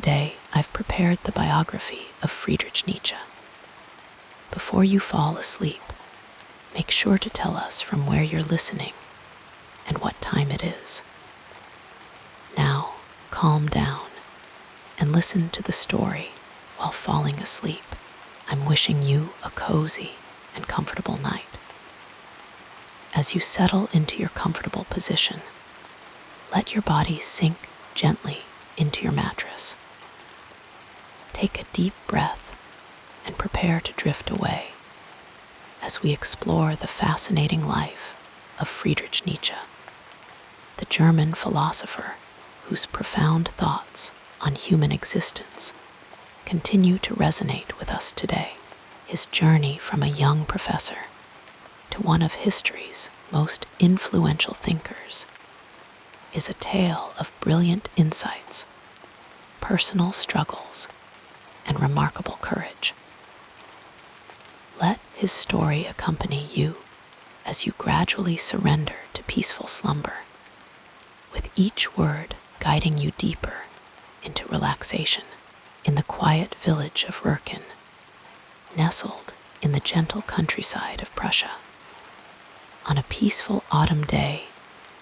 Today, I've prepared the biography of Friedrich Nietzsche. Before you fall asleep, make sure to tell us from where you're listening and what time it is. Now, calm down and listen to the story while falling asleep. I'm wishing you a cozy and comfortable night. As you settle into your comfortable position, let your body sink gently into your mattress. Take a deep breath and prepare to drift away as we explore the fascinating life of Friedrich Nietzsche, the German philosopher whose profound thoughts on human existence continue to resonate with us today. His journey from a young professor to one of history's most influential thinkers is a tale of brilliant insights, personal struggles, and remarkable courage. Let his story accompany you as you gradually surrender to peaceful slumber, with each word guiding you deeper into relaxation. In the quiet village of Rurken, nestled in the gentle countryside of Prussia, on a peaceful autumn day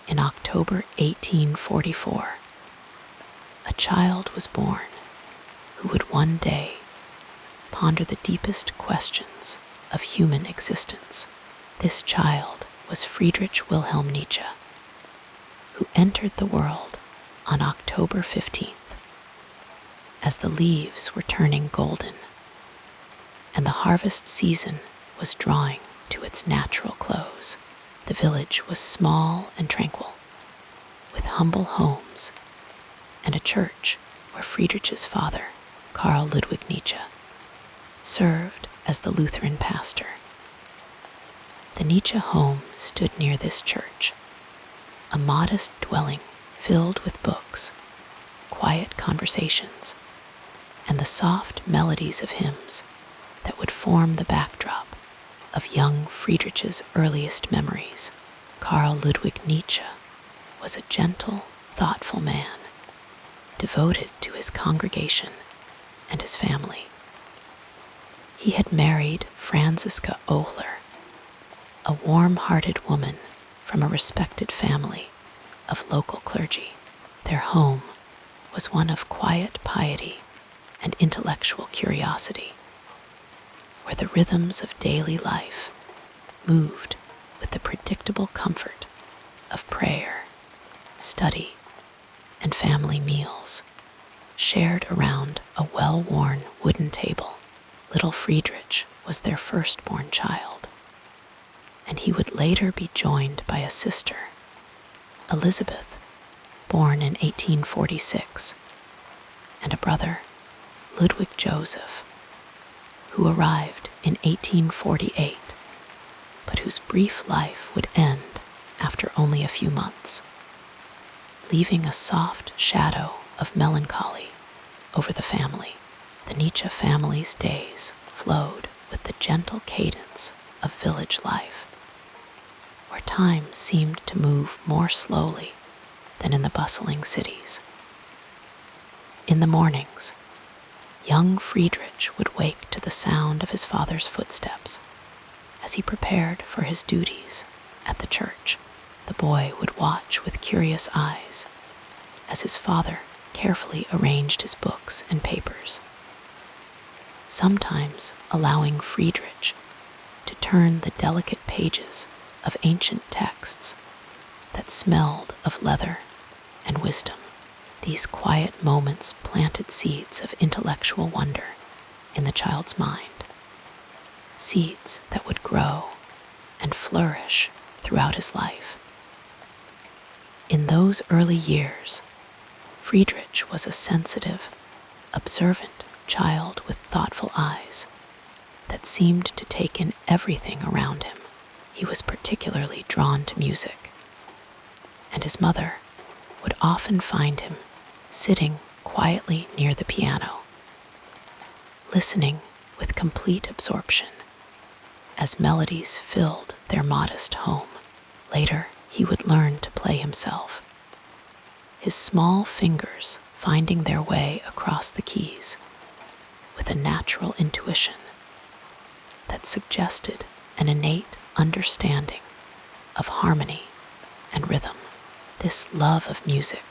in October 1844, a child was born who would one day ponder the deepest questions of human existence. This child was Friedrich Wilhelm Nietzsche, who entered the world on October 15th, as the leaves were turning golden and the harvest season was drawing to its natural close. The village was small and tranquil, with humble homes and a church where Friedrich's father, Karl Ludwig Nietzsche, served as the Lutheran pastor. The Nietzsche home stood near this church, a modest dwelling filled with books, quiet conversations, and the soft melodies of hymns that would form the backdrop of young Friedrich's earliest memories. Karl Ludwig Nietzsche was a gentle, thoughtful man, devoted to his congregation and his family. He had married Franziska Ohler, a warm-hearted woman from a respected family of local clergy. Their home was one of quiet piety and intellectual curiosity, where the rhythms of daily life moved with the predictable comfort of prayer, study, and family meals shared around a well-worn wooden table. Little Friedrich was their firstborn child, and he would later be joined by a sister, Elizabeth, born in 1846, and a brother, Ludwig Joseph, who arrived in 1848, but whose brief life would end after only a few months, leaving a soft shadow of melancholy over the family. The Nietzsche family's days flowed with the gentle cadence of village life, where time seemed to move more slowly than in the bustling cities. In the mornings, young Friedrich would wake to the sound of his father's footsteps as he prepared for his duties at the church. The boy would watch with curious eyes as his father carefully arranged his books and papers, sometimes allowing Friedrich to turn the delicate pages of ancient texts that smelled of leather and wisdom. These quiet moments planted seeds of intellectual wonder in the child's mind, seeds that would grow and flourish throughout his life. In those early years, Friedrich was a sensitive, observant child with thoughtful eyes that seemed to take in everything around him. He was particularly drawn to music, and his mother would often find him sitting quietly near the piano, listening with complete absorption as melodies filled their modest home. Later, he would learn to play himself, his small fingers finding their way across the keys with a natural intuition that suggested an innate understanding of harmony and rhythm. This love of music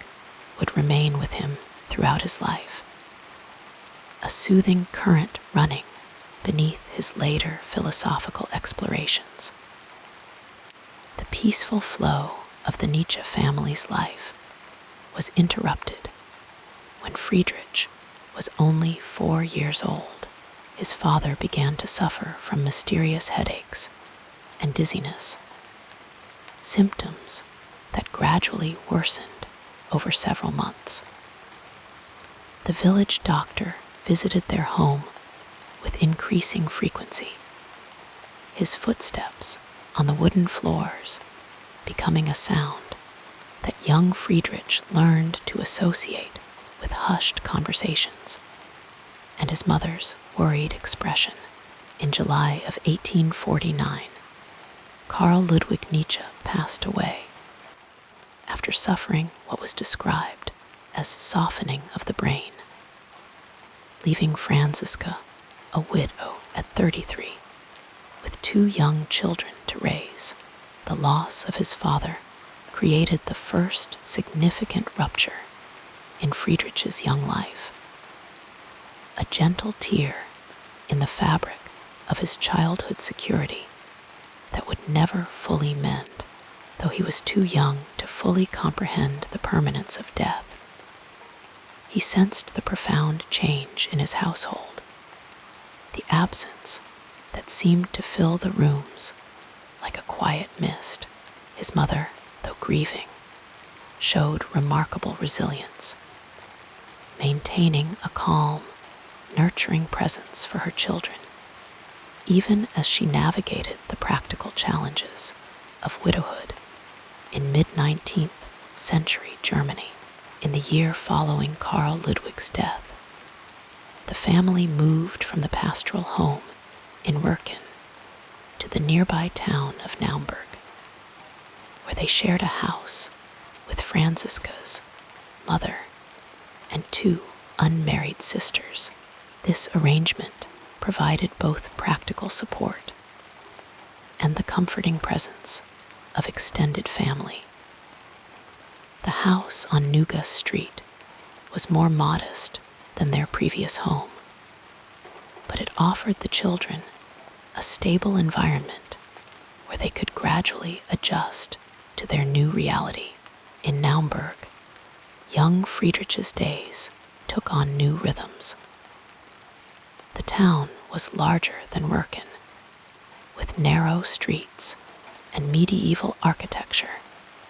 would remain with him throughout his life, a soothing current running beneath his later philosophical explorations. The peaceful flow of the Nietzsche family's life was interrupted when Friedrich was only 4 years old. His father began to suffer from mysterious headaches and dizziness, symptoms that gradually worsened over several months. The village doctor visited their home with increasing frequency, his footsteps on the wooden floors becoming a sound that young Friedrich learned to associate with hushed conversations and his mother's worried expression. In July of 1849, Carl Ludwig Nietzsche passed away after suffering what was described as softening of the brain, leaving Franziska a widow at 33 with 2 young children to raise. The loss of his father created the first significant rupture in Friedrich's young life. A gentle tear in the fabric of his childhood security that would never fully mend, though he was too young to fully comprehend the permanence of death. He sensed the profound change in his household, the absence that seemed to fill the rooms like a quiet mist. His mother, though grieving, showed remarkable resilience, maintaining a calm, nurturing presence for her children, even as she navigated the practical challenges of widowhood in mid-19th century Germany. In the year following Carl Ludwig's death, the family moved from the pastoral home in Wirken to the nearby town of Naumburg, where they shared a house with Franziska's mother and 2 unmarried sisters. This arrangement provided both practical support and the comforting presence of extended family. The house on Neuga Street was more modest than their previous home, but it offered the children a stable environment where they could gradually adjust to their new reality. In Naumburg, young Friedrich's days took on new rhythms. The town was larger than Wirken, with narrow streets and medieval architecture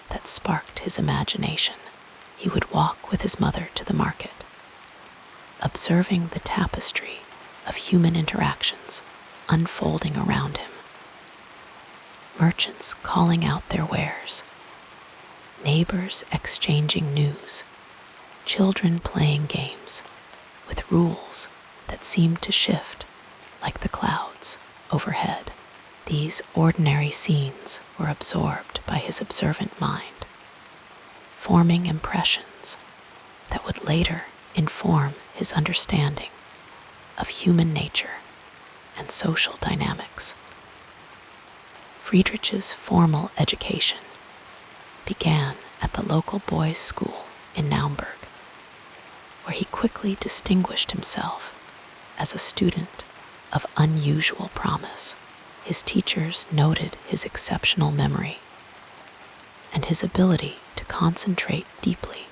that sparked his imagination. He would walk with his mother to the market, observing the tapestry of human interactions unfolding around him. Merchants calling out their wares, neighbors exchanging news, children playing games with rules that seemed to shift like the clouds overhead. These ordinary scenes were absorbed by his observant mind, forming impressions that would later inform his understanding of human nature and social dynamics. Friedrich's formal education began at the local boys' school in Naumburg, where he quickly distinguished himself as a student of unusual promise. His teachers noted his exceptional memory and his ability to concentrate deeply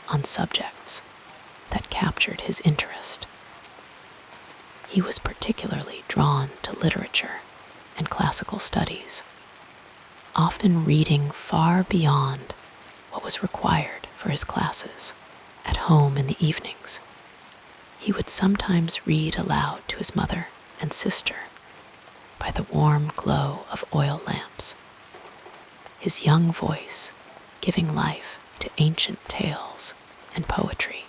on subjects that captured his interest. He was particularly drawn to literature and classical studies, often reading far beyond what was required for his classes. At home in the evenings, he would sometimes read aloud to his mother and sister by the warm glow of oil lamps, his young voice giving life to ancient tales and poetry.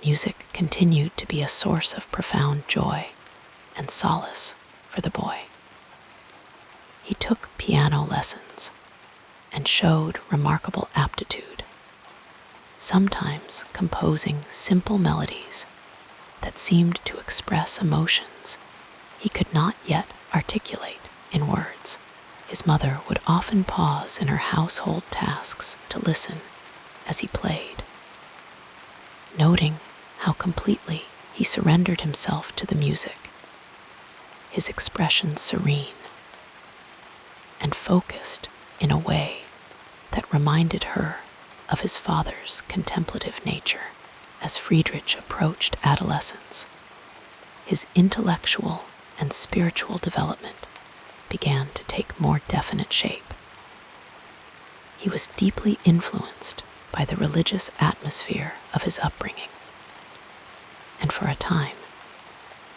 Music continued to be a source of profound joy and solace for the boy. He took piano lessons and showed remarkable aptitude, sometimes composing simple melodies that seemed to express emotions he could not yet articulate in words. His mother would often pause in her household tasks to listen as he played, noting how completely he surrendered himself to the music, his expression serene and focused in a way that reminded her of his father's contemplative nature. As Friedrich approached adolescence, his intellectual and spiritual development began to take more definite shape. He was deeply influenced by the religious atmosphere of his upbringing, and for a time,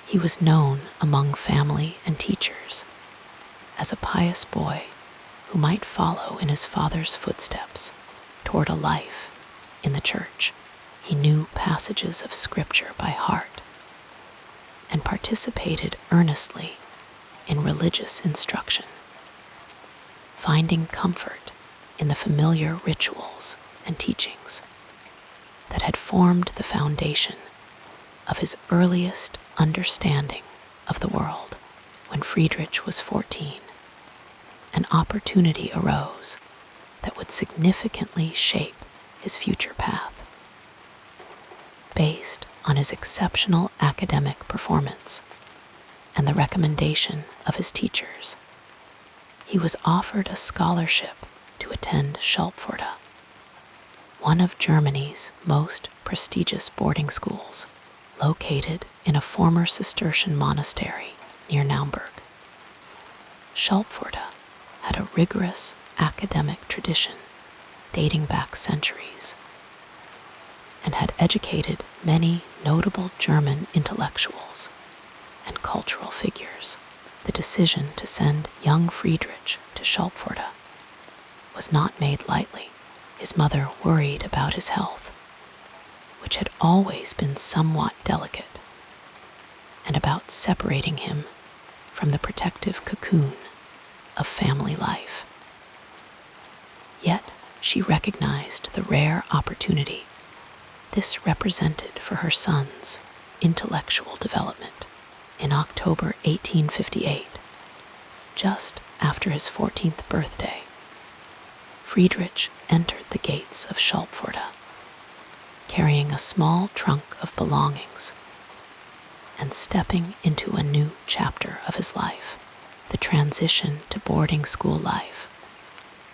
he was known among family and teachers as a pious boy who might follow in his father's footsteps toward a life in the church. He knew passages of scripture by heart and participated earnestly in religious instruction, finding comfort in the familiar rituals and teachings that had formed the foundation of his earliest understanding of the world. When Friedrich was 14, an opportunity arose that would significantly shape his future path. Based on his exceptional academic performance and the recommendation of his teachers, he was offered a scholarship to attend Schulpforta, one of Germany's most prestigious boarding schools, located in a former Cistercian monastery near Naumburg. Schulpforta had a rigorous academic tradition dating back centuries and had educated many notable German intellectuals and cultural figures. The decision to send young Friedrich to Schulpforta was not made lightly. His mother worried about his health, which had always been somewhat delicate, and about separating him from the protective cocoon of family life. Yet she recognized the rare opportunity this represented for her son's intellectual development. In October 1858, just after his 14th birthday, Friedrich entered the gates of Schulpforta, carrying a small trunk of belongings and stepping into a new chapter of his life. The transition to boarding school life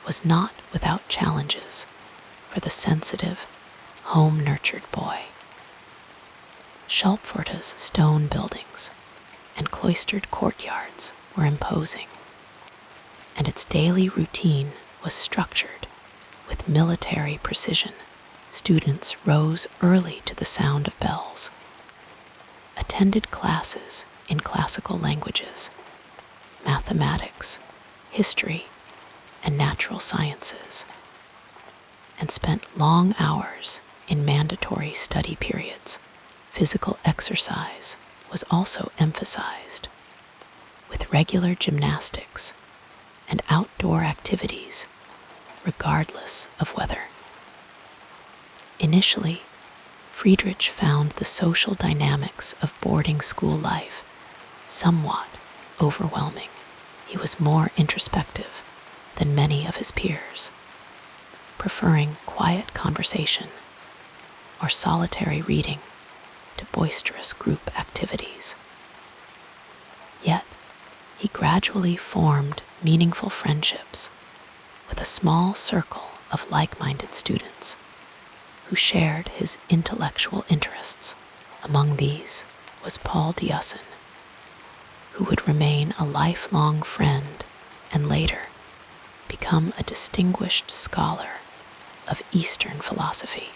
was not without challenges for the sensitive, home-nurtured boy. Schulpforta's stone buildings and cloistered courtyards were imposing, and its daily routine was structured with military precision. Students rose early to the sound of bells, attended classes in classical languages, mathematics, history, and natural sciences, and spent long hours in mandatory study periods. Physical exercise was also emphasized, with regular gymnastics and outdoor activities, regardless of weather. Initially, Friedrich found the social dynamics of boarding school life somewhat overwhelming. He was more introspective than many of his peers, preferring quiet conversation or solitary reading to boisterous group activities. Yet, he gradually formed meaningful friendships with a small circle of like-minded students who shared his intellectual interests. Among these was Paul Dieussen, who would remain a lifelong friend and later become a distinguished scholar of Eastern philosophy.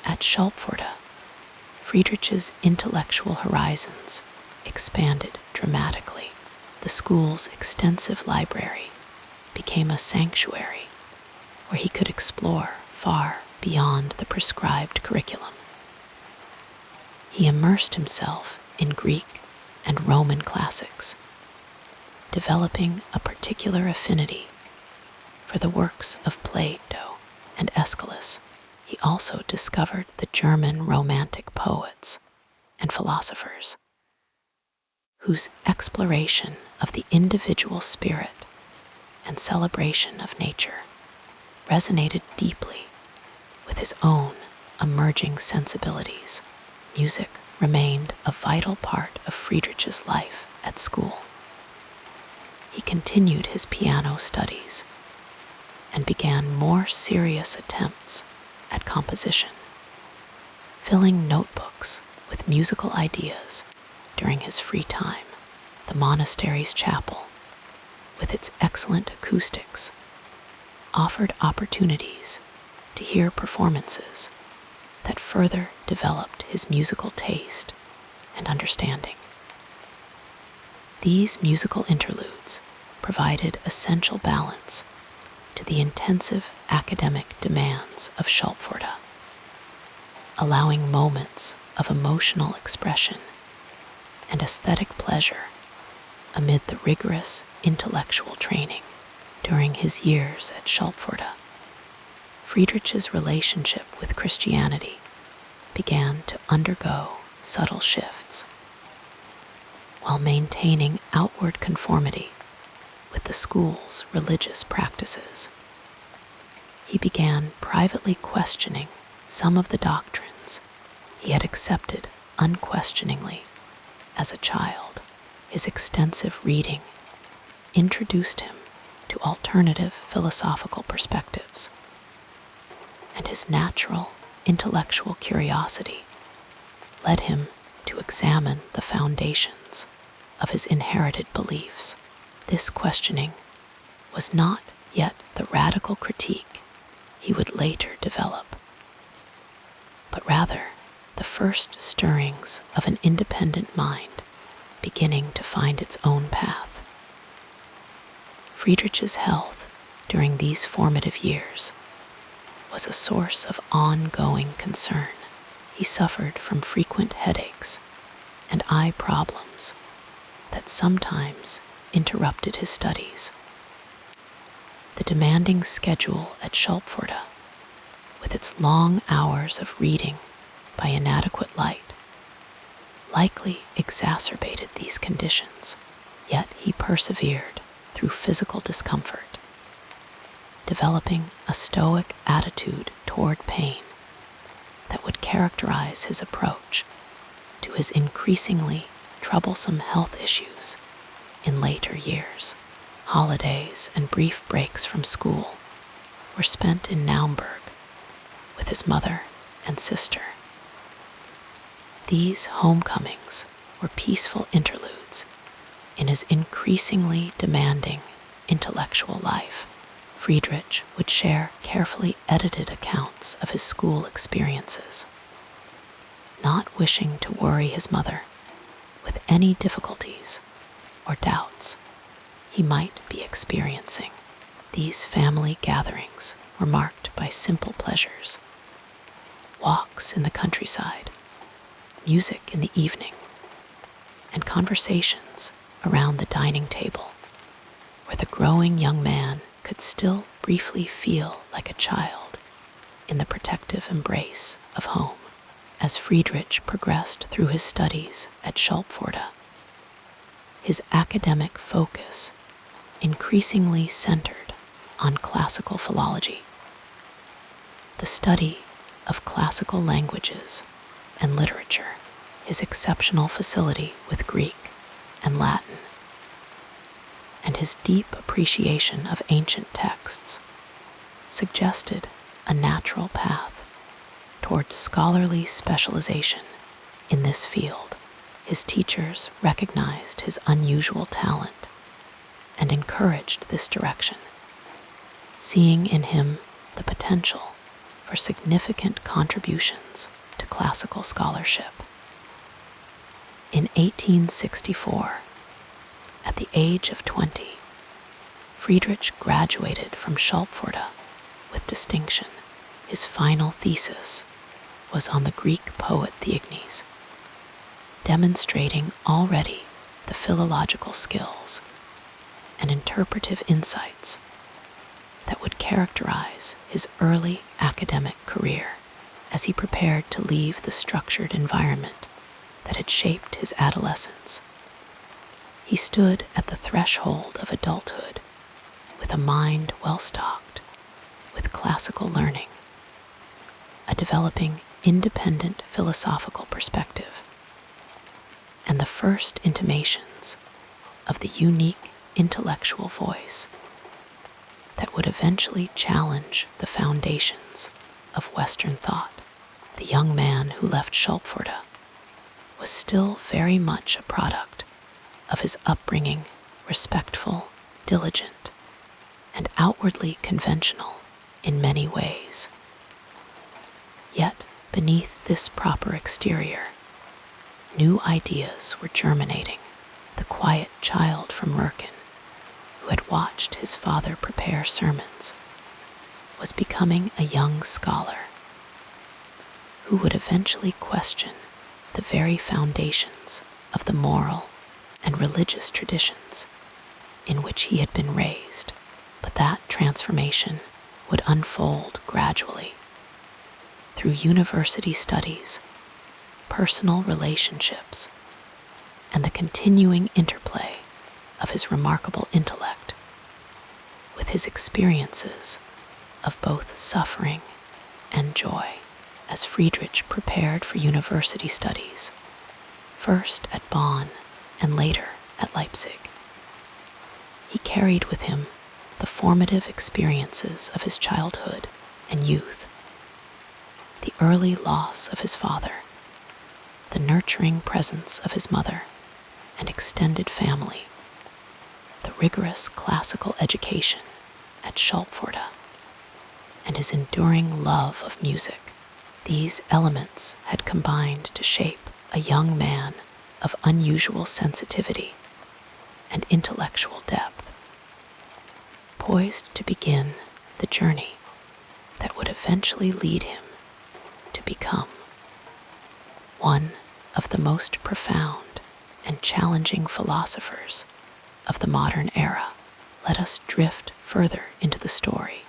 At Schulpforta, Friedrich's intellectual horizons expanded dramatically. The school's extensive library became a sanctuary where he could explore far beyond the prescribed curriculum. He immersed himself in Greek and Roman classics, developing a particular affinity for the works of Plato and Aeschylus. he also discovered the German Romantic poets and philosophers, whose exploration of the individual spirit and celebration of nature resonated deeply with his own emerging sensibilities. Music remained a vital part of Friedrich's life at school. He continued his piano studies and began more serious attempts at composition, filling notebooks with musical ideas during his free time. The monastery's chapel, with its excellent acoustics, offered opportunities to hear performances that further developed his musical taste and understanding. These musical interludes provided essential balance to the intensive academic demands of Schulpforta, allowing moments of emotional expression and aesthetic pleasure amid the rigorous intellectual training. During his years at Schulpforta, Friedrich's relationship with Christianity began to undergo subtle shifts. While maintaining outward conformity with the school's religious practices, he began privately questioning some of the doctrines he had accepted unquestioningly as a child. His extensive reading introduced him to alternative philosophical perspectives, and his natural intellectual curiosity led him to examine the foundations of his inherited beliefs. This questioning was not yet the radical critique he would later develop, but rather the first stirrings of an independent mind beginning to find its own path. Friedrich's health during these formative years was a source of ongoing concern. He suffered from frequent headaches and eye problems that sometimes interrupted his studies. The demanding schedule at Schulpforta, with its long hours of reading by inadequate light, likely exacerbated these conditions, yet he persevered through physical discomfort, developing a stoic attitude toward pain that would characterize his approach to his increasingly troublesome health issues in later years. Holidays and brief breaks from school were spent in Naumburg with his mother and sister. These homecomings were peaceful interludes in his increasingly demanding intellectual life. Friedrich would share carefully edited accounts of his school experiences, not wishing to worry his mother with any difficulties or doubts he might be experiencing. These family gatherings were marked by simple pleasures: walks in the countryside, music in the evening, and conversations around the dining table, where the growing young man could still briefly feel like a child in the protective embrace of home. As Friedrich progressed through his studies at Schulpforta, his academic focus increasingly centered on classical philology, the study of classical languages and literature. His exceptional facility with Greek and Latin, and his deep appreciation of ancient texts suggested a natural path toward scholarly specialization in this field. His teachers recognized his unusual talent and encouraged this direction, seeing in him the potential for significant contributions to classical scholarship. In 1864, at the age of 20, Friedrich graduated from Schulpforta with distinction. His final thesis was on the Greek poet Theognis, demonstrating already the philological skills and interpretive insights that would characterize his early academic career. as he prepared to leave the structured environment that had shaped his adolescence. He stood at the threshold of adulthood with a mind well stocked with classical learning, a developing independent philosophical perspective, and the first intimations of the unique intellectual voice that would eventually challenge the foundations of Western thought. The young man who left Schulpforta was still very much a product of his upbringing, respectful, diligent, and outwardly conventional in many ways. Yet, beneath this proper exterior, new ideas were germinating. The quiet child from Merkin, who had watched his father prepare sermons, was becoming a young scholar who would eventually question the very foundations of the moral and religious traditions in which he had been raised. But that transformation would unfold gradually through university studies, personal relationships, and the continuing interplay of his remarkable intellect with his experiences of both suffering and joy. As Friedrich prepared for university studies, first at Bonn and later at Leipzig, he carried with him the formative experiences of his childhood and youth, the early loss of his father, the nurturing presence of his mother and extended family, the rigorous classical education at Schulpforta, and his enduring love of music. These elements had combined to shape a young man of unusual sensitivity and intellectual depth, poised to begin the journey that would eventually lead him to become one of the most profound and challenging philosophers of the modern era. Let us drift further into the story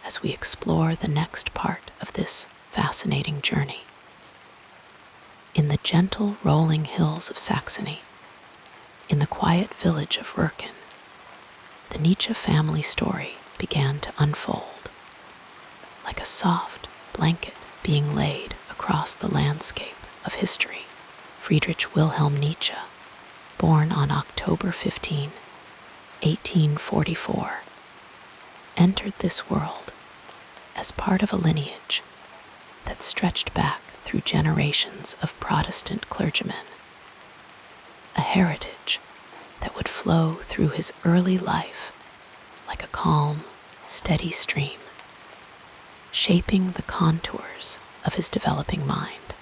as we explore the next part of this fascinating journey. In the gentle rolling hills of Saxony, in the quiet village of Rurken, the Nietzsche family story began to unfold, like a soft blanket being laid across the landscape of history. Friedrich Wilhelm Nietzsche, born on October 15, 1844, entered this world as part of a lineage that stretched back through generations of Protestant clergymen, a heritage that would flow through his early life like a calm, steady stream, shaping the contours of his developing mind.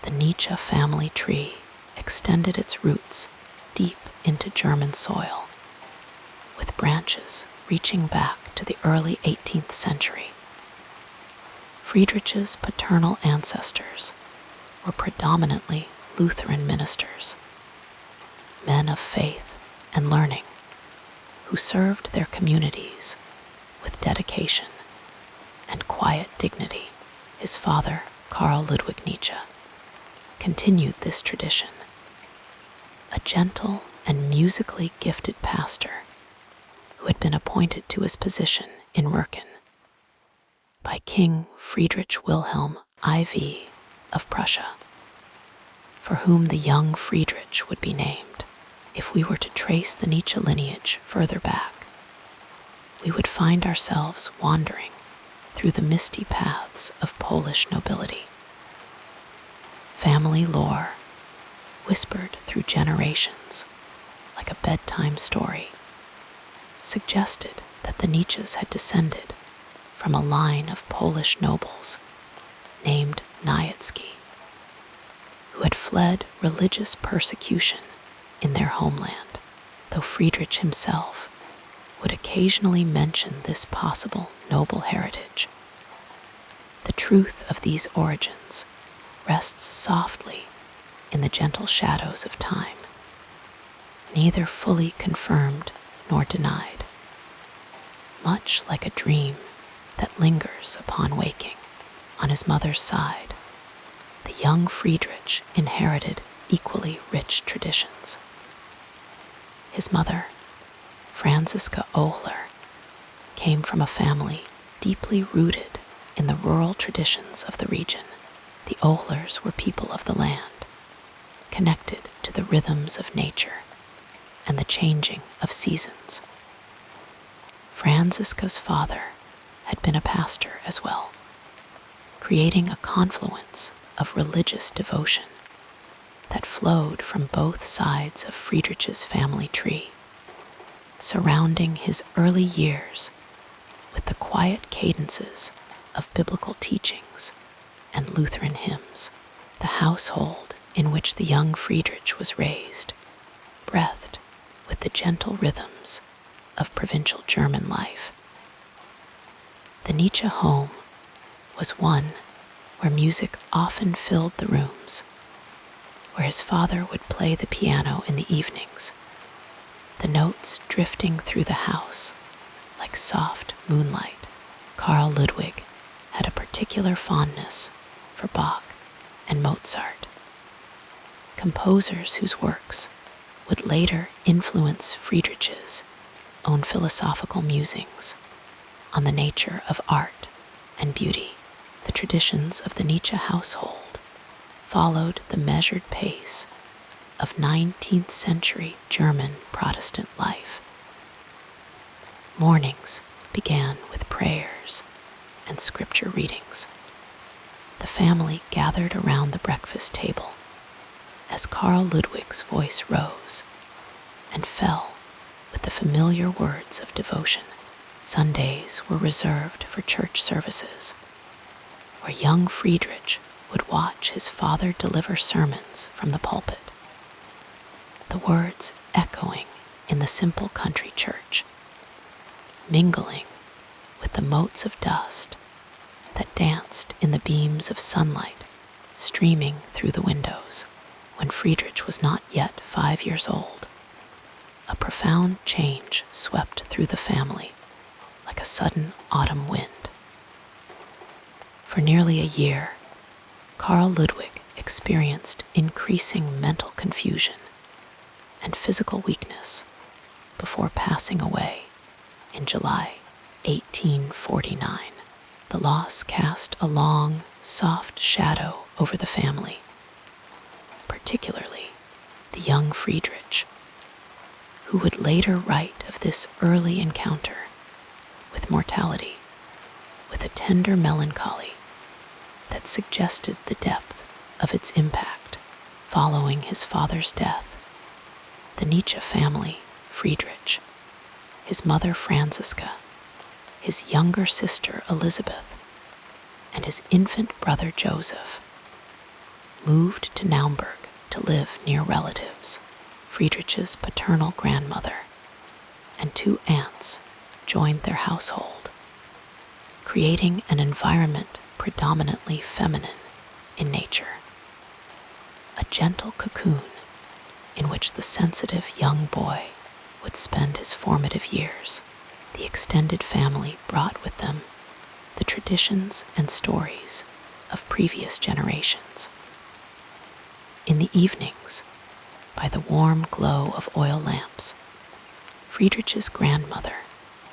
The Nietzsche family tree extended its roots deep into German soil, with branches reaching back to the early 18th century. Friedrich's paternal ancestors were predominantly Lutheran ministers, men of faith and learning, who served their communities with dedication and quiet dignity. His father, Karl Ludwig Nietzsche, continued this tradition, a gentle and musically gifted pastor who had been appointed to his position in Rurken by King Friedrich Wilhelm IV of Prussia, for whom the young Friedrich would be named. If we were to trace the Nietzsche lineage further back, we would find ourselves wandering through the misty paths of Polish nobility. Family lore, whispered through generations like a bedtime story, suggested that the Nietzsches had descended from a line of Polish nobles named Nieschtze, who had fled religious persecution in their homeland, though Friedrich himself would occasionally mention this possible noble heritage. The truth of these origins rests softly in the gentle shadows of time, neither fully confirmed nor denied, much like a dream that lingers upon waking. On his mother's side, the young Friedrich inherited equally rich traditions. His mother, Franziska Ohler, came from a family deeply rooted in the rural traditions of the region. The Ohlers were people of the land, connected to the rhythms of nature and the changing of seasons. Franziska's father had been a pastor as well, creating a confluence of religious devotion that flowed from both sides of Friedrich's family tree, surrounding his early years with the quiet cadences of biblical teachings and Lutheran hymns. The household in which the young Friedrich was raised breathed with the gentle rhythms of provincial German life. The Nietzsche home was one where music often filled the rooms, where his father would play the piano in the evenings, the notes drifting through the house like soft moonlight. Karl Ludwig had a particular fondness for Bach and Mozart, composers whose works would later influence Friedrich's own philosophical musings on the nature of art and beauty. The traditions of the Nietzsche household followed the measured pace of 19th century German Protestant life. Mornings began with prayers and scripture readings. The family gathered around the breakfast table as Karl Ludwig's voice rose and fell with the familiar words of devotion. Sundays were reserved for church services, where young Friedrich would watch his father deliver sermons from the pulpit, the words echoing in the simple country church, mingling with the motes of dust that danced in the beams of sunlight streaming through the windows. When Friedrich was not yet 5 years old, a profound change swept through the family like a sudden autumn wind. For nearly a year, Karl Ludwig experienced increasing mental confusion and physical weakness before passing away in July 1849. The loss cast a long, soft shadow over the family, particularly the young Friedrich, who would later write of this early encounter with mortality with a tender melancholy that suggested the depth of its impact. Following his father's death, the Nietzsche family, Friedrich, his mother Franziska, his younger sister Elizabeth, and his infant brother Joseph, moved to Naumburg to live near relatives. Friedrich's paternal grandmother and 2 aunts joined their household, creating an environment predominantly feminine in nature, a gentle cocoon in which the sensitive young boy would spend his formative years. The extended family brought with them the traditions and stories of previous generations. In the evenings, by the warm glow of oil lamps, Friedrich's grandmother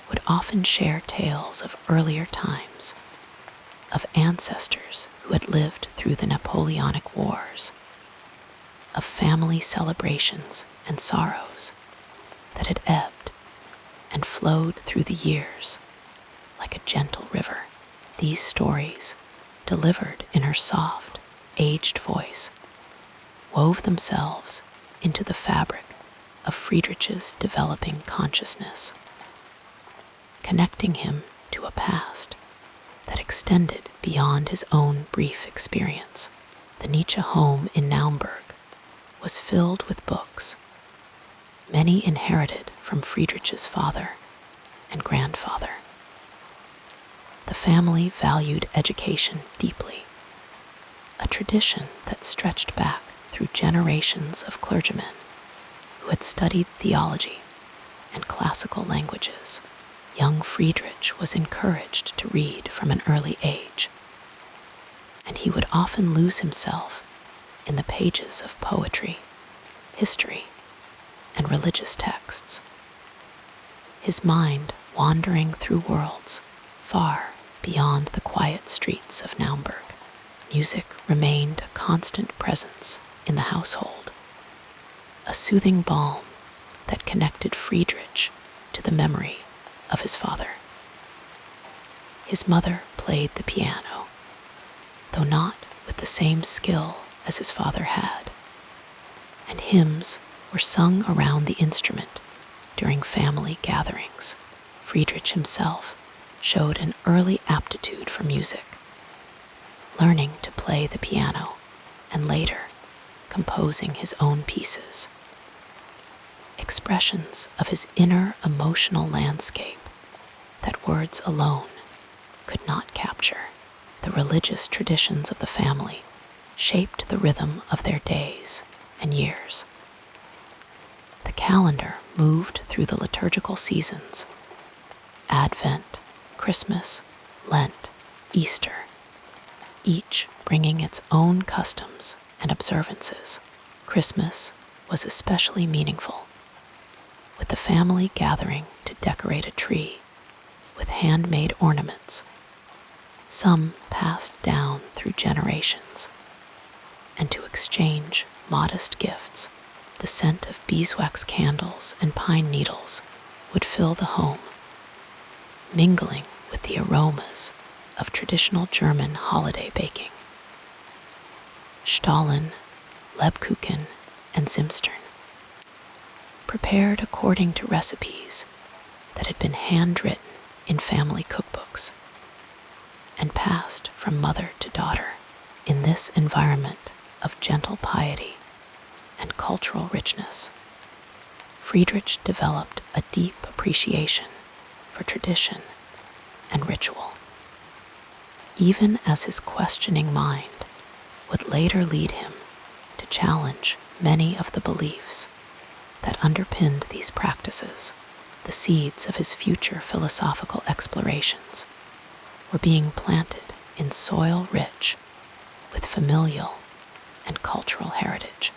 would often share tales of earlier times, of ancestors who had lived through the Napoleonic Wars, of family celebrations and sorrows that had ebbed and flowed through the years like a gentle river. These stories, delivered in her soft, aged voice, wove themselves into the fabric of Friedrich's developing consciousness, connecting him to a past that extended beyond his own brief experience. The Nietzsche home in Naumburg was filled with books, many inherited from Friedrich's father and grandfather. The family valued education deeply, a tradition that stretched back through generations of clergymen who had studied theology and classical languages. Young Friedrich was encouraged to read from an early age, and he would often lose himself in the pages of poetry, history, and religious texts. His mind wandering through worlds far beyond the quiet streets of Naumburg. Music remained a constant presence in the household, a soothing balm that connected Friedrich to the memory of his father. His mother played the piano, though not with the same skill as his father had, and hymns were sung around the instrument during family gatherings. Friedrich himself showed an early aptitude for music, learning to play the piano and later composing his own pieces. Expressions of his inner emotional landscape that words alone could not capture. The religious traditions of the family shaped the rhythm of their days and years. The calendar moved through the liturgical seasons: Advent, Christmas, Lent, Easter, each bringing its own customs and observances. Christmas was especially meaningful, with the family gathering to decorate a tree with handmade ornaments, some passed down through generations, and to exchange modest gifts. The scent of beeswax candles and pine needles would fill the home, mingling with the aromas of traditional German holiday baking. Stollen, Lebkuchen, and Zimstern, prepared according to recipes that had been handwritten in family cookbooks and passed from mother to daughter. In this environment of gentle piety and cultural richness, Friedrich developed a deep appreciation for tradition and ritual, even as his questioning mind would later lead him to challenge many of the beliefs that underpinned these practices. The seeds of his future philosophical explorations were being planted in soil rich with familial and cultural heritage.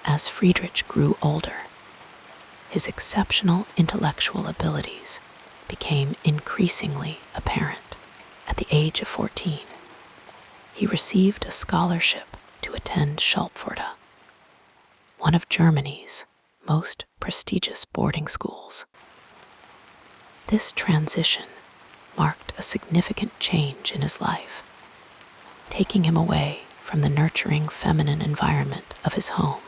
As Friedrich grew older, his exceptional intellectual abilities became increasingly apparent. At the age of 14, he received a scholarship to attend Schulpforta, one of Germany's most prestigious boarding schools. This transition marked a significant change in his life, taking him away from the nurturing feminine environment of his home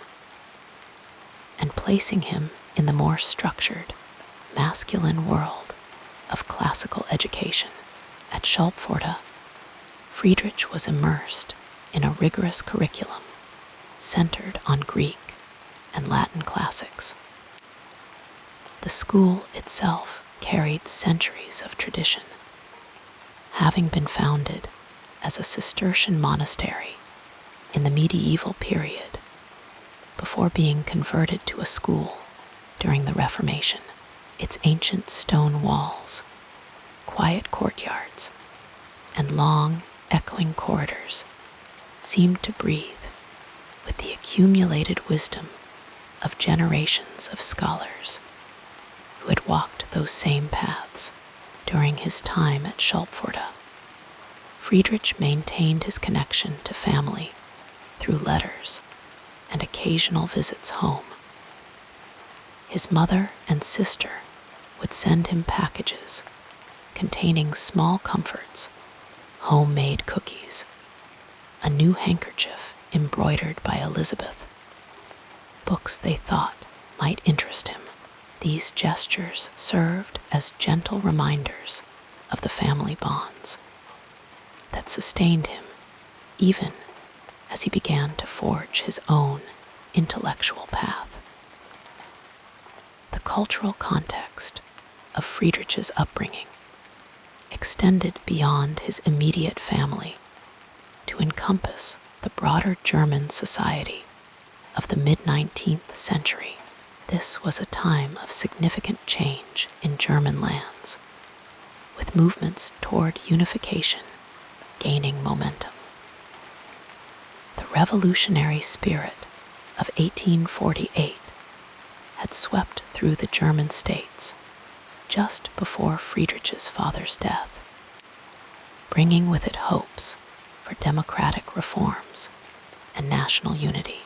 and placing him in the more structured, masculine world of classical education. At Schulpforta, Friedrich was immersed in a rigorous curriculum centered on Greek and Latin classics. The school itself carried centuries of tradition, having been founded as a Cistercian monastery in the medieval period before being converted to a school during the Reformation. Its ancient stone walls, quiet courtyards, and long, echoing corridors seemed to breathe with the accumulated wisdom of generations of scholars who had walked those same paths. During his time at Schulpforta, Friedrich maintained his connection to family through letters and occasional visits home. His mother and sister would send him packages containing small comforts, homemade cookies, a new handkerchief embroidered by Elizabeth, books they thought might interest him. These gestures served as gentle reminders of the family bonds that sustained him even as he began to forge his own intellectual path. The cultural context of Friedrich's upbringing extended beyond his immediate family to encompass the broader German society of the mid-19th century. This was a time of significant change in German lands, with movements toward unification gaining momentum. The revolutionary spirit of 1848 had swept through the German states just before Friedrich's father's death, bringing with it hopes for democratic reforms and national unity,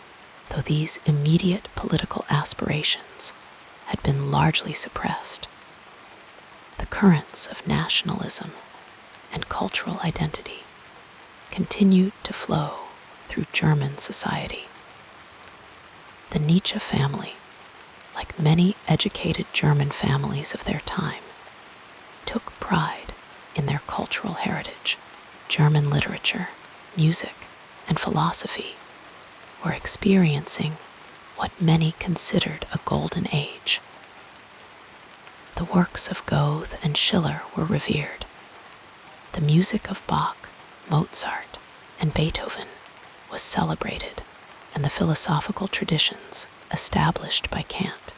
though these immediate political aspirations had been largely suppressed. The currents of nationalism and cultural identity continued to flow through German society. The Nietzsche family, like many educated German families of their time, took pride in their cultural heritage. German literature, music, and philosophy were experiencing what many considered a golden age. The works of Goethe and Schiller were revered. The music of Bach, Mozart, and Beethoven was celebrated, and the philosophical traditions established by Kant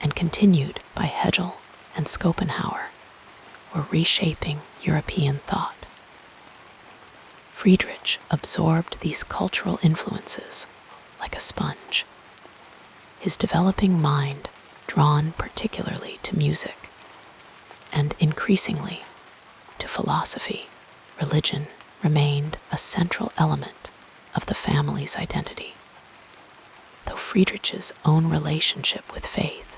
and continued by Hegel and Schopenhauer were reshaping European thought. Friedrich absorbed these cultural influences like a sponge, his developing mind drawn particularly to music and increasingly to philosophy. Religion remained a central element of the family's identity, though Friedrich's own relationship with faith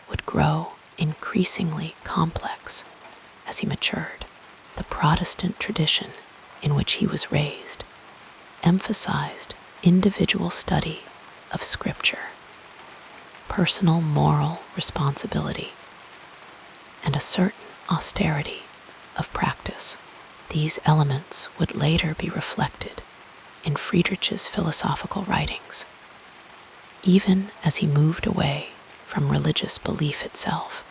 would grow increasingly complex as he matured. The Protestant tradition in which he was raised emphasized individual study of Scripture, personal moral responsibility, and a certain austerity of practice. These elements would later be reflected in Friedrich's philosophical writings, even as he moved away from religious belief itself.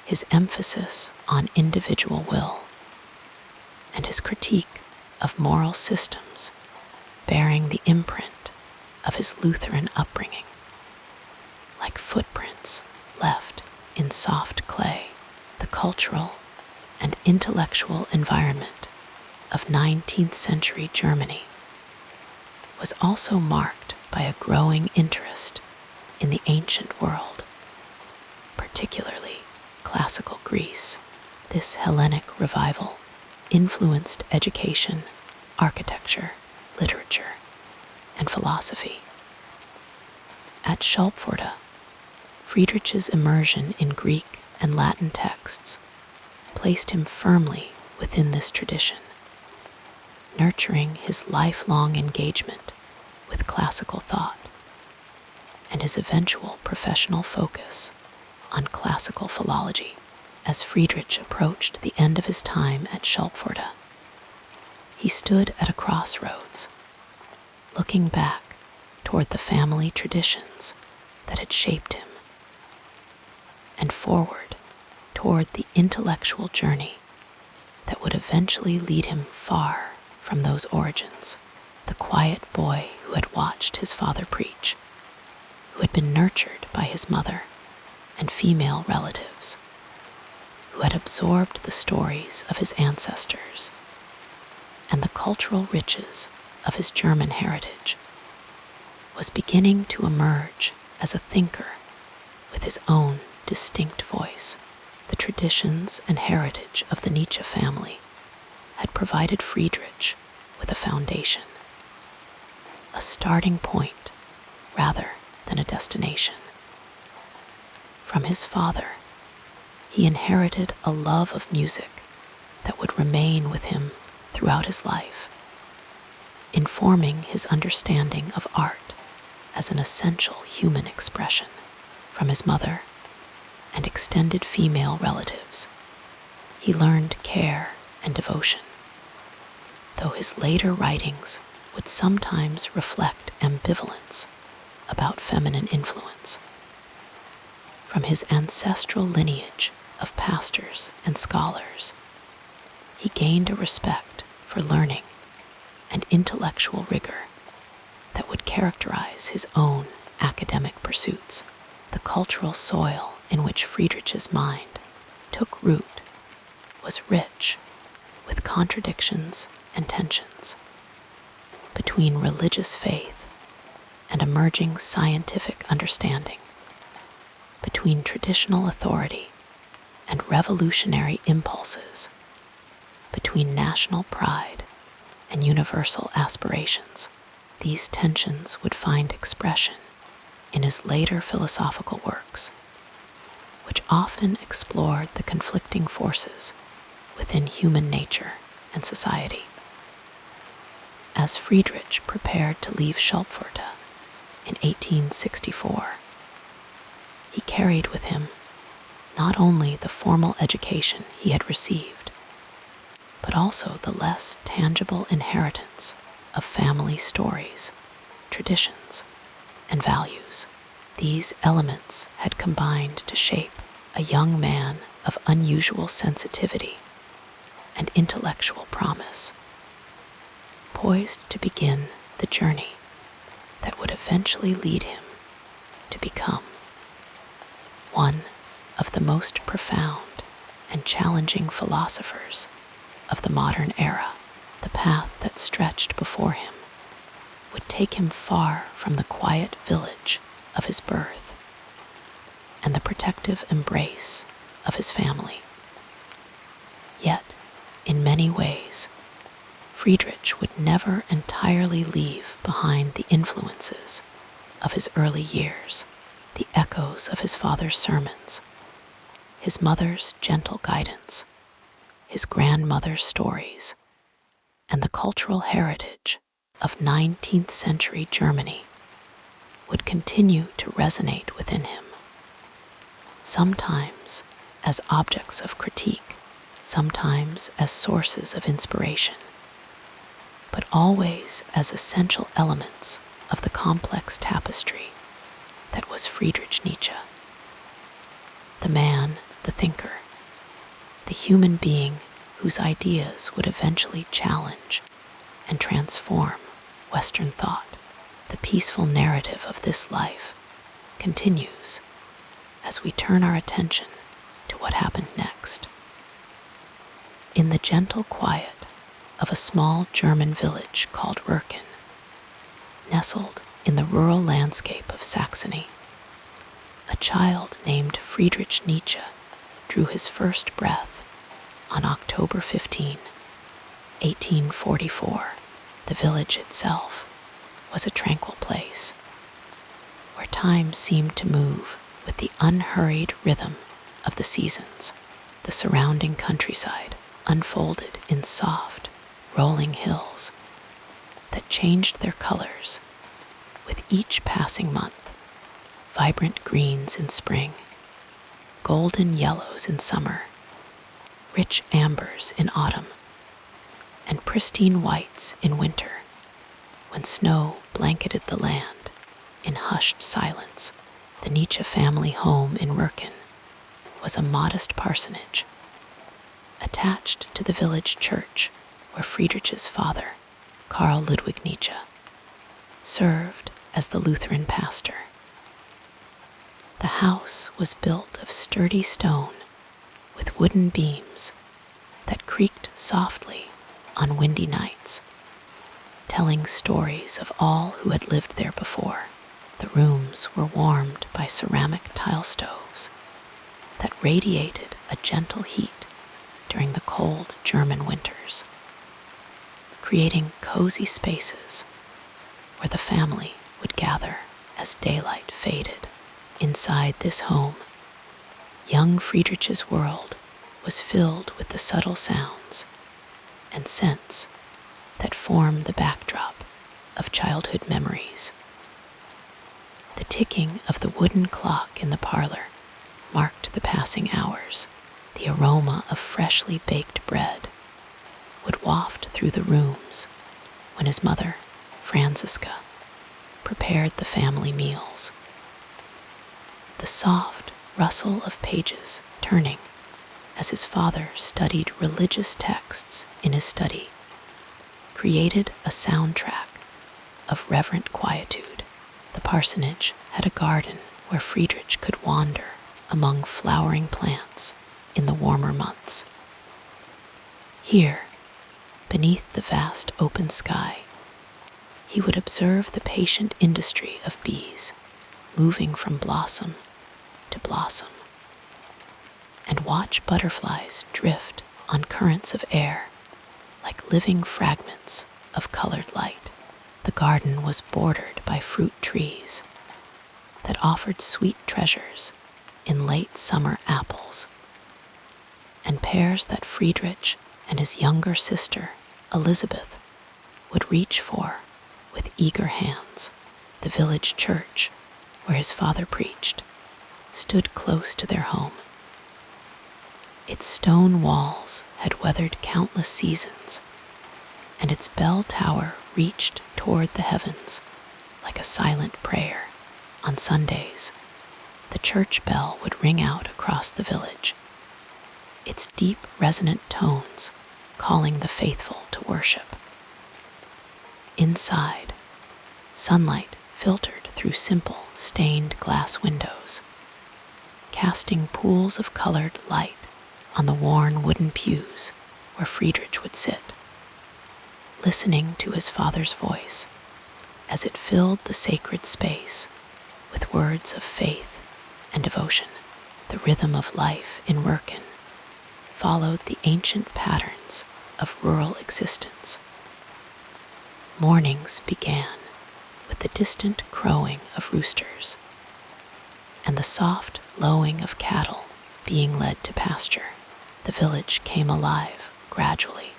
His emphasis on individual will and his critique of moral systems bearing the imprint of his Lutheran upbringing, like footprints left in soft clay. The cultural and intellectual environment of 19th century Germany was also marked by a growing interest in the ancient world, particularly classical Greece. This Hellenic revival influenced education, architecture, literature, and philosophy. At Schulpforta, Friedrich's immersion in Greek and Latin texts placed him firmly within this tradition, nurturing his lifelong engagement with classical thought and his eventual professional focus on classical philology. As Friedrich approached the end of his time at Schulpforta, he stood at a crossroads, looking back toward the family traditions that had shaped him, and forward toward the intellectual journey that would eventually lead him far from those origins. The quiet boy who had watched his father preach, who had been nurtured by his mother and female relatives, who had absorbed the stories of his ancestors and the cultural riches of his German heritage, was beginning to emerge as a thinker with his own distinct voice. The traditions and heritage of the Nietzsche family had provided Friedrich with a foundation, a starting point rather than a destination. From his father, he inherited a love of music that would remain with him throughout his life, informing his understanding of art as an essential human expression. From his mother and extended female relatives, he learned care and devotion, though his later writings would sometimes reflect ambivalence about feminine influence. From his ancestral lineage of pastors and scholars, he gained a respect for learning and intellectual rigor that would characterize his own academic pursuits. The cultural soil in which Friedrich's mind took root was rich with contradictions and tensions between religious faith and emerging scientific understanding, between traditional authority and revolutionary impulses, between national pride and universal aspirations. These tensions would find expression in his later philosophical works, which often explored the conflicting forces within human nature and society. As Friedrich prepared to leave Schulpforta in 1864, he carried with him not only the formal education he had received, but also the less tangible inheritance of family stories, traditions, and values. These elements had combined to shape a young man of unusual sensitivity and intellectual promise, poised to begin the journey that would eventually lead him to become one of the most profound and challenging philosophers of the modern era. The path that stretched before him would take him far from the quiet village of his birth and the protective embrace of his family. Yet, in many ways, Friedrich would never entirely leave behind the influences of his early years, the echoes of his father's sermons, his mother's gentle guidance, his grandmother's stories, and the cultural heritage of 19th century Germany would continue to resonate within him, sometimes as objects of critique, sometimes as sources of inspiration, but always as essential elements of the complex tapestry that was Friedrich Nietzsche. The man, the thinker, the human being whose ideas would eventually challenge and transform Western thought. The peaceful narrative of this life continues as we turn our attention to what happened next. In the gentle quiet of a small German village called Röhrken, nestled in the rural landscape of Saxony, a child named Friedrich Nietzsche drew his first breath on October 15, 1844. The village itself was a tranquil place, where time seemed to move with the unhurried rhythm of the seasons. The surrounding countryside unfolded in soft, rolling hills that changed their colors with each passing month: vibrant greens in spring, golden yellows in summer, rich ambers in autumn, and pristine whites in winter, when snow blanketed the land in hushed silence. The Nietzsche family home in Röhrken was a modest parsonage attached to the village church where Friedrich's father, Karl Ludwig Nietzsche, served as the Lutheran pastor. The house was built of sturdy stone with wooden beams that creaked softly on windy nights, telling stories of all who had lived there before. The rooms were warmed by ceramic tile stoves that radiated a gentle heat during the cold German winters, creating cozy spaces where the family would gather as daylight faded. Inside this home, young Friedrich's world was filled with the subtle sounds and scents that form the backdrop of childhood memories. The ticking of the wooden clock in the parlor marked the passing hours. The aroma of freshly baked bread would waft through the rooms when his mother, Franziska, prepared the family meals. The soft rustle of pages turning as his father studied religious texts in his study created a soundtrack of reverent quietude. The parsonage had a garden where Friedrich could wander among flowering plants in the warmer months. Here, Beneath the vast open sky, he would observe the patient industry of bees moving from blossom to blossom, and watch butterflies drift on currents of air like living fragments of colored light. The garden was bordered by fruit trees that offered sweet treasures in late summer apples, and pears that Friedrich and his younger sister, Elizabeth, would reach for with eager hands. The village church, where his father preached, stood close to their home. Its stone walls had weathered countless seasons, and its bell tower reached toward the heavens like a silent prayer. On Sundays, the church bell would ring out across the village, its deep, resonant tones calling the faithful to worship. Inside, sunlight filtered through simple, stained glass windows, casting pools of colored light on the worn wooden pews where Friedrich would sit, listening to his father's voice as it filled the sacred space with words of faith and devotion. The rhythm of life in Wirken followed the ancient patterns of rural existence. Mornings began with the distant crowing of roosters and the soft lowing of cattle being led to pasture. The village came alive gradually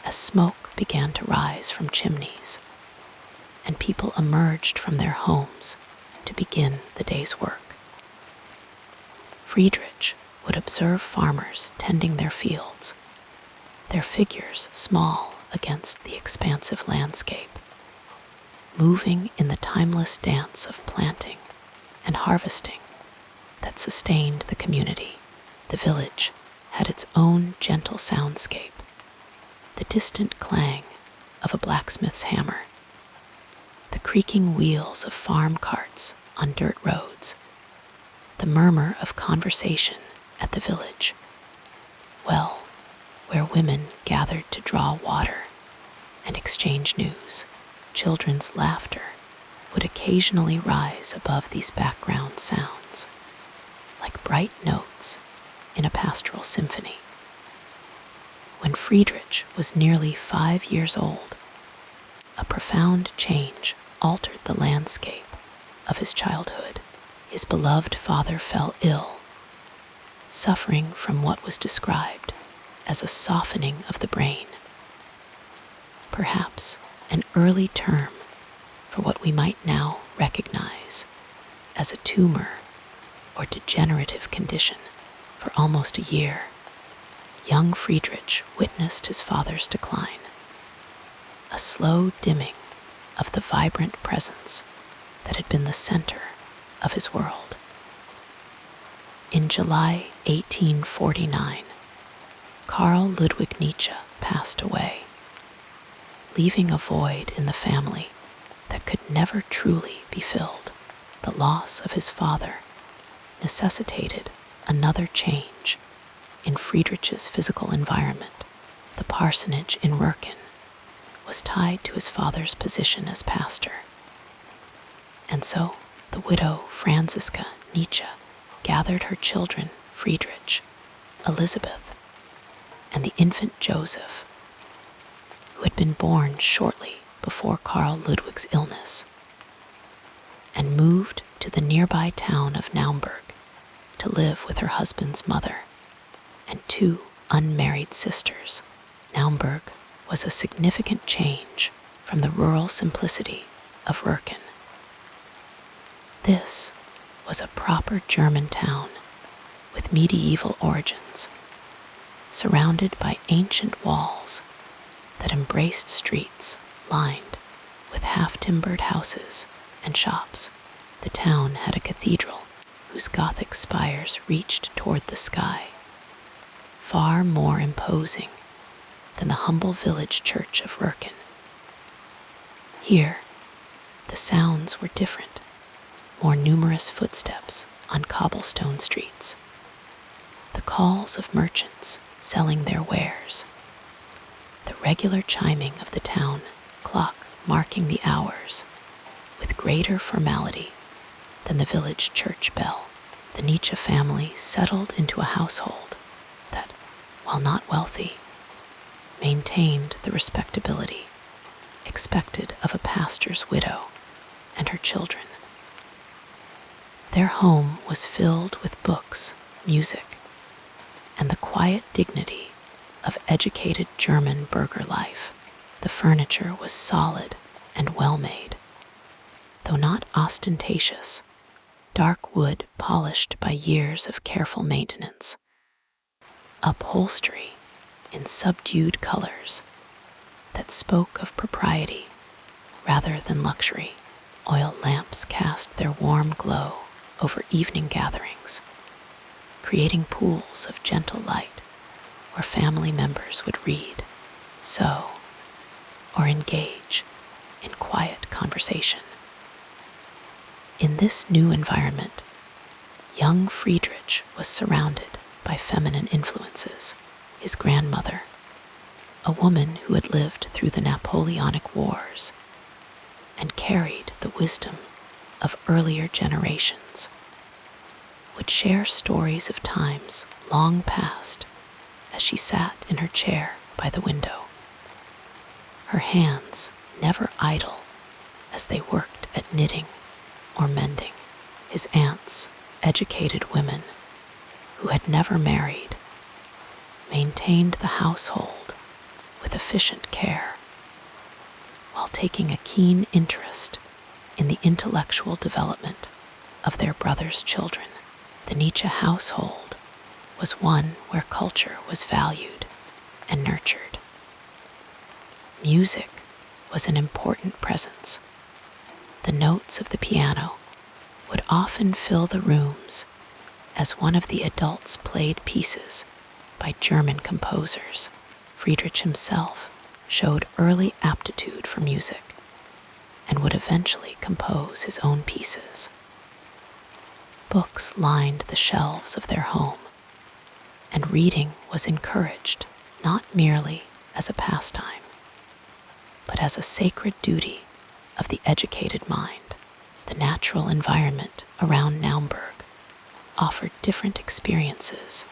as smoke began to rise from chimneys and people emerged from their homes to begin the day's work. Friedrich would observe farmers tending their fields, their figures small against the expansive landscape, moving in the timeless dance of planting and harvesting that sustained the community. The village had its own gentle soundscape, the distant clang of a blacksmith's hammer, the creaking wheels of farm carts on dirt roads, the murmur of conversation at the village well, where women gathered to draw water and exchange news. Children's laughter would occasionally rise above these background sounds, like bright notes in a pastoral symphony. When Friedrich was nearly 5 years old, a profound change altered the landscape of his childhood. His beloved father fell ill, suffering from what was described as a softening of the brain, perhaps an early term for what we might now recognize as a tumor or degenerative condition. For almost a year, young Friedrich witnessed his father's decline, a slow dimming of the vibrant presence that had been the center of his world. In July 1849, Carl Ludwig Nietzsche passed away, leaving a void in the family that could never truly be filled. The loss of his father necessitated another change in Friedrich's physical environment. The parsonage in Wirken was tied to his father's position as pastor, and so the widow Franziska Nietzsche gathered her children Friedrich, Elizabeth, and the infant Joseph, who had been born shortly before Carl Ludwig's illness, and moved to the nearby town of Naumburg to live with her husband's mother and 2 unmarried sisters. Naumburg was a significant change from the rural simplicity of Wirken. This was a proper German town with medieval origins, surrounded by ancient walls that embraced streets lined with half-timbered houses and shops. The town had a cathedral whose Gothic spires reached toward the sky, far more imposing than the humble village church of Wirken. Here, the sounds were different, more numerous footsteps on cobblestone streets, the calls of merchants selling their wares, the regular chiming of the town clock marking the hours with greater formality than the village church bell. The Nieschtze family settled into a household that, while not wealthy, maintained the respectability expected of a pastor's widow and her children. Their home was filled with books, music, and the quiet dignity of educated German burgher life. The furniture was solid and well-made, though not ostentatious, dark wood polished by years of careful maintenance. Upholstery in subdued colors that spoke of propriety rather than luxury. Oil lamps cast their warm glow over evening gatherings, creating pools of gentle light where family members would read, sew, or engage in quiet conversation. In this new environment, young Friedrich was surrounded by feminine influences. His grandmother, a woman who had lived through the Napoleonic Wars and carried the wisdom of earlier generations, would share stories of times long past as she sat in her chair by the window, her hands never idle as they worked at knitting or mending. His aunts, educated women who had never married, maintained the household with efficient care, while taking a keen interest in the intellectual development of their brothers' children. The Nietzsche household was one where culture was valued and nurtured. Music was an important presence. The notes of the piano would often fill the rooms as one of the adults played pieces by German composers. Friedrich himself showed early aptitude for music and would eventually compose his own pieces. Books lined the shelves of their home, and reading was encouraged not merely as a pastime, but as a sacred duty of the educated mind. The natural environment around Naumburg offered different experiences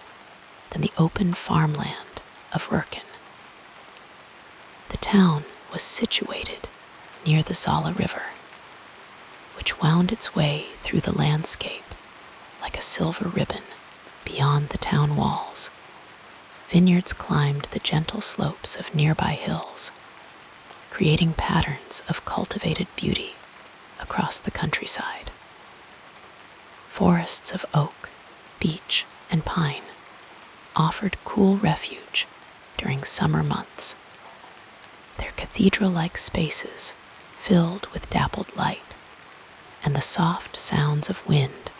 than the open farmland of Rurken. The town was situated near the Saale River, which wound its way through the landscape like a silver ribbon beyond the town walls. Vineyards climbed the gentle slopes of nearby hills, creating patterns of cultivated beauty across the countryside. Forests of oak, beech, and pine offered cool refuge during summer months, their cathedral-like spaces filled with dappled light and the soft sounds of wind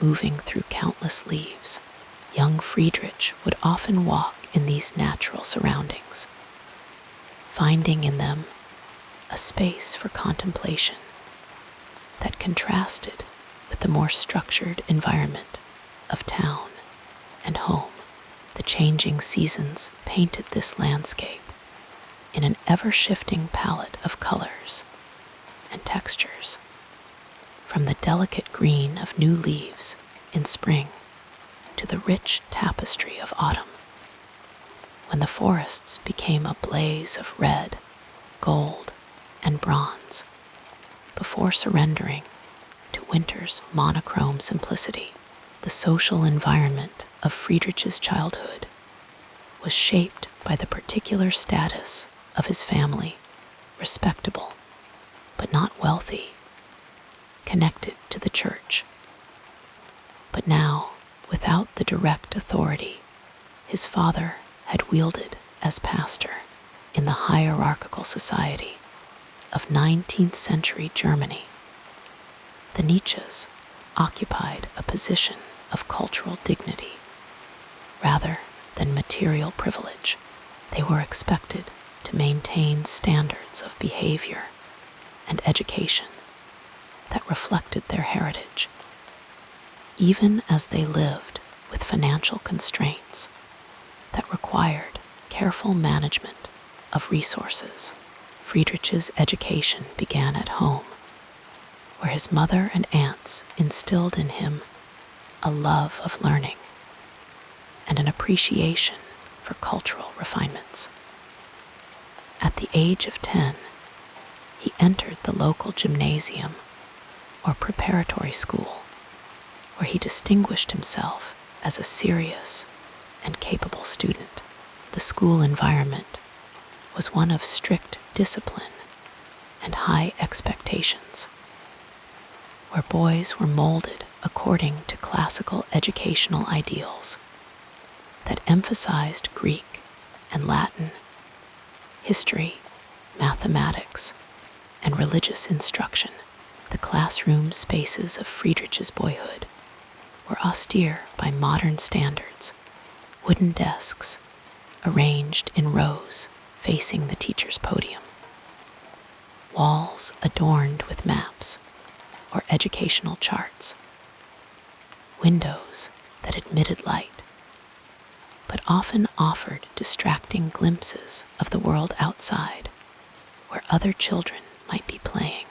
moving through countless leaves. Young Friedrich would often walk in these natural surroundings, finding in them a space for contemplation that contrasted with the more structured environment of town and home. The changing seasons painted this landscape in an ever-shifting palette of colors and textures, from the delicate green of new leaves in spring to the rich tapestry of autumn, when the forests became a blaze of red, gold, and bronze, before surrendering to winter's monochrome simplicity. The social environment of Friedrich's childhood was shaped by the particular status of his family, respectable but not wealthy, connected to the church. But now, without the direct authority his father had wielded as pastor in the hierarchical society of 19th century Germany, the Nietzsches occupied a position of cultural dignity rather than material privilege. They were expected to maintain standards of behavior and education that reflected their heritage, even as they lived with financial constraints that required careful management of resources. Friedrich's education began at home, where his mother and aunts instilled in him a love of learning and an appreciation for cultural refinements. At the age of 10, he entered the local gymnasium or preparatory school, where he distinguished himself as a serious and capable student. The school environment was one of strict discipline and high expectations, where boys were molded according to classical educational ideals that emphasized Greek and Latin, history, mathematics, and religious instruction. The classroom spaces of Friedrich's boyhood were austere by modern standards, wooden desks arranged in rows facing the teacher's podium, walls adorned with maps or educational charts, windows that admitted light but often offered distracting glimpses of the world outside, where other children might be playing.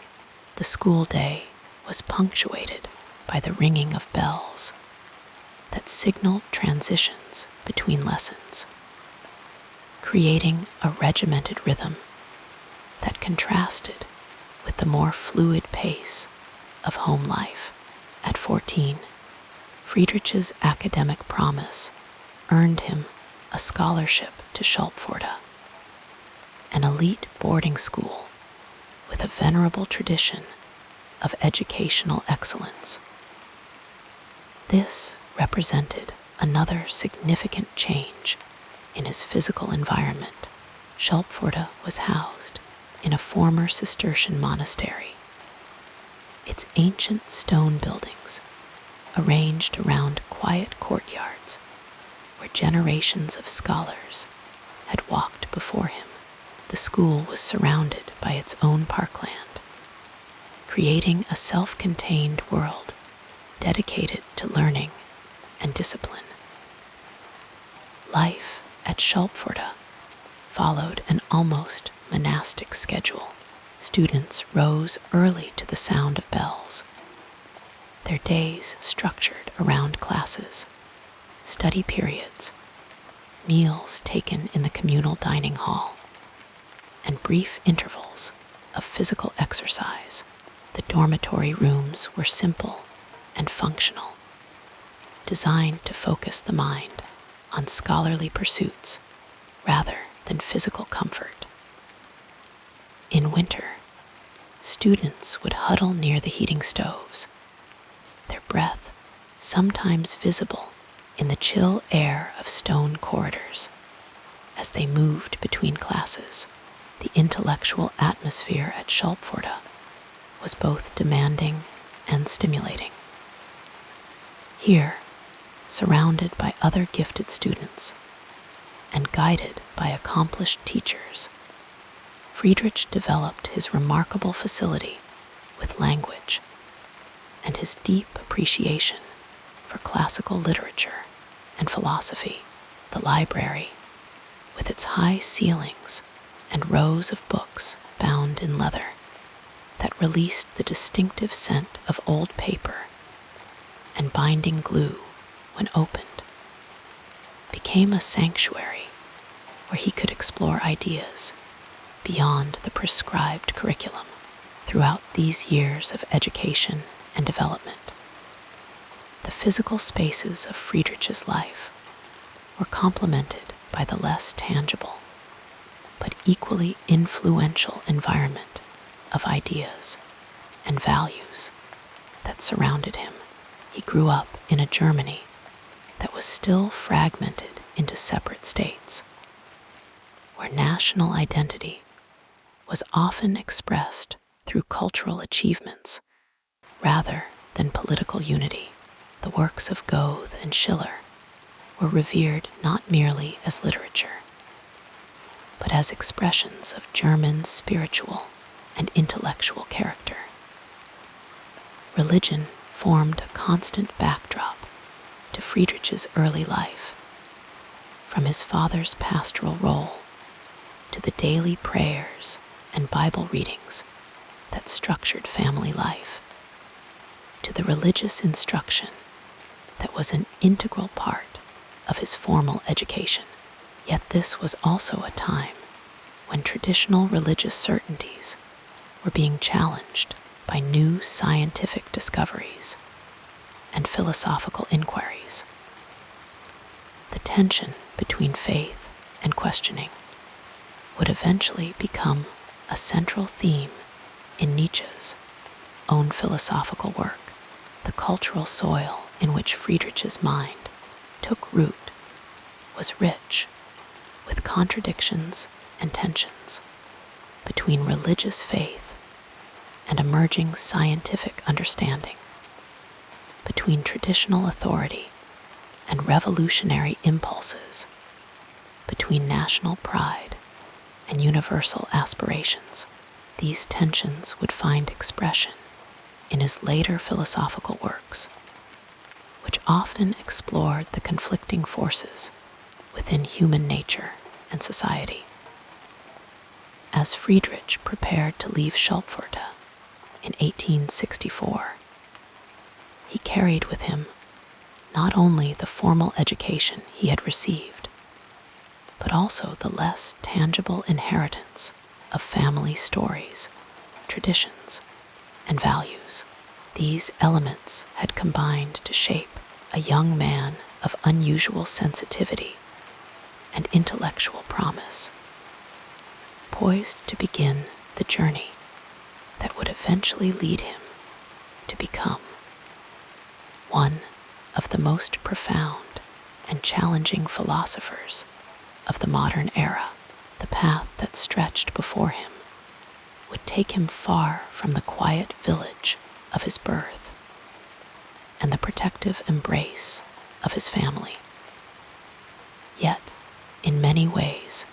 The school day was punctuated by the ringing of bells that signaled transitions between lessons, creating a regimented rhythm that contrasted with the more fluid pace of home life. At 14, Friedrich's academic promise earned him a scholarship to Schulpforta, an elite boarding school with a venerable tradition of educational excellence. This represented another significant change in his physical environment. Schulpforta was housed in a former Cistercian monastery. Its ancient stone buildings, arranged around quiet courtyards where generations of scholars had walked before him. The school was surrounded by its own parkland, creating a self-contained world dedicated to learning and discipline. Life at Schulpforta followed an almost monastic schedule. Students rose early to the sound of bells, their days structured around classes, study periods, meals taken in the communal dining hall, and brief intervals of physical exercise. The dormitory rooms were simple and functional, designed to focus the mind on scholarly pursuits rather than physical comfort. In winter, students would huddle near the heating stoves, their breath sometimes visible in the chill air of stone corridors as they moved between classes. The intellectual atmosphere at Schulpforta was both demanding and stimulating. Here, surrounded by other gifted students and guided by accomplished teachers, Friedrich developed his remarkable facility with language and his deep appreciation for classical literature and philosophy. The library, with its high ceilings and rows of books bound in leather that released the distinctive scent of old paper and binding glue when opened, became a sanctuary where he could explore ideas beyond the prescribed curriculum. Throughout these years of education and development, the physical spaces of Friedrich's life were complemented by the less tangible but equally influential environment of ideas and values that surrounded him. He grew up in a Germany that was still fragmented into separate states, where national identity was often expressed through cultural achievements rather than political unity. The works of Goethe and Schiller were revered not merely as literature, but as expressions of German spiritual and intellectual character. Religion formed a constant backdrop to Friedrich's early life, from his father's pastoral role to the daily prayers and Bible readings that structured family life, to the religious instruction that was an integral part of his formal education. Yet this was also a time when traditional religious certainties were being challenged by new scientific discoveries and philosophical inquiries. The tension between faith and questioning would eventually become a central theme in Nietzsche's own philosophical work. The cultural soil in which Friedrich's mind took root was rich with contradictions and tensions between religious faith and emerging scientific understanding, between traditional authority and revolutionary impulses, between national pride and universal aspirations. These tensions would find expression in his later philosophical works, which often explored the conflicting forces within human nature and society. As Friedrich prepared to leave Schulpforte in 1864, he carried with him not only the formal education he had received, but also the less tangible inheritance of family stories, traditions, and values. These elements had combined to shape a young man of unusual sensitivity and intellectual promise, poised to begin the journey that would eventually lead him to become one of the most profound and challenging philosophers of the modern era. The path that stretched before him would take him far from the quiet village of his birth and the protective embrace of his family. Yet, in many ways,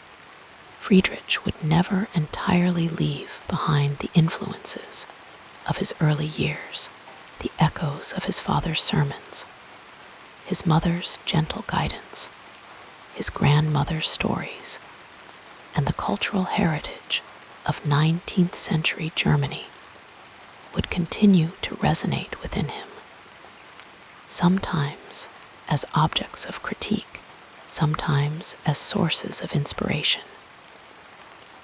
Friedrich would never entirely leave behind the influences of his early years, the echoes of his father's sermons, his mother's gentle guidance, his grandmother's stories, and the cultural heritage of 19th century Germany would continue to resonate within him, sometimes as objects of critique, sometimes as sources of inspiration,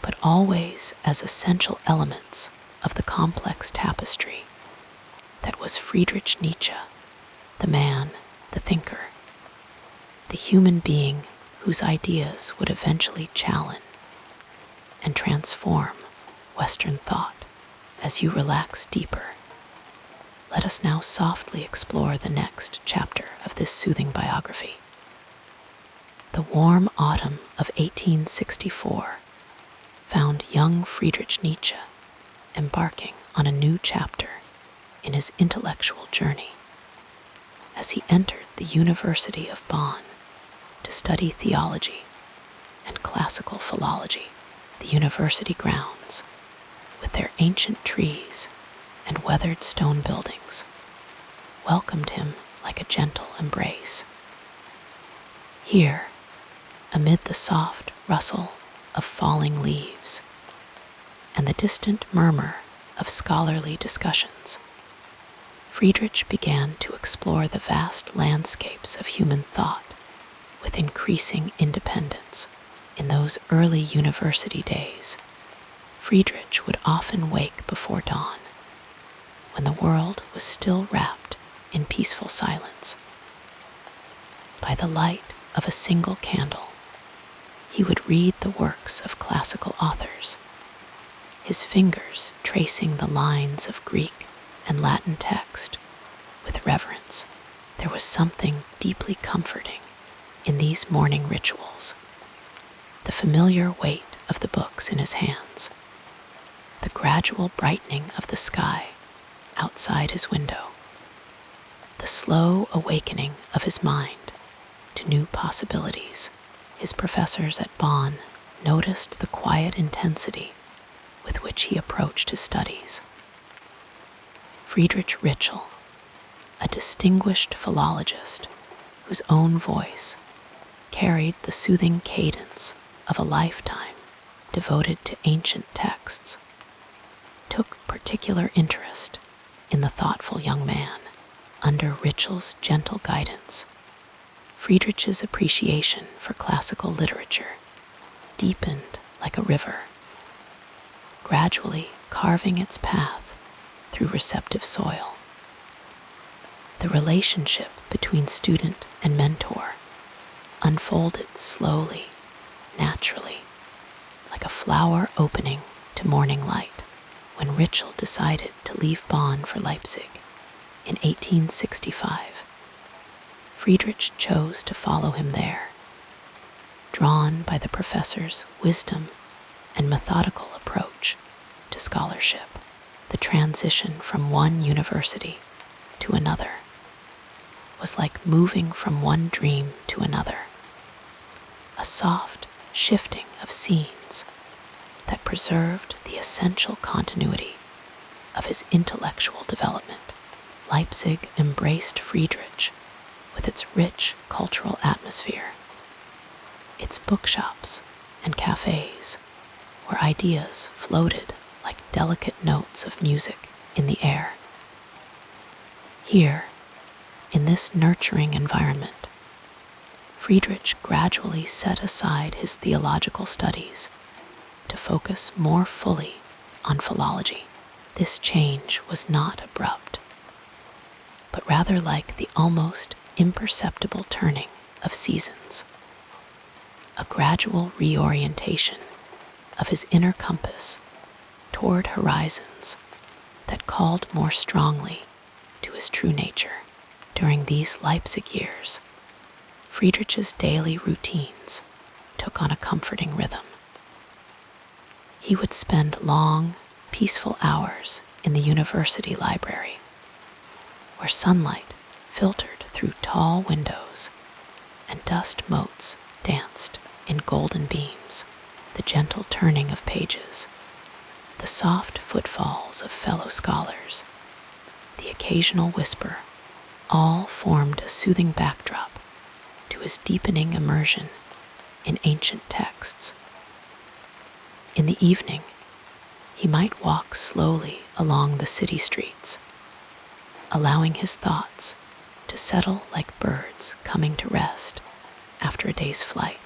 but always as essential elements of the complex tapestry that was Friedrich Nietzsche, the man, the thinker, the human being whose ideas would eventually challenge and transform Western thought. As you relax deeper, let us now softly explore the next chapter of this soothing biography. The warm autumn of 1864 found young Friedrich Nietzsche embarking on a new chapter in his intellectual journey. As he entered the University of Bonn to study theology and classical philology, the university grounds, with their ancient trees and weathered stone buildings, welcomed him like a gentle embrace. Here, amid the soft rustle of falling leaves and the distant murmur of scholarly discussions, Friedrich began to explore the vast landscapes of human thought with increasing independence. In those early university days, Friedrich would often wake before dawn, when the world was still wrapped in peaceful silence. By the light of a single candle, he would read the works of classical authors, his fingers tracing the lines of Greek and Latin text with reverence. There was something deeply comforting in these morning rituals. The familiar weight of the books in his hands, the gradual brightening of the sky outside his window, the slow awakening of his mind to new possibilities. His professors at Bonn noticed the quiet intensity with which he approached his studies. Friedrich Ritschl, a distinguished philologist whose own voice carried the soothing cadence of a lifetime, devoted to ancient texts, took particular interest in the thoughtful young man. Under Ritschl's gentle guidance, Friedrich's appreciation for classical literature deepened like a river, gradually carving its path through receptive soil. The relationship between student and mentor unfolded slowly, naturally, like a flower opening to morning light. When Ritschl decided to leave Bonn for Leipzig in 1865, Friedrich chose to follow him there. Drawn by the professor's wisdom and methodical approach to scholarship, the transition from one university to another was like moving from one dream to another, a soft shifting of scenes that preserved the essential continuity of his intellectual development. Leipzig embraced Friedrich with its rich cultural atmosphere, its bookshops and cafes, where ideas floated like delicate notes of music in the air. Here, in this nurturing environment, Friedrich gradually set aside his theological studies to focus more fully on philology. This change was not abrupt, but rather like the almost imperceptible turning of seasons, a gradual reorientation of his inner compass toward horizons that called more strongly to his true nature. During these Leipzig years, Friedrich's daily routines took on a comforting rhythm. He would spend long, peaceful hours in the university library, where sunlight filtered through tall windows and dust motes danced in golden beams. The gentle turning of pages, the soft footfalls of fellow scholars, the occasional whisper, all formed a soothing backdrop to his deepening immersion in ancient texts. In the evening, he might walk slowly along the city streets, allowing his thoughts to settle like birds coming to rest after a day's flight.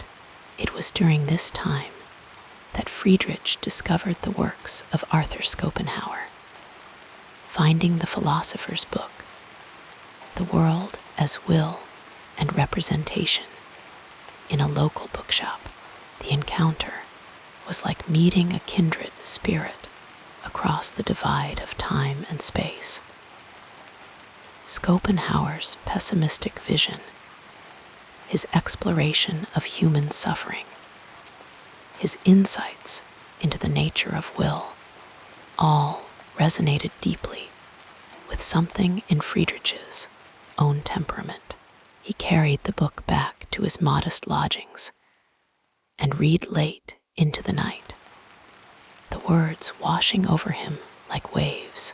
It was during this time that Friedrich discovered the works of Arthur Schopenhauer. Finding the philosopher's book, The World as Will and Representation, in a local bookshop, the encounter was like meeting a kindred spirit across the divide of time and space. Schopenhauer's pessimistic vision, his exploration of human suffering, his insights into the nature of will, all resonated deeply with something in Friedrich's own temperament. He carried the book back to his modest lodgings and read late into the night, the words washing over him like waves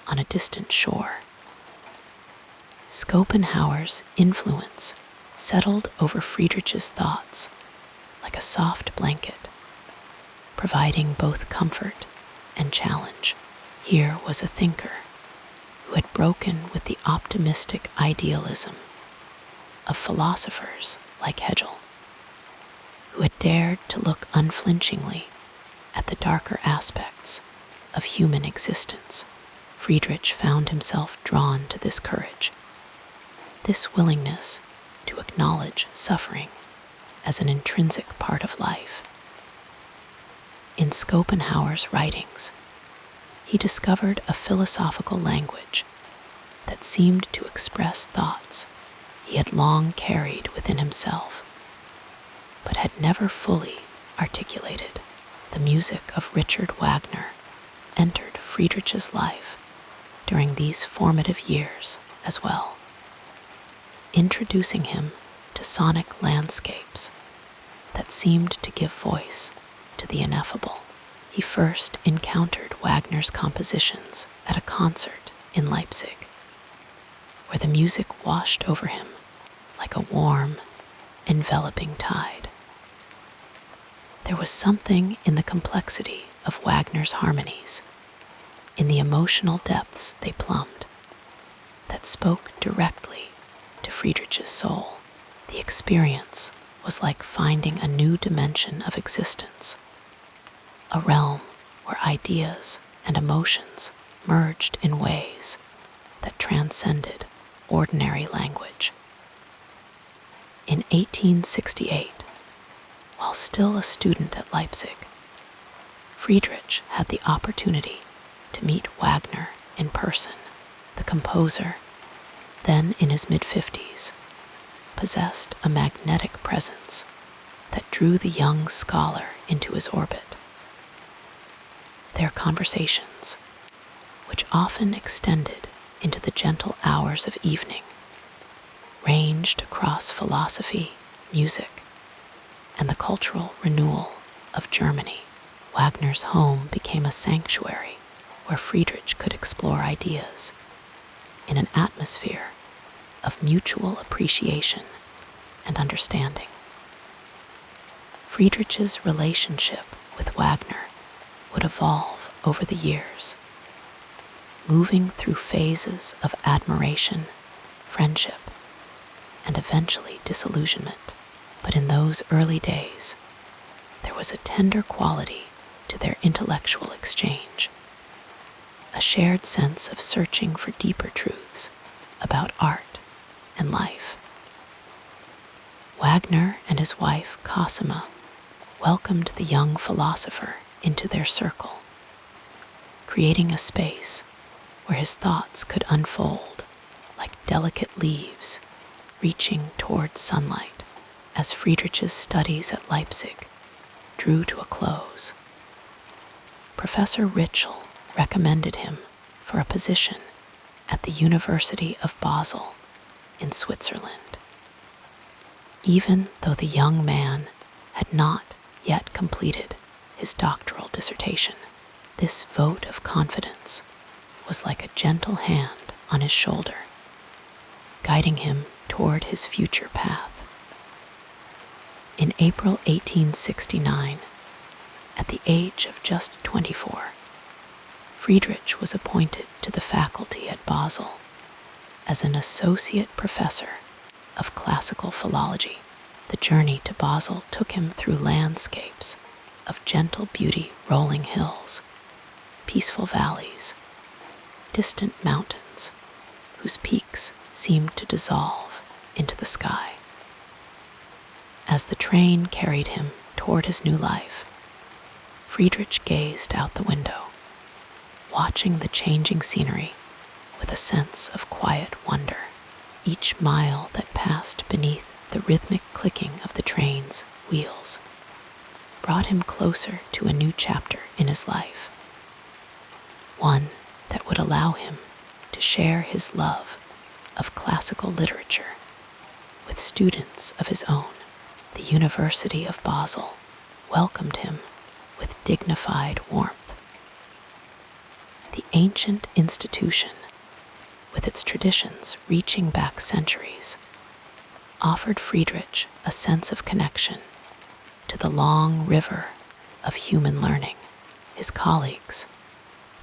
on a distant shore. Schopenhauer's influence settled over Friedrich's thoughts like a soft blanket, providing both comfort and challenge. Here was a thinker who had broken with the optimistic idealism of philosophers like Hegel, who had dared to look unflinchingly at the darker aspects of human existence. Friedrich found himself drawn to this courage, this willingness to acknowledge suffering as an intrinsic part of life. In Schopenhauer's writings, he discovered a philosophical language that seemed to express thoughts he had long carried within himself, but had never fully articulated. The music of Richard Wagner entered Friedrich's life during these formative years as well, introducing him to sonic landscapes that seemed to give voice to the ineffable. He first encountered Wagner's compositions at a concert in Leipzig, where the music washed over him like a warm, enveloping tide. There was something in the complexity of Wagner's harmonies, in the emotional depths they plumbed, that spoke directly to Friedrich's soul. The experience was like finding a new dimension of existence, a realm where ideas and emotions merged in ways that transcended ordinary language. In 1868, while still a student at Leipzig, Friedrich had the opportunity to meet Wagner in person. The composer, then in his mid-50s, possessed a magnetic presence that drew the young scholar into his orbit. Their conversations, which often extended into the gentle hours of evening, ranged across philosophy, music, and the cultural renewal of Germany. Wagner's home became a sanctuary where Friedrich could explore ideas in an atmosphere of mutual appreciation and understanding. Friedrich's relationship with Wagner would evolve over the years, moving through phases of admiration, friendship, and eventually disillusionment. But in those early days, there was a tender quality to their intellectual exchange, a shared sense of searching for deeper truths about art and life. Wagner and his wife Cosima welcomed the young philosopher into their circle, creating a space where his thoughts could unfold like delicate leaves reaching toward sunlight. As Friedrich's studies at Leipzig drew to a close, Professor Ritschl recommended him for a position at the University of Basel in Switzerland. Even though the young man had not yet completed his doctoral dissertation, this vote of confidence was like a gentle hand on his shoulder, guiding him toward his future path. In April 1869, at the age of just 24, Friedrich was appointed to the faculty at Basel as an associate professor of classical philology. The journey to Basel took him through landscapes of gentle beauty, rolling hills, peaceful valleys, distant mountains whose peaks seemed to dissolve into the sky. As the train carried him toward his new life, Friedrich gazed out the window, watching the changing scenery with a sense of quiet wonder. Each mile that passed beneath the rhythmic clicking of the train's wheels brought him closer to a new chapter in his life, one that would allow him to share his love of classical literature with students of his own. The University of Basel welcomed him with dignified warmth. The ancient institution, with its traditions reaching back centuries, offered Friedrich a sense of connection to the long river of human learning. His colleagues,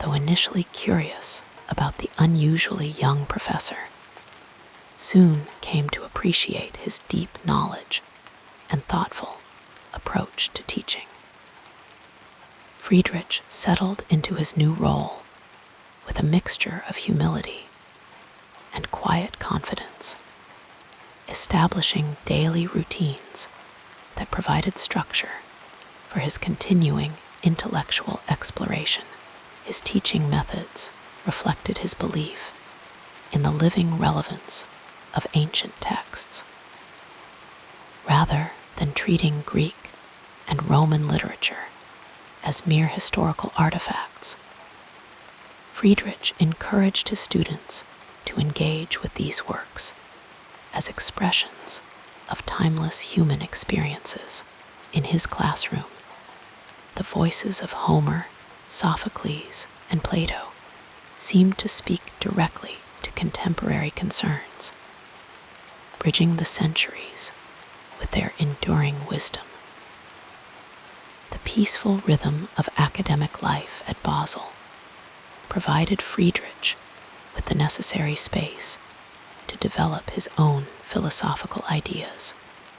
though initially curious about the unusually young professor, soon came to appreciate his deep knowledge and thoughtful approach to teaching. Friedrich settled into his new role with a mixture of humility and quiet confidence, establishing daily routines that provided structure for his continuing intellectual exploration. His teaching methods reflected his belief in the living relevance of ancient texts. Rather than treating Greek and Roman literature as mere historical artifacts, Friedrich encouraged his students to engage with these works as expressions of timeless human experiences. In his classroom, the voices of Homer, Sophocles, and Plato seemed to speak directly to contemporary concerns, bridging the centuries with their enduring wisdom. The peaceful rhythm of academic life at Basel provided Friedrich with the necessary space to develop his own philosophical ideas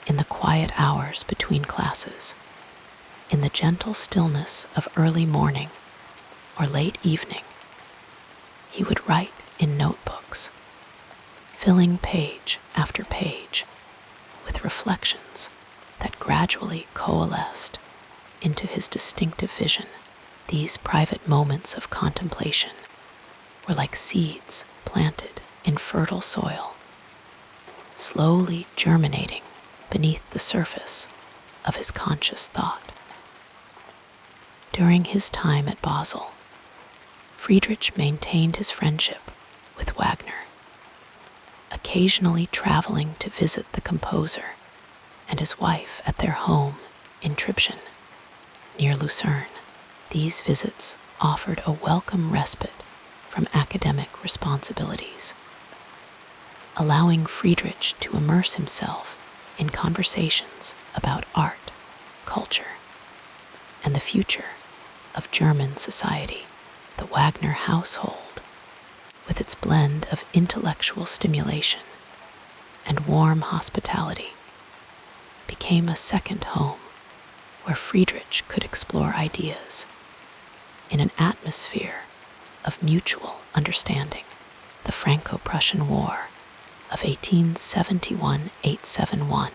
in the quiet hours between classes, in the gentle stillness of early morning or late evening. He would write in notebooks, filling page after page with reflections that gradually coalesced into his distinctive vision. These private moments of contemplation were like seeds planted in fertile soil, slowly germinating beneath the surface of his conscious thought. During his time at Basel, Friedrich maintained his friendship with Wagner, occasionally traveling to visit the composer and his wife at their home in Tribschen, near Lucerne. These visits offered a welcome respite from academic responsibilities, allowing Friedrich to immerse himself in conversations about art, culture, and the future of German society. The Wagner household, with its blend of intellectual stimulation and warm hospitality, became a second home where Friedrich could explore ideas in an atmosphere of mutual understanding. The Franco-Prussian War of 1871-871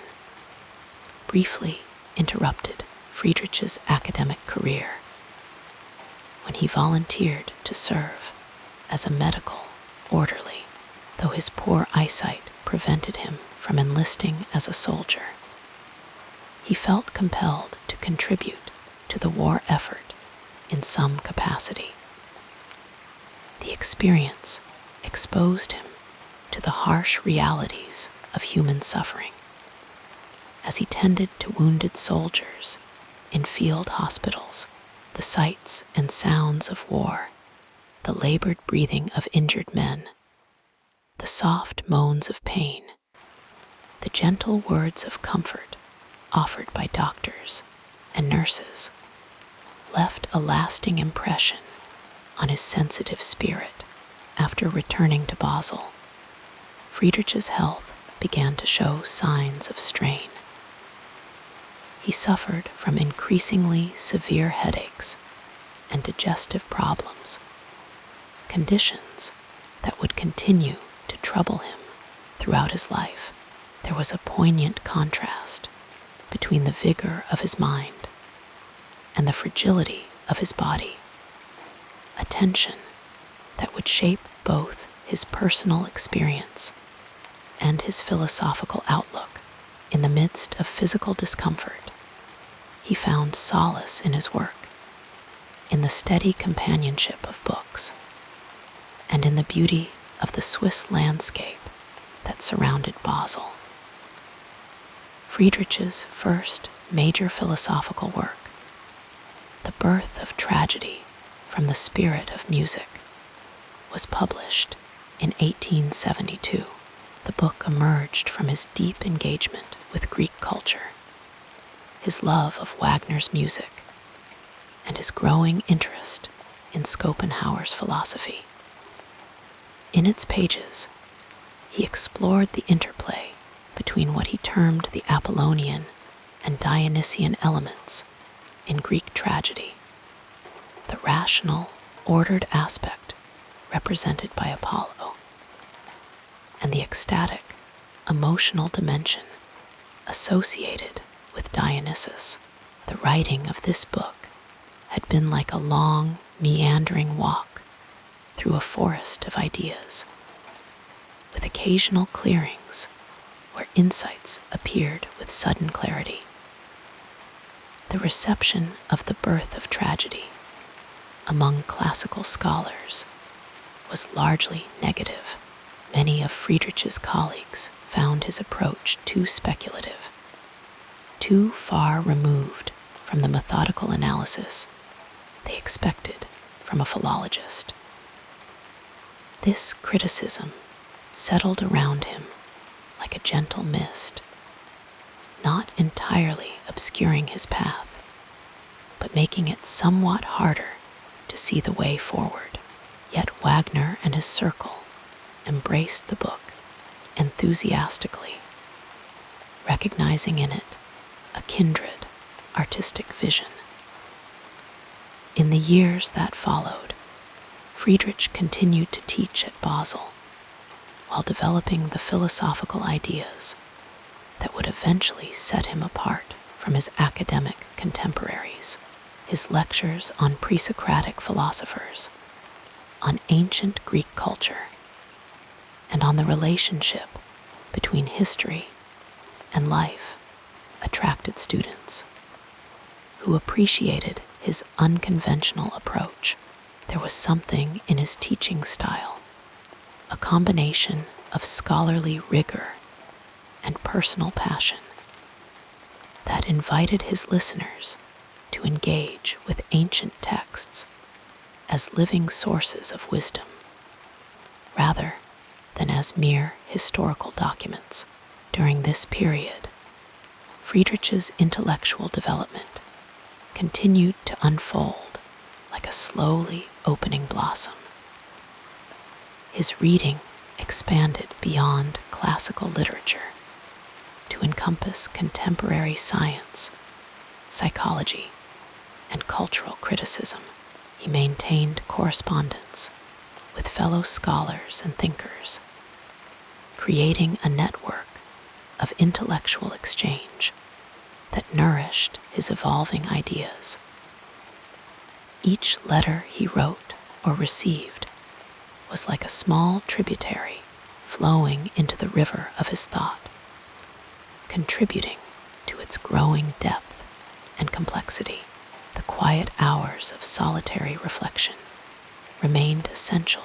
briefly interrupted Friedrich's academic career when he volunteered to serve as a medical orderly, though his poor eyesight prevented him from enlisting as a soldier. He felt compelled to contribute to the war effort in some capacity. The experience exposed him to the harsh realities of human suffering as he tended to wounded soldiers in field hospitals. The sights and sounds of war, the labored breathing of injured men, the soft moans of pain, the gentle words of comfort offered by doctors and nurses left a lasting impression on his sensitive spirit. After returning to Basel, Friedrich's health began to show signs of strain. He suffered from increasingly severe headaches and digestive problems, conditions that would continue to trouble him throughout his life. There was a poignant contrast between the vigor of his mind and the fragility of his body, a tension that would shape both his personal experience and his philosophical outlook. In the midst of physical discomfort, he found solace in his work, in the steady companionship of books, and in the beauty of the Swiss landscape that surrounded Basel. Friedrich's first major philosophical work, The Birth of Tragedy from the Spirit of Music, was published in 1872. The book emerged from his deep engagement with Greek culture, his love of Wagner's music, and his growing interest in Schopenhauer's philosophy. In its pages, he explored the interplay between what he termed the Apollonian and Dionysian elements in Greek tragedy, the rational, ordered aspect represented by Apollo, and the ecstatic, emotional dimension associated with Dionysus. The writing of this book had been like a long, meandering walk through a forest of ideas, with occasional clearings where insights appeared with sudden clarity. The reception of The Birth of Tragedy among classical scholars was largely negative. Many of Friedrich's colleagues found his approach too speculative, too far removed from the methodical analysis they expected from a philologist. This criticism settled around him like a gentle mist, not entirely obscuring his path, but making it somewhat harder to see the way forward. Yet Wagner and his circle embraced the book enthusiastically, recognizing in it a kindred artistic vision. In the years that followed, Friedrich continued to teach at Basel while developing the philosophical ideas that would eventually set him apart from his academic contemporaries. His lectures on pre-Socratic philosophers, on ancient Greek culture, and on the relationship between history and life attracted students who appreciated his unconventional approach. There was something in his teaching style, a combination of scholarly rigor and personal passion that invited his listeners to engage with ancient texts as living sources of wisdom, rather than as mere historical documents. During this period, Friedrich's intellectual development continued to unfold like a slowly opening blossom. His reading expanded beyond classical literature to encompass contemporary science, psychology, and cultural criticism. He maintained correspondence with fellow scholars and thinkers, creating a network of intellectual exchange that nourished his evolving ideas. Each letter he wrote or received was like a small tributary flowing into the river of his thought, contributing to its growing depth and complexity. The quiet hours of solitary reflection remained essential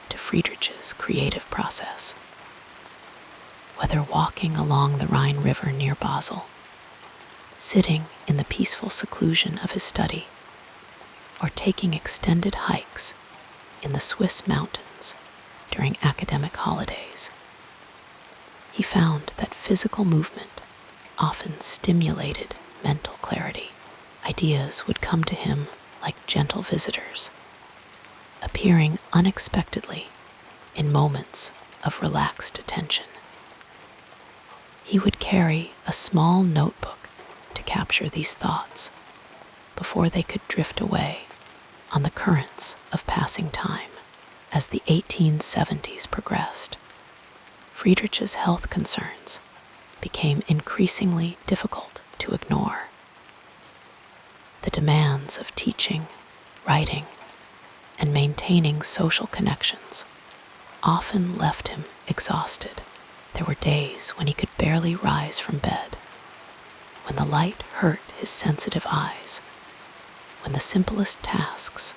to Friedrich's creative process. Whether walking along the Rhine River near Basel, sitting in the peaceful seclusion of his study, or taking extended hikes in the Swiss mountains during academic holidays, he found that physical movement often stimulated mental clarity. Ideas would come to him like gentle visitors, appearing unexpectedly in moments of relaxed attention. He would carry a small notebook to capture these thoughts before they could drift away on the currents of passing time. As the 1870s progressed, Friedrich's health concerns became increasingly difficult to ignore. The demands of teaching, writing, and maintaining social connections often left him exhausted. There were days when he could barely rise from bed, when the light hurt his sensitive eyes, when the simplest tasks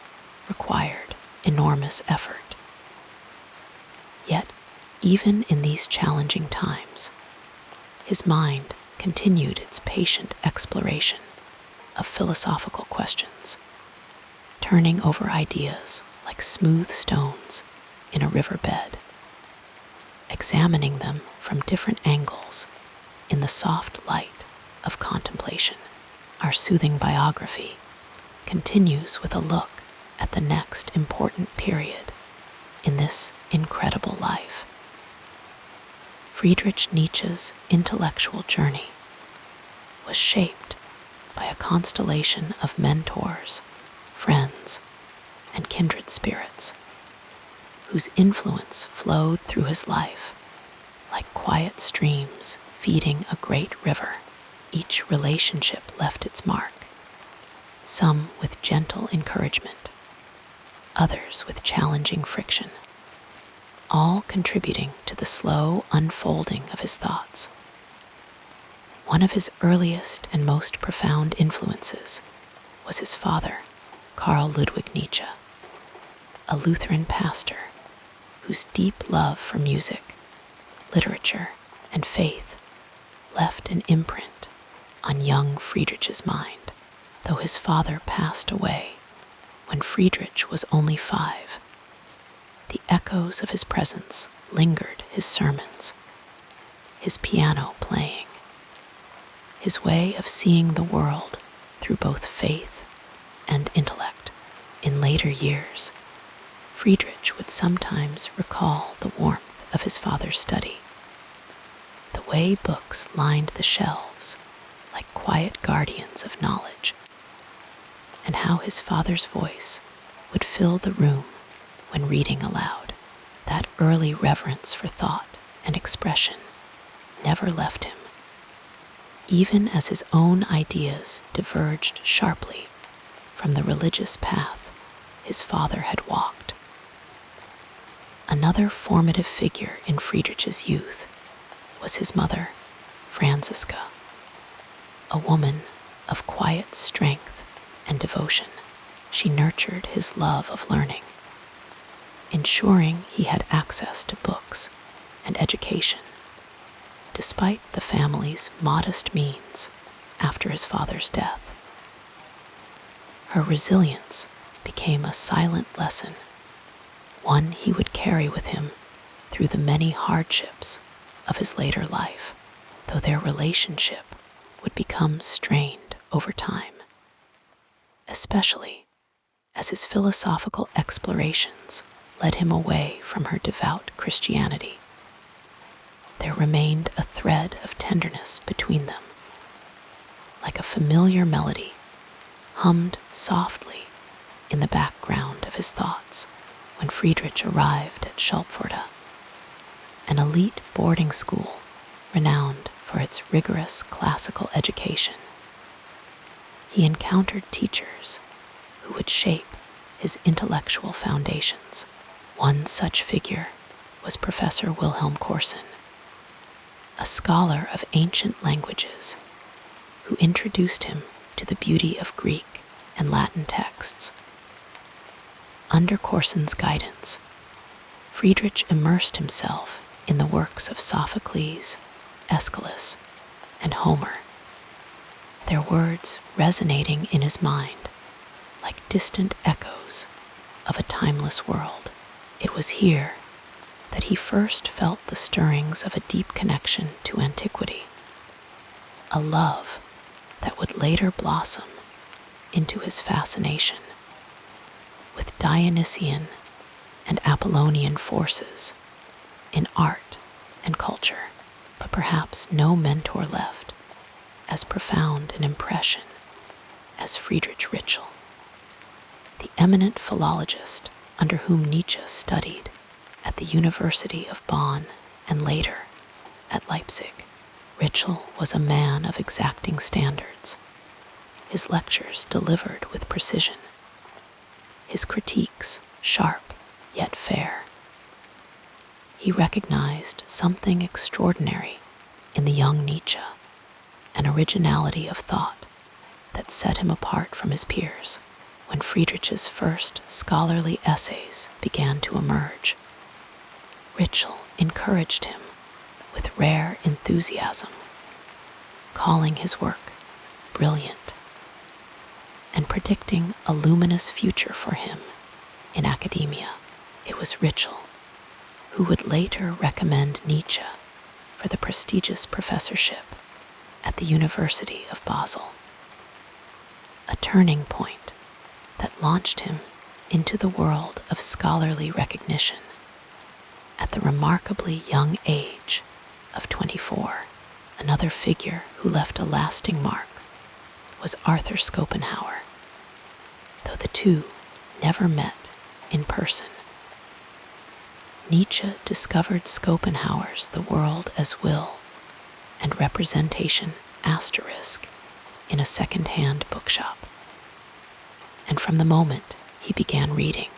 required enormous effort. Yet, even in these challenging times, his mind continued its patient exploration of philosophical questions, turning over ideas like smooth stones in a riverbed, examining them from different angles in the soft light of contemplation. Our soothing biography continues with a look at the next important period in this incredible life. Friedrich Nietzsche's intellectual journey was shaped by a constellation of mentors, friends, and kindred spirits, whose influence flowed through his life like quiet streams feeding a great river. Each relationship left its mark, some with gentle encouragement, others with challenging friction, all contributing to the slow unfolding of his thoughts. One of his earliest and most profound influences was his father, Carl Ludwig Nietzsche, a Lutheran pastor whose deep love for music, literature, and faith left an imprint on young Friedrich's mind. Though his father passed away when Friedrich was only 5, the echoes of his presence lingered his sermons, his piano playing, his way of seeing the world through both faith and intellect. In later years, Friedrich would sometimes recall the warmth of his father's study, the way books lined the shelves like quiet guardians of knowledge, and how his father's voice would fill the room when reading aloud. That early reverence for thought and expression never left him, even as his own ideas diverged sharply from the religious path his father had walked. Another formative figure in Friedrich's youth was his mother, Franziska, a woman of quiet strength and devotion. She nurtured his love of learning, ensuring he had access to books and education, despite the family's modest means after his father's death. Her resilience became a silent lesson, one he would carry with him through the many hardships of his later life, though their relationship would become strained over time, especially as his philosophical explorations led him away from her devout Christianity. There remained a thread of tenderness between them, like a familiar melody hummed softly in the background of his thoughts when Friedrich arrived at Schulpforta, an elite boarding school renowned for its rigorous classical education. He encountered teachers who would shape his intellectual foundations. One such figure was Professor Wilhelm Corson, a scholar of ancient languages who introduced him to the beauty of Greek and Latin texts. Under Corson's guidance, Friedrich immersed himself in the works of Sophocles, Aeschylus, and Homer, their words resonating in his mind like distant echoes of a timeless world. It was here that he first felt the stirrings of a deep connection to antiquity, a love that would later blossom into his fascination with Dionysian and Apollonian forces in art and culture. But perhaps no mentor left as profound an impression as Friedrich Nietzsche, the eminent philologist under whom Nietzsche studied at the University of Bonn and later at Leipzig. Nietzsche was a man of exacting standards, his lectures delivered with precision, his critiques sharp yet fair. He recognized something extraordinary in the young Nietzsche, an originality of thought that set him apart from his peers. When Friedrich's first scholarly essays began to emerge, Nietzsche encouraged him with rare enthusiasm, calling his work brilliant and predicting a luminous future for him in academia. It was Nietzsche who would later recommend Nietzsche for the prestigious professorship at the University of Basel, a turning point that launched him into the world of scholarly recognition at the remarkably young age of 24. Another figure who left a lasting mark was Arthur Schopenhauer, though the two never met in person. Nietzsche discovered Schopenhauer's The World as Will and Representation asterisk in a second-hand bookshop. And from the moment he began reading,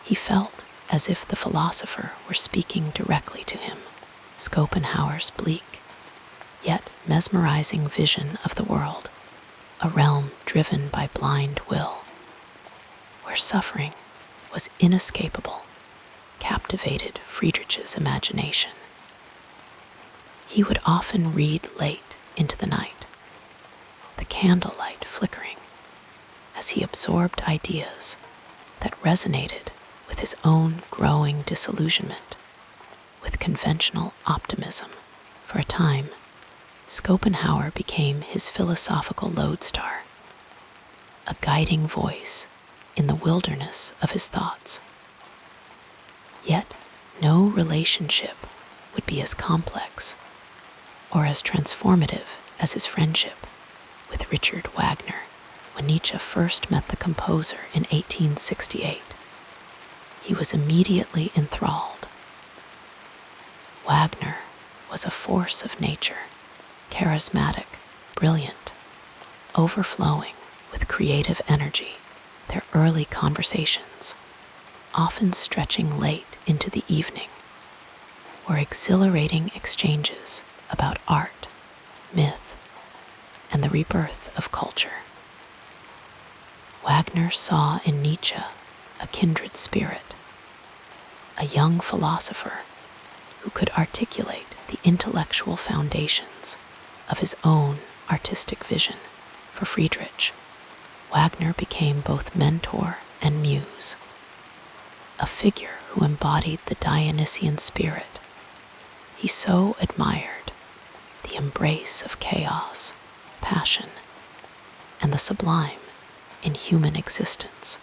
he felt as if the philosopher were speaking directly to him. Schopenhauer's bleak, yet mesmerizing vision of the world, a realm driven by blind will, where suffering was inescapable, captivated Friedrich's imagination. He would often read late into the night, the candlelight flickering, as he absorbed ideas that resonated with his own growing disillusionment with conventional optimism. For a time, Schopenhauer became his philosophical lodestar, a guiding voice in the wilderness of his thoughts. Yet no relationship would be as complex or as transformative as his friendship with Richard Wagner. When Nietzsche first met the composer in 1868, he was immediately enthralled. Wagner was a force of nature, charismatic, brilliant, overflowing with creative energy. Their early conversations, often stretching late into the evening, were exhilarating exchanges about art, myth, and the rebirth of culture. Wagner saw in Nietzsche a kindred spirit, a young philosopher who could articulate the intellectual foundations of his own artistic vision. For Friedrich, Wagner became both mentor and muse, a figure who embodied the Dionysian spirit he so admired, the embrace of chaos, passion, and the sublime in human existence.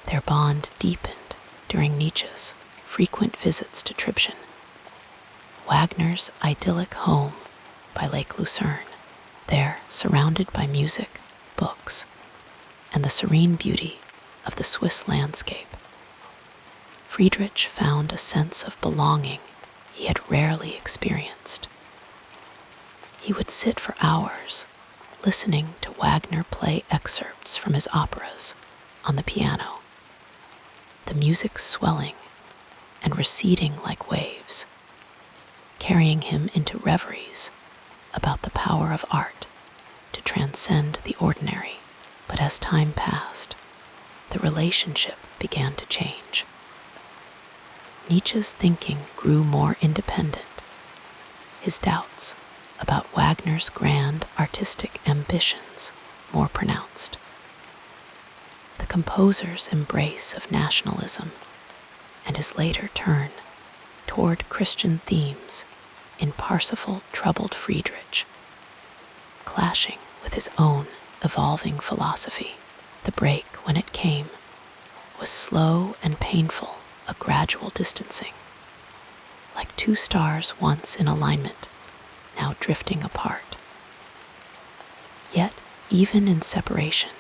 Their bond deepened during Nietzsche's frequent visits to Tribschen, Wagner's idyllic home by Lake Lucerne. There, surrounded by music, books, and the serene beauty of the Swiss landscape, Friedrich found a sense of belonging he had rarely experienced. He would sit for hours listening to Wagner play excerpts from his operas on the piano, the music swelling and receding like waves, carrying him into reveries about the power of art to transcend the ordinary. But as time passed, the relationship began to change. Nietzsche's thinking grew more independent, his doubts about Wagner's grand artistic ambitions more pronounced. The composer's embrace of nationalism and his later turn toward Christian themes in Parsifal troubled Friedrich, clashing with his own evolving philosophy. The break, when it came, was slow and painful, a gradual distancing, like two stars once in alignment, now drifting apart. Yet, even in separation,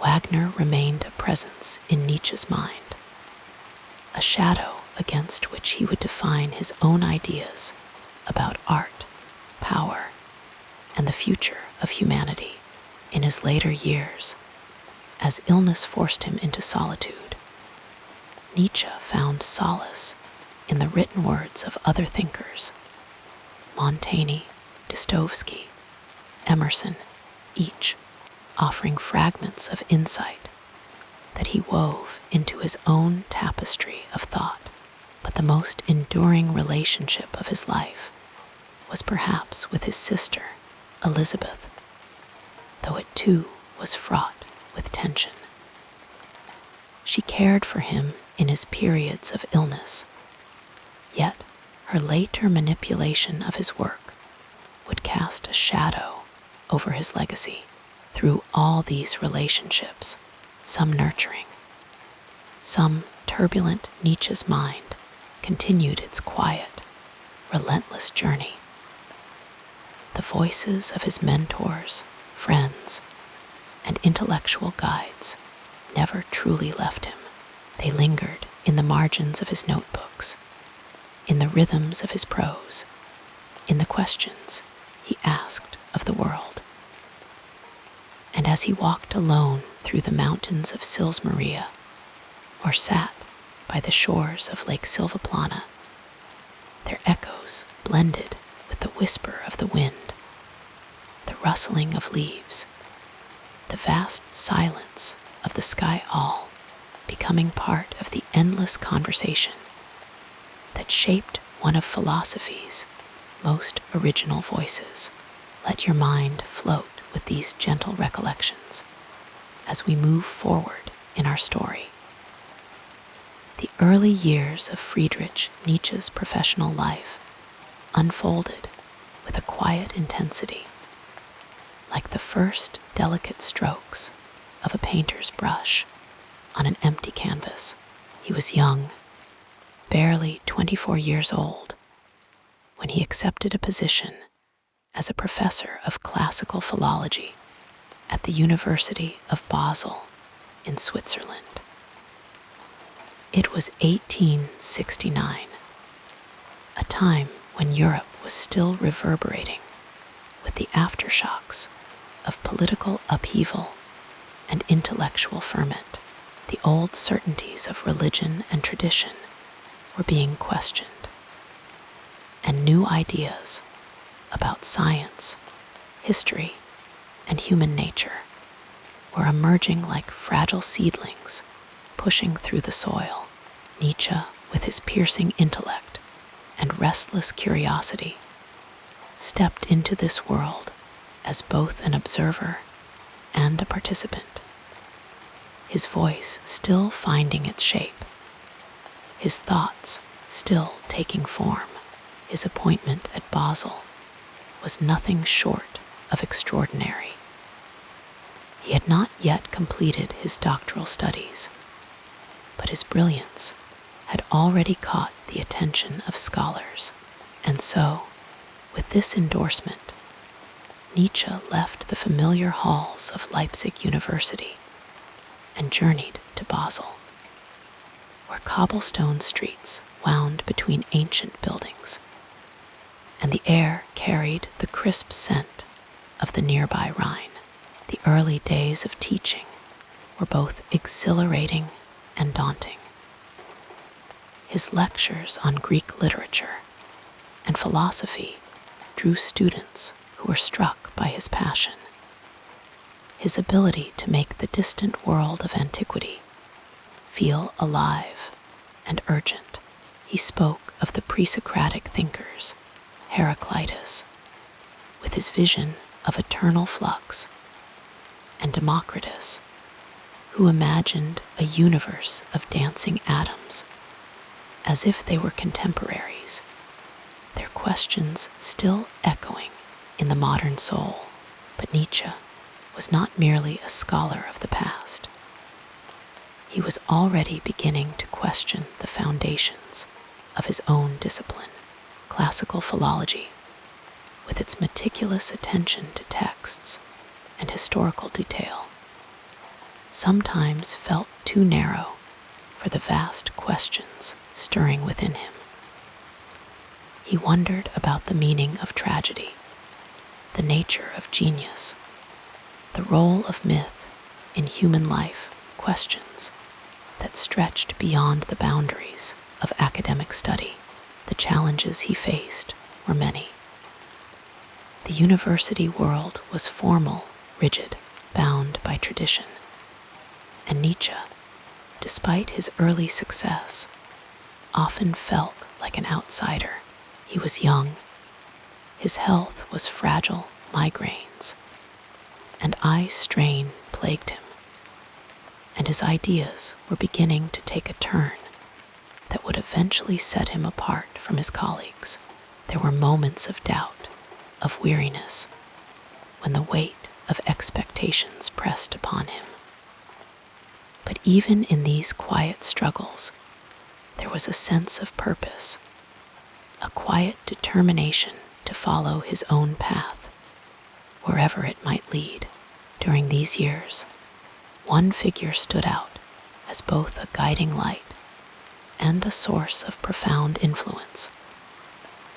Wagner remained a presence in Nietzsche's mind, a shadow against which he would define his own ideas about art, power, and the future of humanity. In his later years, as illness forced him into solitude, Nietzsche found solace in the written words of other thinkers, Montaigne, Dostoevsky, Emerson, each offering fragments of insight that he wove into his own tapestry of thought. But the most enduring relationship of his life was perhaps with his sister, Elizabeth, though it too was fraught with tension. She cared for him in his periods of illness, yet her later manipulation of his work would cast a shadow over his legacy. Through all these relationships, some nurturing, some turbulent, Nietzsche's mind continued its quiet, relentless journey. The voices of his mentors, friends, and intellectual guides never truly left him. They lingered in the margins of his notebooks, in the rhythms of his prose, in the questions he asked of the world. And as he walked alone through the mountains of Sils Maria, or sat by the shores of Lake Silvaplana, their echoes blended with the whisper of the wind, the rustling of leaves, the vast silence of the sky, all becoming part of the endless conversation that shaped one of philosophy's most original voices. Let your mind float with these gentle recollections as we move forward in our story. The early years of Friedrich Nietzsche's professional life unfolded with a quiet intensity, like the first delicate strokes of a painter's brush on an empty canvas. He was young, barely 24 years old, when he accepted a position as a professor of classical philology at the University of Basel in Switzerland. It was 1869, a time when Europe was still reverberating with the aftershocks of political upheaval and intellectual ferment. The old certainties of religion and tradition were being questioned, and new ideas about science, history, and human nature were emerging like fragile seedlings pushing through the soil. Nietzsche, with his piercing intellect and restless curiosity, stepped into this world as both an observer and a participant, his voice still finding its shape, his thoughts still taking form. His appointment at Basel was nothing short of extraordinary. He had not yet completed his doctoral studies, but his brilliance had already caught the attention of scholars, and so, with this endorsement, Nietzsche left the familiar halls of Leipzig University and journeyed to Basel, where cobblestone streets wound between ancient buildings, and the air carried the crisp scent of the nearby Rhine. The early days of teaching were both exhilarating and daunting. His lectures on Greek literature and philosophy drew students who were struck by his passion. His ability to make the distant world of antiquity feel alive and urgent. He spoke of the pre-Socratic thinkers, Heraclitus, with his vision of eternal flux, and Democritus, who imagined a universe of dancing atoms, as if they were contemporaries, their questions still echoing in the modern soul. But Nietzsche was not merely a scholar of the past. He was already beginning to question the foundations of his own discipline. Classical philology, with its meticulous attention to texts and historical detail, sometimes felt too narrow for the vast questions stirring within him. He wondered about the meaning of tragedy, the nature of genius, the role of myth in human life, questions that stretched beyond the boundaries of academic study. The challenges he faced were many. The university world was formal, rigid, bound by tradition, and Nietzsche, despite his early success, often felt like an outsider. He was young, his health was fragile, migraines and eye strain plagued him, and his ideas were beginning to take a turn that would eventually set him apart from his colleagues. There were moments of doubt, of weariness, when the weight of expectations pressed upon him. But even in these quiet struggles, there was a sense of purpose, a quiet determination to follow his own path, wherever it might lead. During these years, one figure stood out as both a guiding light and a source of profound influence: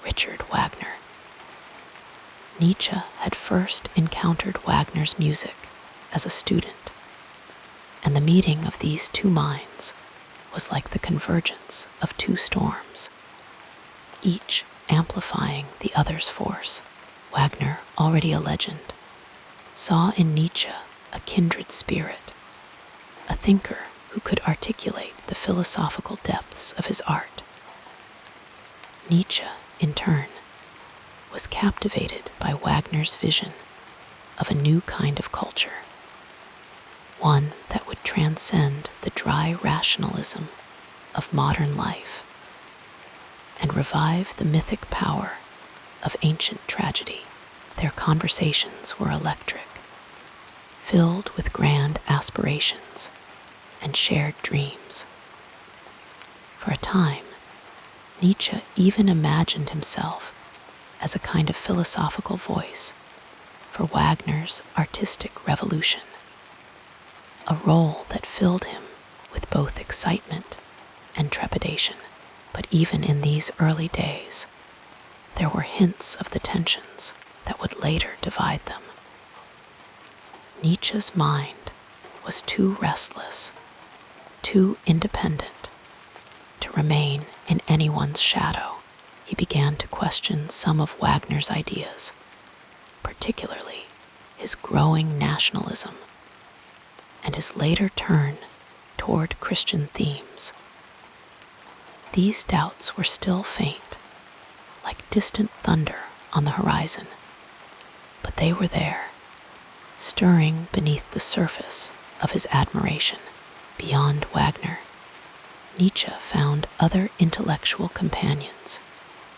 Richard Wagner. Nietzsche had first encountered Wagner's music as a student, and the meeting of these two minds was like the convergence of two storms, each amplifying the other's force. Wagner, already a legend, saw in Nietzsche a kindred spirit, a thinker who could articulate the philosophical depths of his art. Nietzsche, in turn, was captivated by Wagner's vision of a new kind of culture, one that would transcend the dry rationalism of modern life and revive the mythic power of ancient tragedy. Their conversations were electric, filled with grand aspirations and shared dreams. For a time, Nietzsche even imagined himself as a kind of philosophical voice for Wagner's artistic revolution, a role that filled him with both excitement and trepidation. But even in these early days, there were hints of the tensions that would later divide them. Nietzsche's mind was too restless, too independent to remain in anyone's shadow. He began to question some of Wagner's ideas, particularly his growing nationalism and his later turn toward Christian themes. These doubts were still faint, like distant thunder on the horizon, but they were there, stirring beneath the surface of his admiration. Beyond Wagner, Nietzsche found other intellectual companions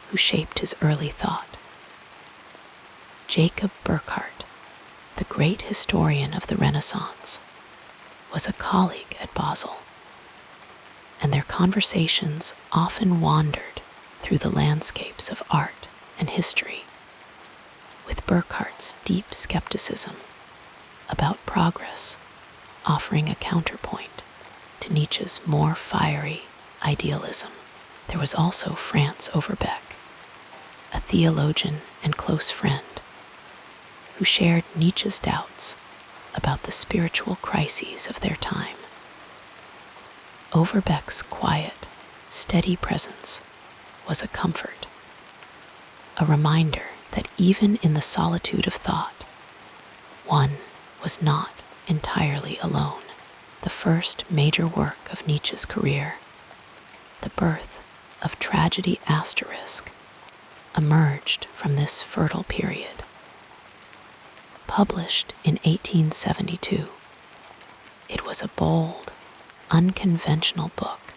who shaped his early thought. Jacob Burckhardt, the great historian of the Renaissance, was a colleague at Basel, and their conversations often wandered through the landscapes of art and history, with Burckhardt's deep skepticism about progress offering a counterpoint to Nietzsche's more fiery idealism. There was also Franz Overbeck, a theologian and close friend, who shared Nietzsche's doubts about the spiritual crises of their time. Overbeck's quiet, steady presence was a comfort, a reminder that even in the solitude of thought, one was not entirely alone. The first major work of Nietzsche's career, The Birth of Tragedy*, emerged from this fertile period. Published in 1872, it was a bold, unconventional book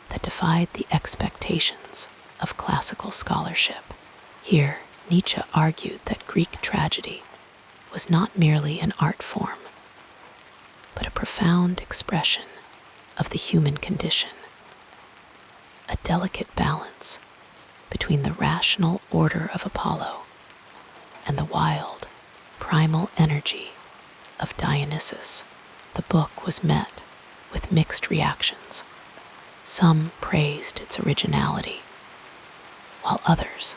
that defied the expectations of classical scholarship. Here, Nietzsche argued that Greek tragedy was not merely an art form, but a profound expression of the human condition, a delicate balance between the rational order of Apollo and the wild, primal energy of Dionysus. The book was met with mixed reactions. Some praised its originality, while others,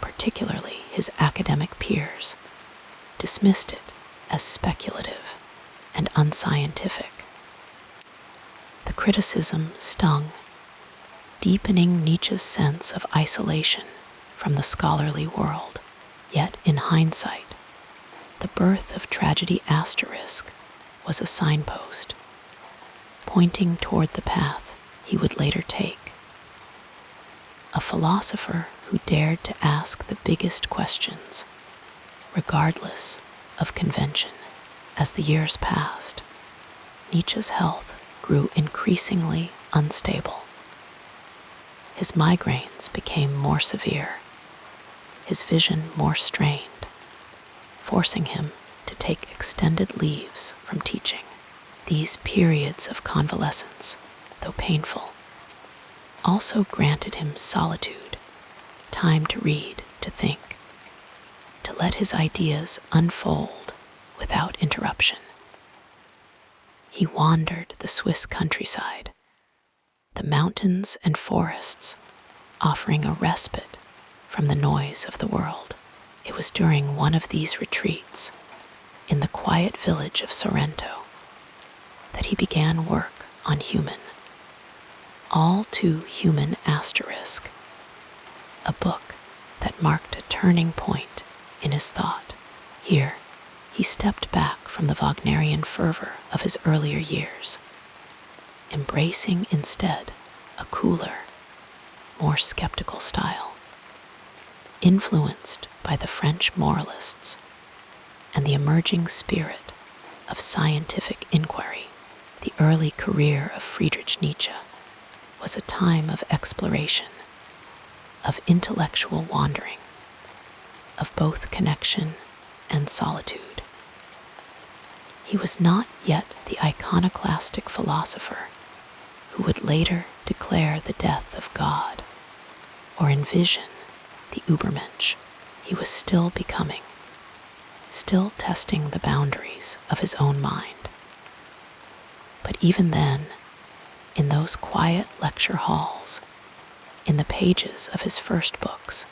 particularly his academic peers, dismissed it as speculative and unscientific. The criticism stung, deepening Nietzsche's sense of isolation from the scholarly world. Yet in hindsight, The Birth of Tragedy* was a signpost, pointing toward the path he would later take. A philosopher who dared to ask the biggest questions, regardless of convention. As the years passed, Nietzsche's health grew increasingly unstable. His migraines became more severe, his vision more strained, forcing him to take extended leaves from teaching. These periods of convalescence, though painful, also granted him solitude, time to read, to think, to let his ideas unfold without interruption. He wandered the Swiss countryside, the mountains and forests, offering a respite from the noise of the world. It was during one of these retreats, in the quiet village of Sorrento, that he began work on Human, All Too Human*, a book that marked a turning point in his thought. Here, he stepped back from the Wagnerian fervor of his earlier years, embracing instead a cooler, more skeptical style. Influenced by the French moralists and the emerging spirit of scientific inquiry, the early career of Friedrich Nietzsche was a time of exploration, of intellectual wandering, of both connection and solitude. He was not yet the iconoclastic philosopher who would later declare the death of God or envision the Übermensch. He was still becoming, still testing the boundaries of his own mind. But even then, in those quiet lecture halls, in the pages of his first books,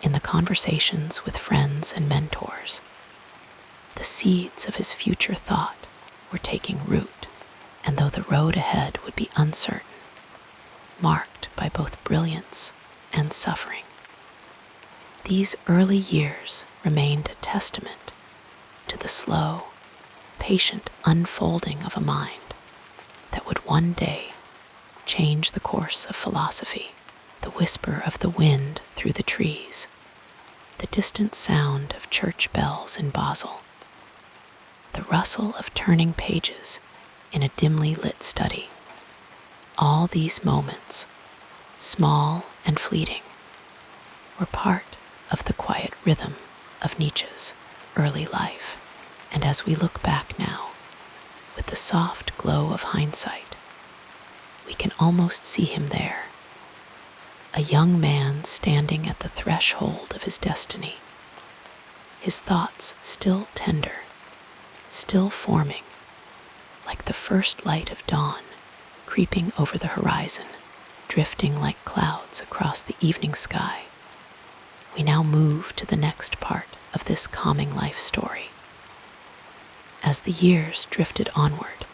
in the conversations with friends and mentors, the seeds of his future thought were taking root, and though the road ahead would be uncertain, marked by both brilliance and suffering, these early years remained a testament to the slow, patient unfolding of a mind that would one day change the course of philosophy. The whisper of the wind through the trees, the distant sound of church bells in Basel, the rustle of turning pages in a dimly lit study. All these moments, small and fleeting, were part of the quiet rhythm of Nietzsche's early life. And as we look back now, with the soft glow of hindsight, we can almost see him there, a young man standing at the threshold of his destiny, his thoughts still tender, still forming, like the first light of dawn creeping over the horizon, drifting like clouds across the evening sky. We now move to the next part of this calming life story. As the years drifted onward,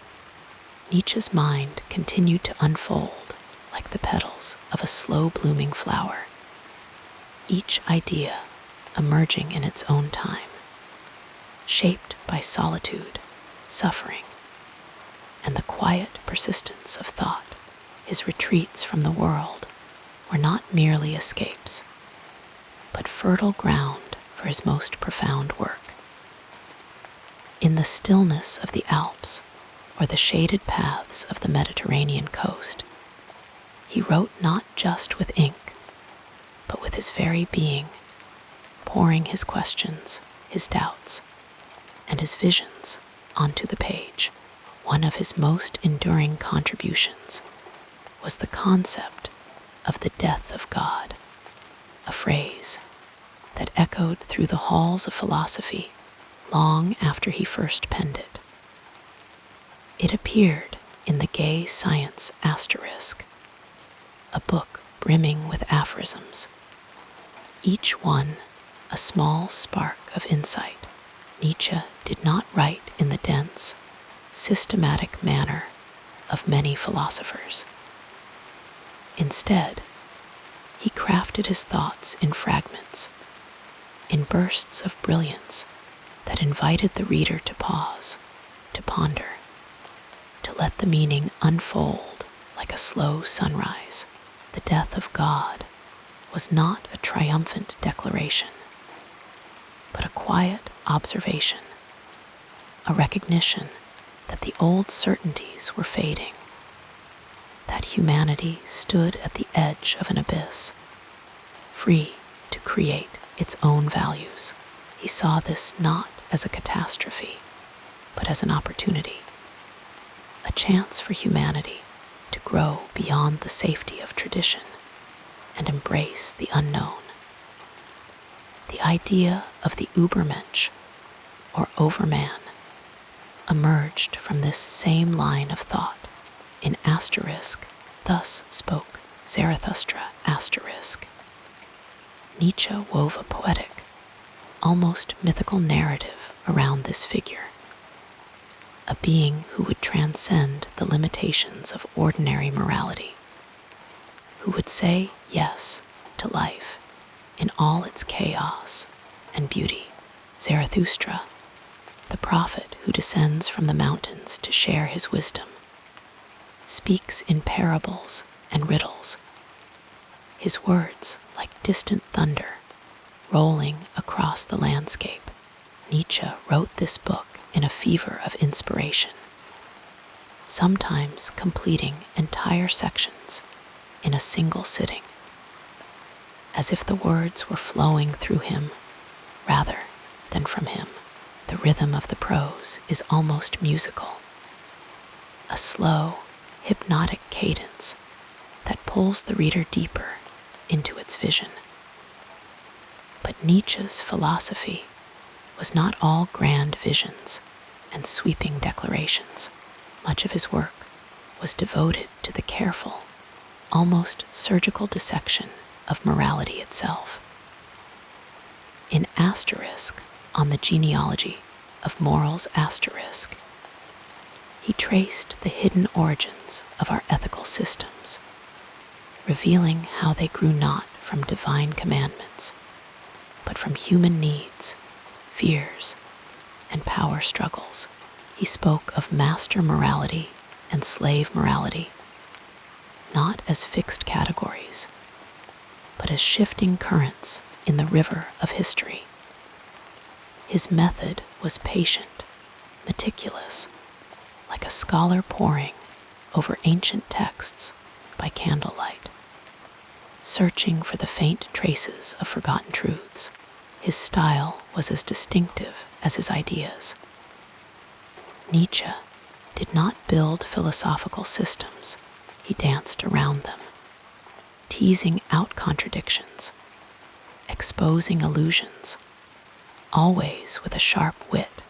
Nietzsche's mind continued to unfold like the petals of a slow-blooming flower, each idea emerging in its own time, shaped by solitude, suffering, and the quiet persistence of thought. His retreats from the world were not merely escapes, but fertile ground for his most profound work. In the stillness of the Alps or the shaded paths of the Mediterranean coast, he wrote not just with ink, but with his very being, pouring his questions, his doubts, and his visions onto the page. One of his most enduring contributions was the concept of the death of God, a phrase that echoed through the halls of philosophy long after he first penned it. It appeared in the Gay Science Asterisk, a book brimming with aphorisms, each one a small spark of insight. Nietzsche did not write in the dense, systematic manner of many philosophers. Instead, he crafted his thoughts in fragments, in bursts of brilliance that invited the reader to pause, to ponder, to let the meaning unfold like a slow sunrise. The death of God was not a triumphant declaration, but a quiet observation, a recognition that the old certainties were fading, that humanity stood at the edge of an abyss, free to create its own values. He saw this not as a catastrophe, but as an opportunity, a chance for humanity to grow beyond the safety of tradition and embrace the unknown. The idea of the Übermensch, or overman, emerged from this same line of thought. In asterisk, thus spoke Zarathustra asterisk. Nietzsche wove a poetic, almost mythical narrative around this figure, a being who would transcend the limitations of ordinary morality, who would say yes to life in all its chaos and beauty. Zarathustra, the prophet who descends from the mountains to share his wisdom, speaks in parables and riddles, his words like distant thunder rolling across the landscape. Nietzsche wrote this book in a fever of inspiration, sometimes completing entire sections in a single sitting, as if the words were flowing through him rather than from him. The rhythm of the prose is almost musical, a slow, hypnotic cadence that pulls the reader deeper into its vision. But Nietzsche's philosophy was not all grand visions and sweeping declarations. Much of his work was devoted to the careful, almost surgical dissection of morality itself. In Asterisk on the Genealogy of Morals Asterisk, he traced the hidden origins of our ethical systems, revealing how they grew not from divine commandments, but from human needs, fears, and power struggles. He spoke of master morality and slave morality, not as fixed categories, but as shifting currents in the river of history. His method was patient, meticulous, like a scholar poring over ancient texts by candlelight, searching for the faint traces of forgotten truths. His style was as distinctive as his ideas. Nietzsche did not build philosophical systems, he danced around them, teasing out contradictions, exposing illusions, always with a sharp wit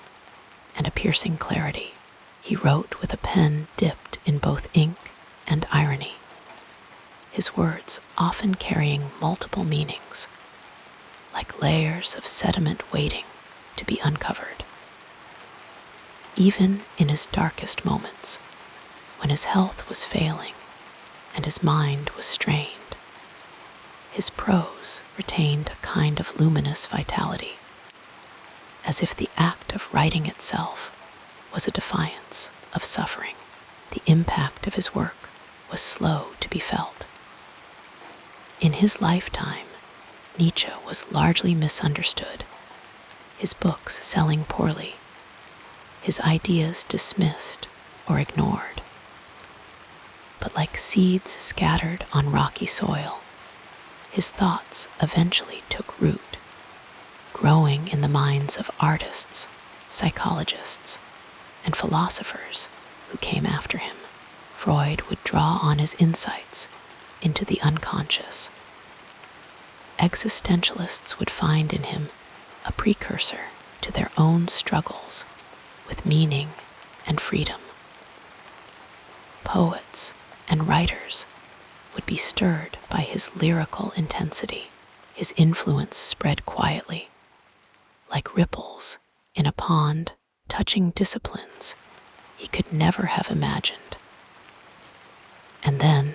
and a piercing clarity. He wrote with a pen dipped in both ink and irony, his words often carrying multiple meanings, like layers of sediment waiting to be uncovered. Even in his darkest moments, when his health was failing and his mind was strained, his prose retained a kind of luminous vitality, as if the act of writing itself was a defiance of suffering. The impact of his work was slow to be felt. In his lifetime, Nietzsche was largely misunderstood, his books selling poorly, his ideas dismissed or ignored. But like seeds scattered on rocky soil, his thoughts eventually took root, growing in the minds of artists, psychologists, and philosophers who came after him. Freud would draw on his insights into the unconscious. Existentialists would find in him a precursor to their own struggles with meaning and freedom. Poets and writers would be stirred by his lyrical intensity. His influence spread quietly, like ripples in a pond, touching disciplines he could never have imagined. And then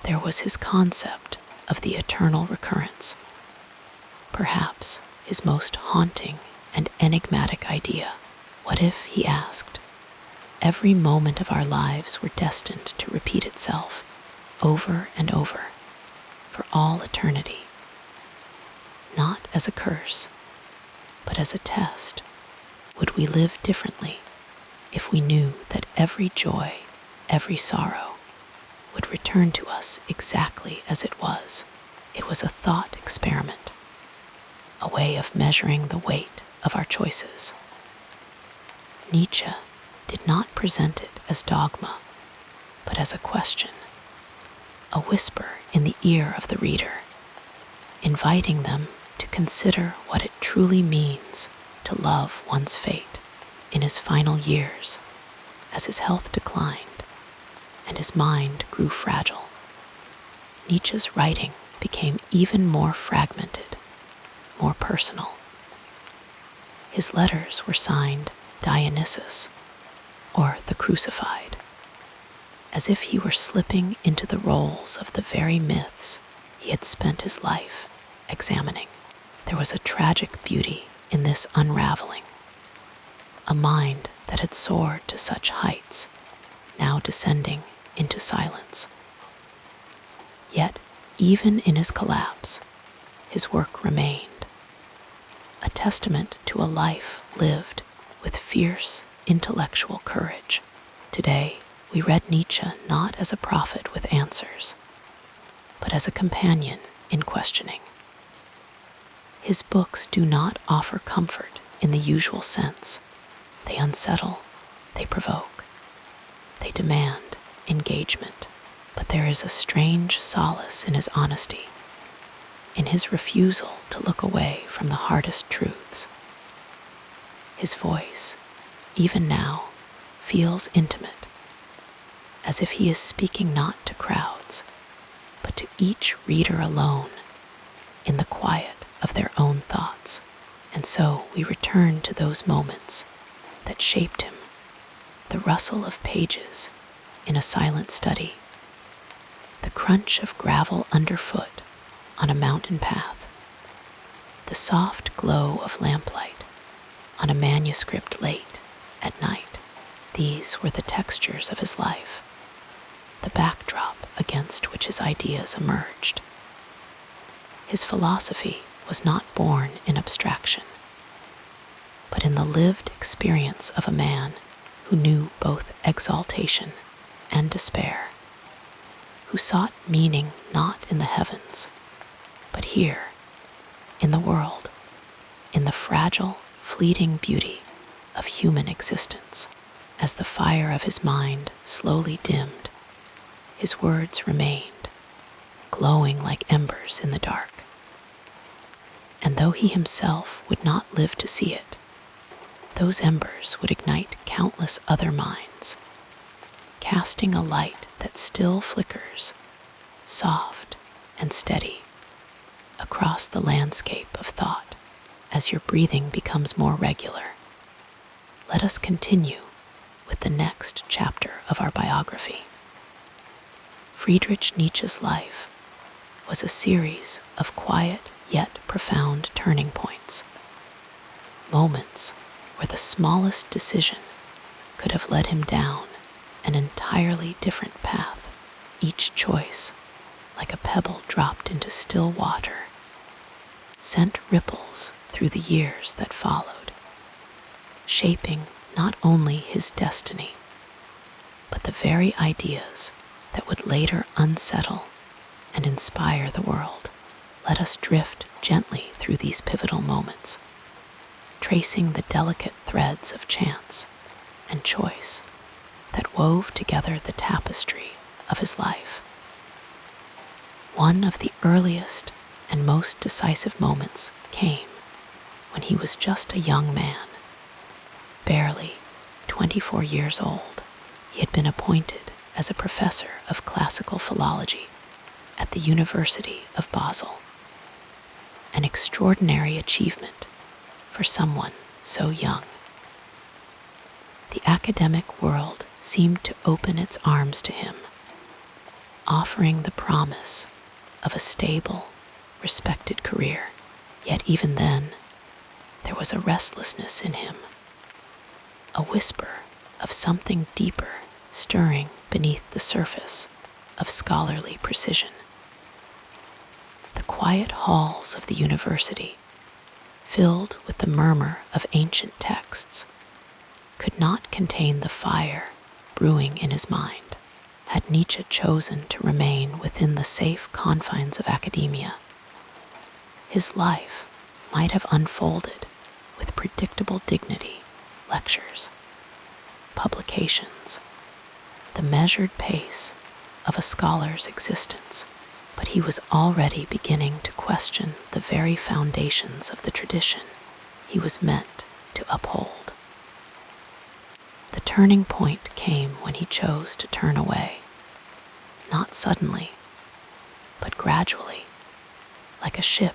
there was his concept of the eternal recurrence, perhaps his most haunting and enigmatic idea. What if, he asked, every moment of our lives were destined to repeat itself over and over for all eternity, not as a curse, but as a test? Would we live differently if we knew that every joy, every sorrow, would return to us exactly as it was? It was a thought experiment, a way of measuring the weight of our choices. Nietzsche did not present it as dogma, but as a question, a whisper in the ear of the reader, inviting them to consider what it truly means to love one's fate. In his final years, as his health declined and his mind grew fragile, Nietzsche's writing became even more fragmented, more personal. His letters were signed Dionysus, or the Crucified, as if he were slipping into the roles of the very myths he had spent his life examining. There was a tragic beauty in this unraveling, a mind that had soared to such heights, now descending into silence. Yet, even in his collapse, his work remained, a testament to a life lived with fierce intellectual courage. Today, we read Nietzsche not as a prophet with answers, but as a companion in questioning. His books do not offer comfort in the usual sense. They unsettle, they provoke, they demand engagement. But there is a strange solace in his honesty, in his refusal to look away from the hardest truths. His voice, even now, feels intimate, as if he is speaking not to crowds, but to each reader alone, in the quiet of their own thoughts. And so we return to those moments that shaped him, the rustle of pages in a silent study, the crunch of gravel underfoot on a mountain path, the soft glow of lamplight on a manuscript late at night. These were the textures of his life, the backdrop against which his ideas emerged. His philosophy was not born in abstraction, but in the lived experience of a man who knew both exaltation and despair, who sought meaning not in the heavens, but here, in the world, in the fragile, fleeting beauty of human existence. As the fire of his mind slowly dimmed, his words remained, glowing like embers in the dark. And though he himself would not live to see it, those embers would ignite countless other minds, casting a light that still flickers, soft and steady, across the landscape of thought. As your breathing becomes more regular, let us continue with the next chapter of our biography. Friedrich Nietzsche's life was a series of quiet yet profound turning points, moments where the smallest decision could have led him down an entirely different path, each choice, like a pebble dropped into still water, sent ripples through the years that followed, shaping not only his destiny, but the very ideas that would later unsettle and inspire the world. Let us drift gently through these pivotal moments, tracing the delicate threads of chance and choice that wove together the tapestry of his life. One of the earliest and most decisive moments came when he was just a young man, barely 24 years old. He had been appointed as a professor of classical philology at the University of Basel, an extraordinary achievement for someone so young. The academic world seemed to open its arms to him, offering the promise of a stable, respected career. Yet even then, there was a restlessness in him, a whisper of something deeper stirring beneath the surface of scholarly precision. The quiet halls of the university, filled with the murmur of ancient texts, could not contain the fire brewing in his mind. Had Nietzsche chosen to remain within the safe confines of academia, his life might have unfolded with predictable dignity: lectures, publications, the measured pace of a scholar's existence. But he was already beginning to question the very foundations of the tradition he was meant to uphold. The turning point came when he chose to turn away, not suddenly, but gradually, like a ship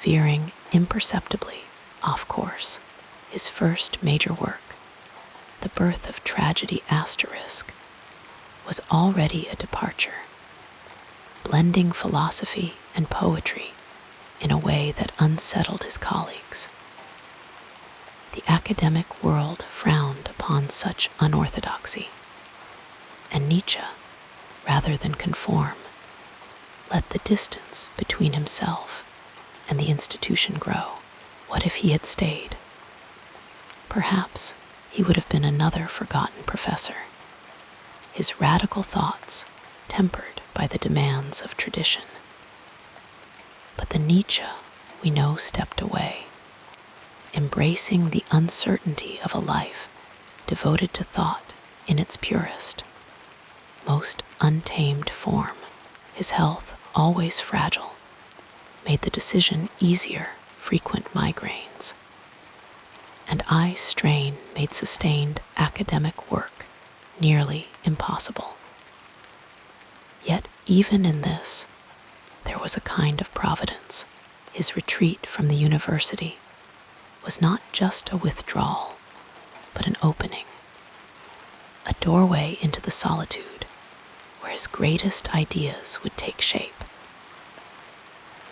veering imperceptibly off course. His first major work, The Birth of Tragedy*, was already a departure, blending philosophy and poetry in a way that unsettled his colleagues. The academic world frowned upon such unorthodoxy, and Nietzsche, rather than conform, let the distance between himself and the institution grow. What if he had stayed? Perhaps he would have been another forgotten professor, his radical thoughts tempered by the demands of tradition. But the Nietzsche we know stepped away, embracing the uncertainty of a life devoted to thought in its purest, most untamed form. His health, always fragile, made the decision easier. Frequent migraines and eye strain made sustained academic work nearly impossible. Yet even in this, there was a kind of providence. His retreat from the university was not just a withdrawal, but an opening, a doorway into the solitude where his greatest ideas would take shape.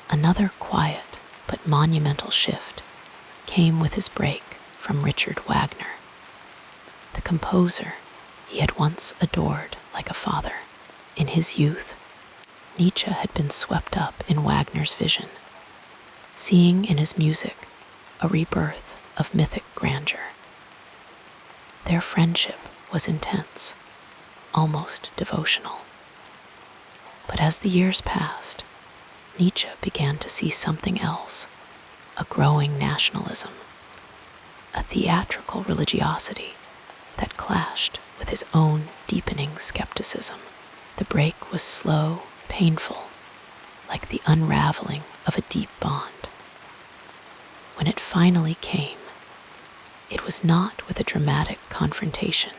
Another quiet but monumental shift came with his break from Richard Wagner, the composer he had once adored like a father. In his youth, Nietzsche had been swept up in Wagner's vision, seeing in his music a rebirth of mythic grandeur. Their friendship was intense, almost devotional. But as the years passed, Nietzsche began to see something else, a growing nationalism, a theatrical religiosity that clashed with his own deepening skepticism. The break was slow, painful, like the unraveling of a deep bond. When it finally came, it was not with a dramatic confrontation,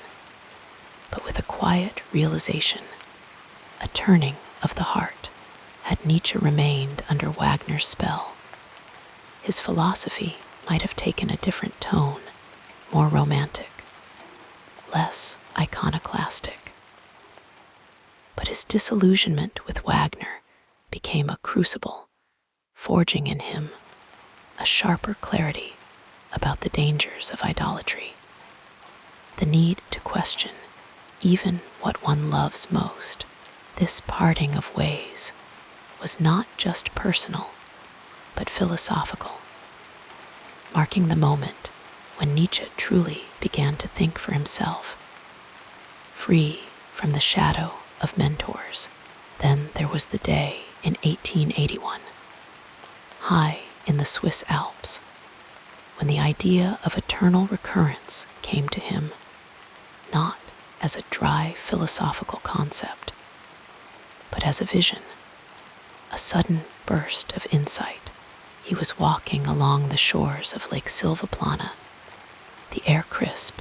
but with a quiet realization, a turning of the heart. Had Nietzsche remained under Wagner's spell, his philosophy might have taken a different tone, more romantic, less iconoclastic. But his disillusionment with Wagner became a crucible, forging in him a sharper clarity about the dangers of idolatry, the need to question even what one loves most. This parting of ways was not just personal, but philosophical, marking the moment when Nietzsche truly began to think for himself, free from the shadow of mentors. Then there was the day in 1881, high in the Swiss Alps, when the idea of eternal recurrence came to him, not as a dry philosophical concept, but as a vision, a sudden burst of insight. He was walking along the shores of Lake Silvaplana, the air crisp,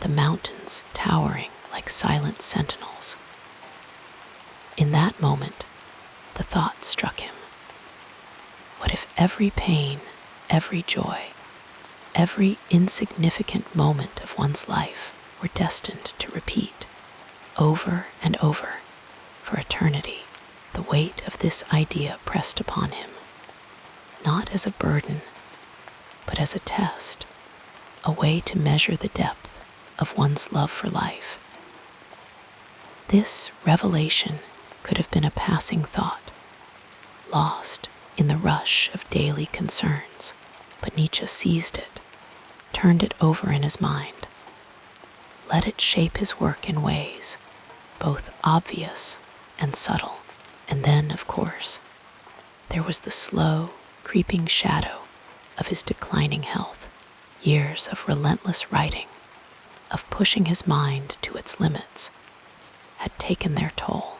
the mountains towering like silent sentinels. In that moment, the thought struck him. What if every pain, every joy, every insignificant moment of one's life were destined to repeat over and over for eternity? The weight of this idea pressed upon him, not as a burden, but as a test, a way to measure the depth of one's love for life. This revelation could have been a passing thought, lost in the rush of daily concerns, but Nietzsche seized it, turned it over in his mind, let it shape his work in ways both obvious and subtle. And then, of course, there was the slow, creeping shadow of his declining health. Years of relentless writing, of pushing his mind to its limits, had taken their toll.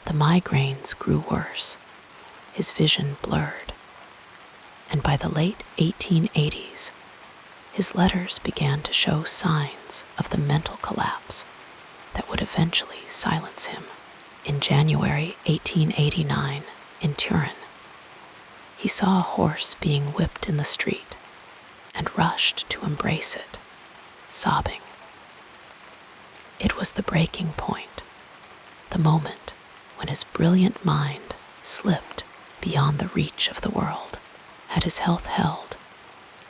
The migraines grew worse, his vision blurred, and by the late 1880s, his letters began to show signs of the mental collapse that would eventually silence him. In January 1889, in Turin, he saw a horse being whipped in the street and rushed to embrace it, sobbing. It was the breaking point, the moment when his brilliant mind slipped beyond the reach of the world. Had his health held,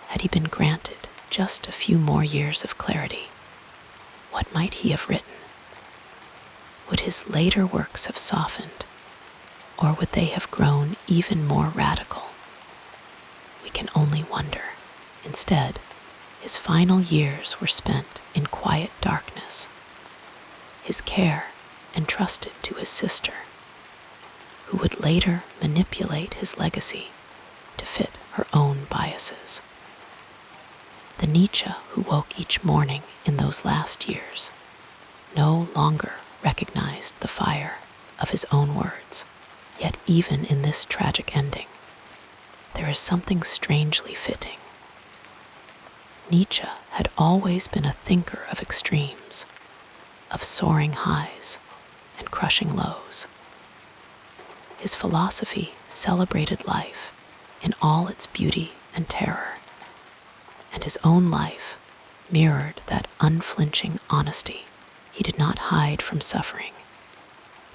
had he been granted just a few more years of clarity, what might he have written? Would his later works have softened, or would they have grown even more radical? We can only wonder. Instead, his final years were spent in quiet darkness, his care entrusted to his sister, who would later manipulate his legacy to fit her own biases. The Nietzsche who woke each morning in those last years no longer recognized the fire of his own words. Yet even in this tragic ending, there is something strangely fitting. Nietzsche had always been a thinker of extremes, of soaring highs and crushing lows. His philosophy celebrated life in all its beauty and terror, and his own life mirrored that unflinching honesty. He did not hide from suffering,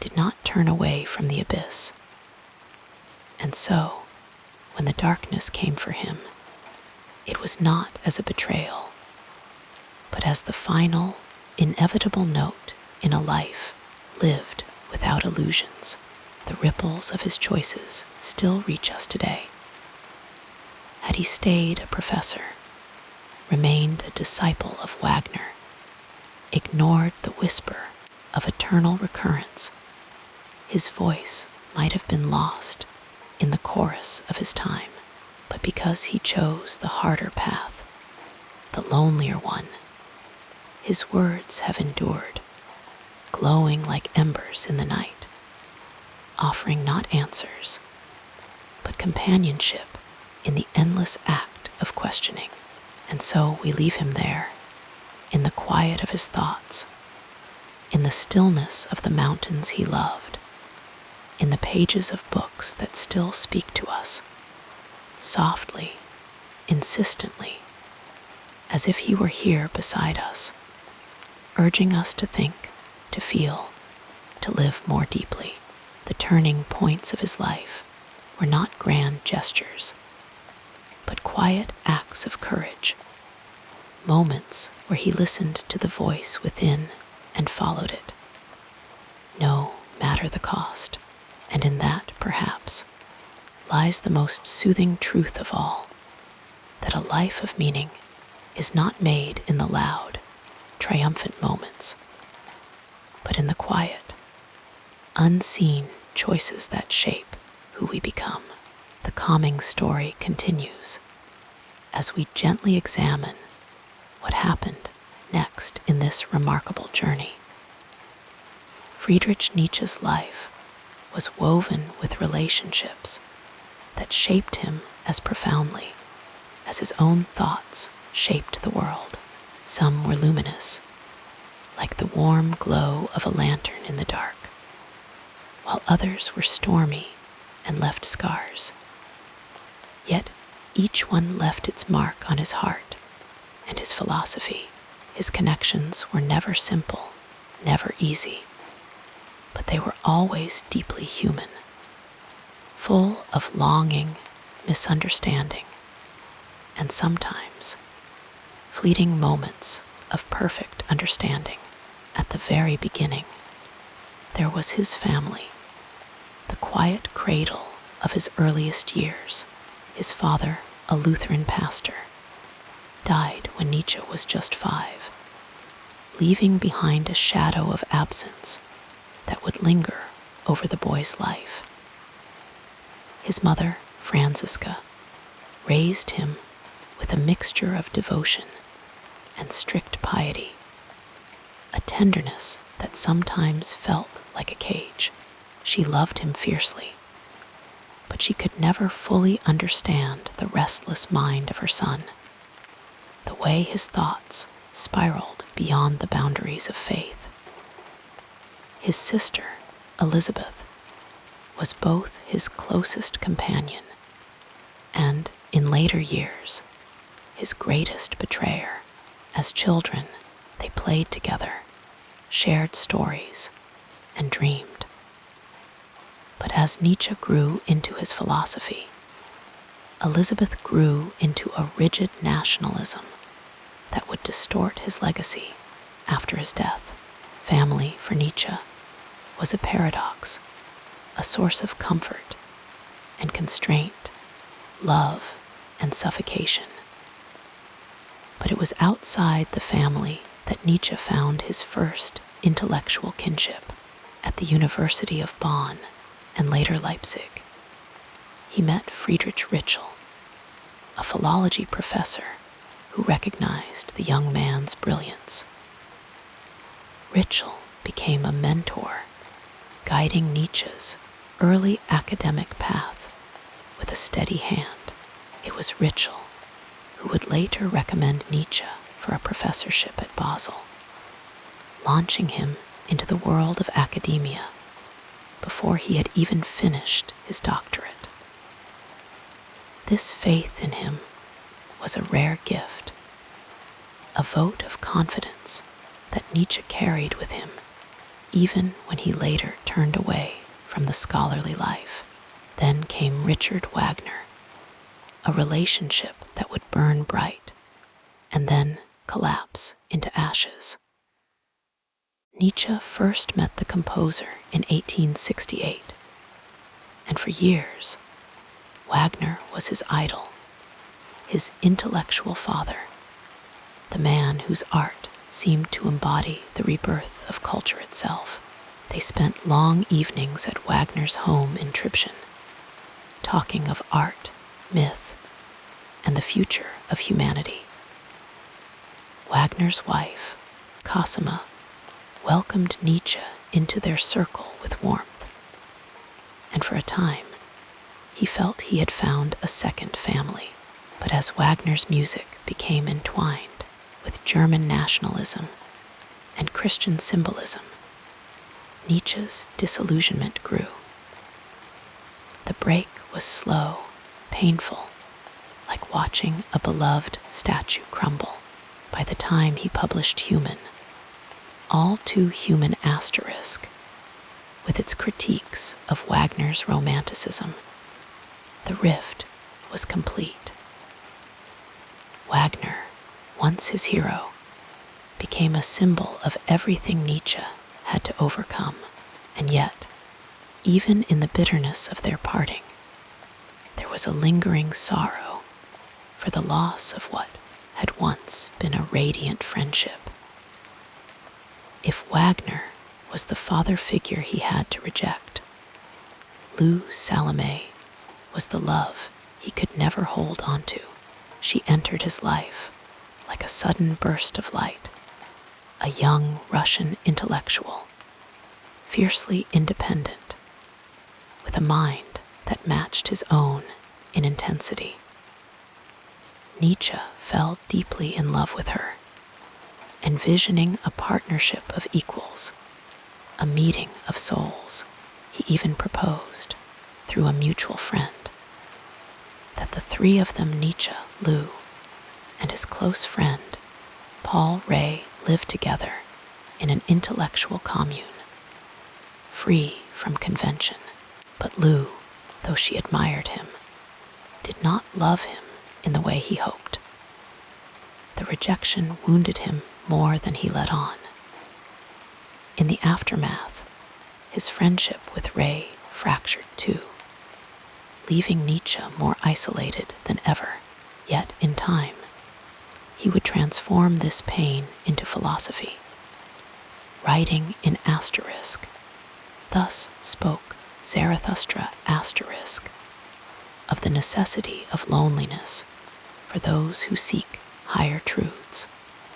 did not turn away from the abyss. And so, when the darkness came for him, it was not as a betrayal, but as the final, inevitable note in a life lived without illusions. The ripples of his choices still reach us today. Had he stayed a professor, remained a disciple of Wagner, ignored the whisper of eternal recurrence, his voice might have been lost in the chorus of his time. But because he chose the harder path, the lonelier one, his words have endured, glowing like embers in the night, offering not answers, but companionship in the endless act of questioning. And so we leave him there, in the quiet of his thoughts, in the stillness of the mountains he loved, in the pages of books that still speak to us, softly, insistently, as if he were here beside us, urging us to think, to feel, to live more deeply. The turning points of his life were not grand gestures, but quiet acts of courage, moments where he listened to the voice within and followed it, no matter the cost. And in that, perhaps, lies the most soothing truth of all, that a life of meaning is not made in the loud, triumphant moments, but in the quiet, unseen choices that shape who we become. The calming story continues as we gently examine what happened next in this remarkable journey. Friedrich Nietzsche's life was woven with relationships that shaped him as profoundly as his own thoughts shaped the world. Some were luminous, like the warm glow of a lantern in the dark, while others were stormy and left scars. Yet each one left its mark on his heart and his philosophy. His connections were never simple, never easy, but they were always deeply human, full of longing, misunderstanding, and sometimes fleeting moments of perfect understanding. At the very beginning, there was his family, the quiet cradle of his earliest years. His father, a Lutheran pastor, died when Nietzsche was just 5, leaving behind a shadow of absence that would linger over the boy's life. His mother, Franziska, raised him with a mixture of devotion and strict piety, a tenderness that sometimes felt like a cage. She loved him fiercely, but she could never fully understand the restless mind of her son, the way his thoughts spiraled beyond the boundaries of faith. His sister, Elizabeth, was both his closest companion and, in later years, his greatest betrayer. As children, they played together, shared stories, and dreamed. But as Nietzsche grew into his philosophy, Elizabeth grew into a rigid nationalism that would distort his legacy after his death. Family, for Nietzsche, was a paradox, a source of comfort and constraint, love and suffocation. But it was outside the family that Nietzsche found his first intellectual kinship. At the University of Bonn and later Leipzig, he met Friedrich Ritschl, a philology professor who recognized the young man's brilliance. Ritschl became a mentor, guiding Nietzsche's early academic path with a steady hand. It was Ritschl who would later recommend Nietzsche for a professorship at Basel, launching him into the world of academia before he had even finished his doctorate. This faith in him was a rare gift, a vote of confidence that Nietzsche carried with him even when he later turned away from the scholarly life. Then came Richard Wagner, a relationship that would burn bright and then collapse into ashes. Nietzsche first met the composer in 1868, and for years, Wagner was his idol, his intellectual father, the man whose art seemed to embody the rebirth of culture itself. They spent long evenings at Wagner's home in Tribschen, talking of art, myth, and the future of humanity. Wagner's wife, Cosima, welcomed Nietzsche into their circle with warmth, and for a time, he felt he had found a second family. But as Wagner's music became entwined with German nationalism and Christian symbolism, Nietzsche's disillusionment grew. The break was slow, painful, like watching a beloved statue crumble. By the time he published Human, All Too Human Asterisk, with its critiques of Wagner's romanticism, the rift was complete. Wagner, once his hero, became a symbol of everything Nietzsche had to overcome, and yet, even in the bitterness of their parting, there was a lingering sorrow for the loss of what had once been a radiant friendship. If Wagner was the father figure he had to reject, Lou Salome was the love he could never hold onto. She entered his life like a sudden burst of light, a young Russian intellectual, fiercely independent, with a mind that matched his own in intensity. Nietzsche fell deeply in love with her, envisioning a partnership of equals, a meeting of souls. He even proposed, through a mutual friend, that the three of them, Nietzsche, Lou, and his close friend, Paul Ray, lived together in an intellectual commune, free from convention. But Lou, though she admired him, did not love him in the way he hoped. The rejection wounded him more than he let on. In the aftermath, his friendship with Ray fractured too, leaving Nietzsche more isolated than ever. Yet, in time, he would transform this pain into philosophy. Writing in asterisk, thus spoke Zarathustra asterisk, of the necessity of loneliness for those who seek higher truths.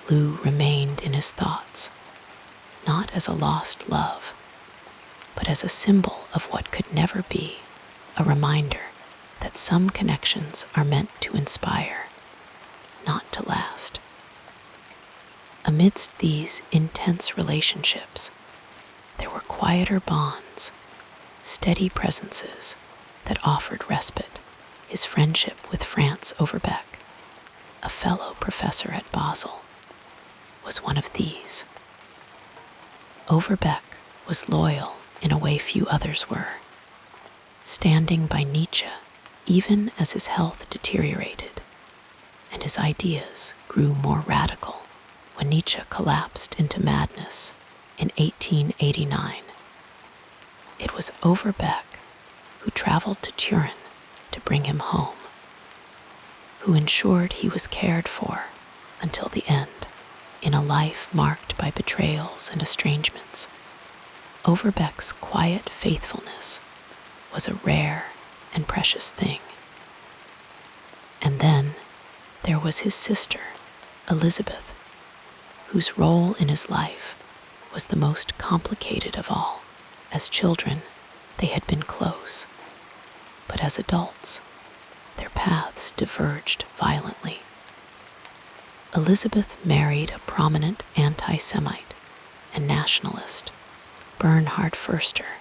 Lou remained in his thoughts, not as a lost love, but as a symbol of what could never be, a reminder that some connections are meant to inspire, not to last. Amidst these intense relationships, there were quieter bonds, steady presences that offered respite. His friendship with Franz Overbeck, a fellow professor at Basel, was one of these. Overbeck was loyal in a way few others were, standing by Nietzsche even as his health deteriorated and his ideas grew more radical. When Nietzsche collapsed into madness in 1889, it was Overbeck who traveled to Turin to bring him home, who ensured he was cared for until the end. In a life marked by betrayals and estrangements, Overbeck's quiet faithfulness was a rare and precious thing. And then, there was his sister, Elizabeth, whose role in his life was the most complicated of all. As children, they had been close, but as adults, their paths diverged violently. Elizabeth married a prominent anti-Semite and nationalist, Bernhard Förster,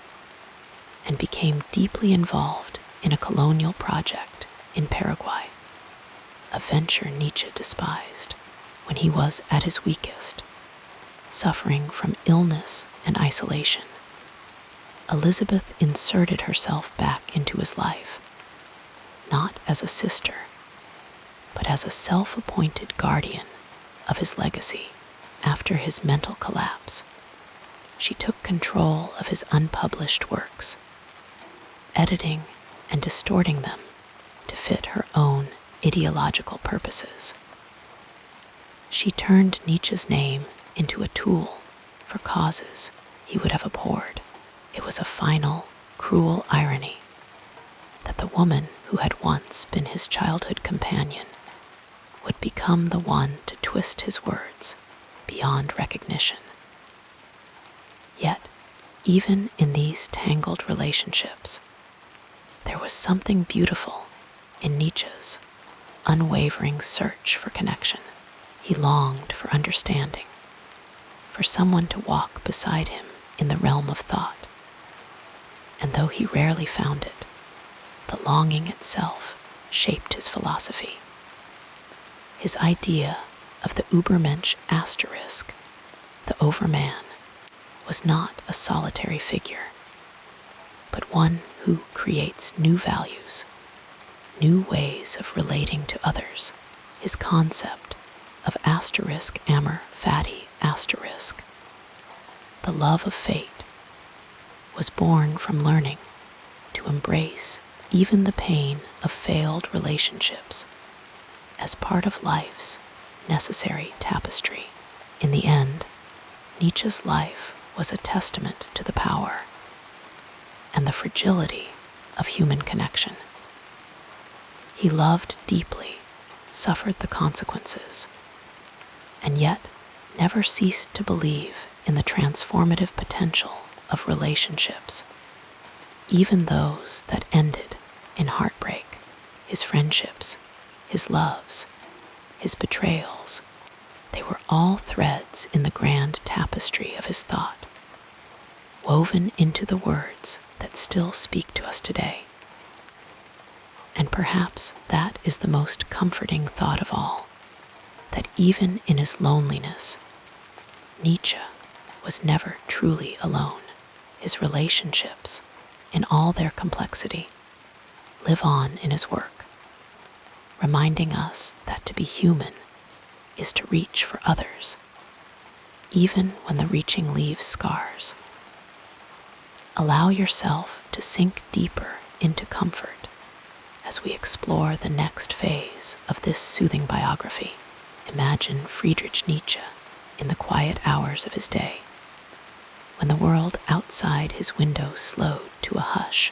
and became deeply involved in a colonial project in Paraguay, a venture Nietzsche despised when he was at his weakest, suffering from illness and isolation. Elizabeth inserted herself back into his life, not as a sister, but as a self-appointed guardian of his legacy. After his mental collapse, she took control of his unpublished works, editing and distorting them to fit her own ideological purposes. She turned Nietzsche's name into a tool for causes he would have abhorred. It was a final, cruel irony that the woman who had once been his childhood companion would become the one to twist his words beyond recognition. Yet, even in these tangled relationships, there was something beautiful in Nietzsche's unwavering search for connection. He longed for understanding, for someone to walk beside him in the realm of thought. And though he rarely found it, the longing itself shaped his philosophy. His idea of the Übermensch asterisk, the overman, was not a solitary figure, but one who creates new values, new ways of relating to others. His concept of asterisk amor fati asterisk, the love of fate, was born from learning to embrace even the pain of failed relationships as part of life's necessary tapestry. In the end, Nietzsche's life was a testament to the power and the fragility of human connection. He loved deeply, suffered the consequences, and yet never ceased to believe in the transformative potential of relationships, even those that ended in heartbreak. His friendships, his loves, his betrayals, they were all threads in the grand tapestry of his thought, woven into the words that still speak to us today. And perhaps that is the most comforting thought of all, that even in his loneliness, Nietzsche was never truly alone. His relationships, in all their complexity, live on in his work, reminding us that to be human is to reach for others, even when the reaching leaves scars. Allow yourself to sink deeper into comfort as we explore the next phase of this soothing biography. Imagine Friedrich Nietzsche in the quiet hours of his day, when the world outside his window slowed to a hush,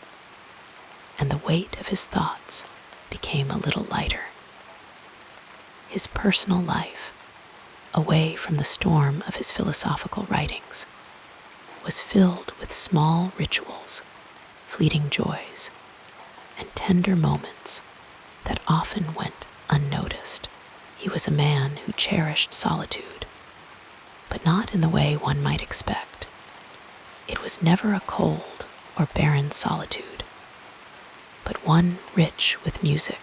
and the weight of his thoughts became a little lighter. His personal life, away from the storm of his philosophical writings, was filled with small rituals, fleeting joys, and tender moments that often went unnoticed. He was a man who cherished solitude, but not in the way one might expect. It was never a cold or barren solitude, but one rich with music,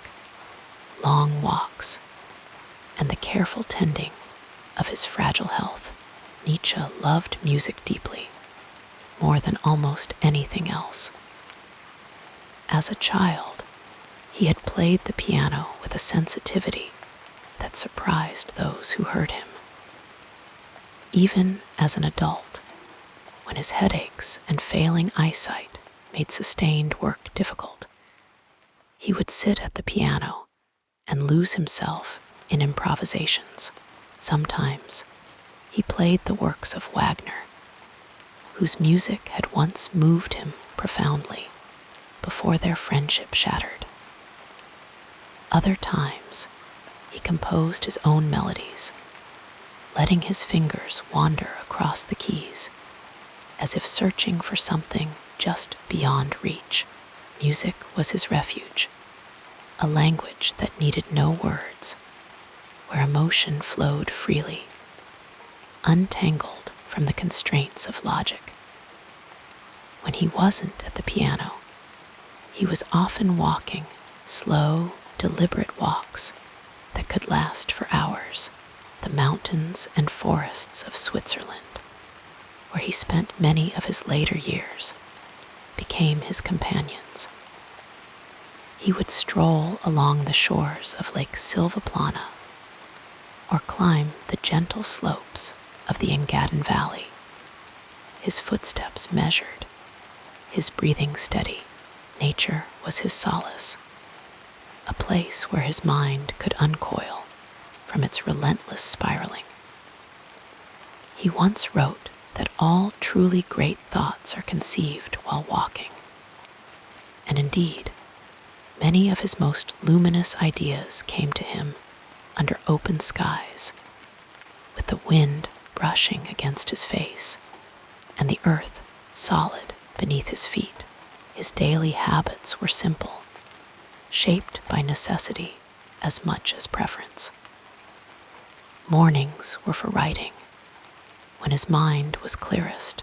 long walks, and the careful tending of his fragile health. Nietzsche loved music deeply, more than almost anything else. As a child, he had played the piano with a sensitivity that surprised those who heard him. Even as an adult, when his headaches and failing eyesight made sustained work difficult, he would sit at the piano and lose himself in improvisations. Sometimes he played the works of Wagner, whose music had once moved him profoundly before their friendship shattered. Other times, he composed his own melodies, letting his fingers wander across the keys, as if searching for something just beyond reach. Music was his refuge, a language that needed no words, where emotion flowed freely, untangled from the constraints of logic. When he wasn't at the piano, he was often walking slow, deliberate walks that could last for hours, the mountains and forests of Switzerland, where he spent many of his later years, became his companions. He would stroll along the shores of Lake Silvaplana or climb the gentle slopes of the Engadin Valley, his footsteps measured, his breathing steady. Nature was his solace, a place where his mind could uncoil from its relentless spiraling. He once wrote that all truly great thoughts are conceived while walking. And indeed, many of his most luminous ideas came to him under open skies, with the wind brushing against his face and the earth solid beneath his feet. His daily habits were simple, shaped by necessity as much as preference. Mornings were for writing, when his mind was clearest,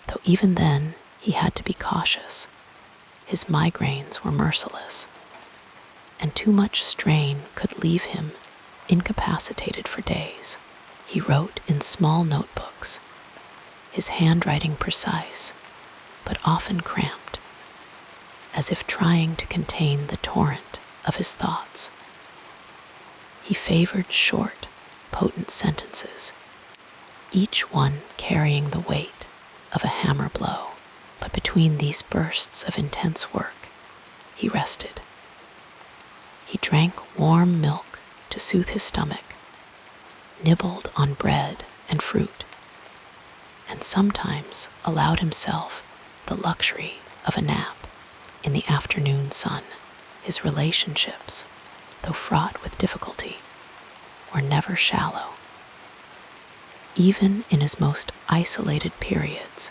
though even then he had to be cautious. His migraines were merciless, and too much strain could leave him incapacitated for days. He wrote in small notebooks, his handwriting precise, but often cramped, as if trying to contain the torrent of his thoughts. He favored short, potent sentences, each one carrying the weight of a hammer blow. But between these bursts of intense work, he rested. He drank warm milk to soothe his stomach, nibbled on bread and fruit, and sometimes allowed himself the luxury of a nap in the afternoon sun. His relationships, though fraught with difficulty, were never shallow. Even in his most isolated periods,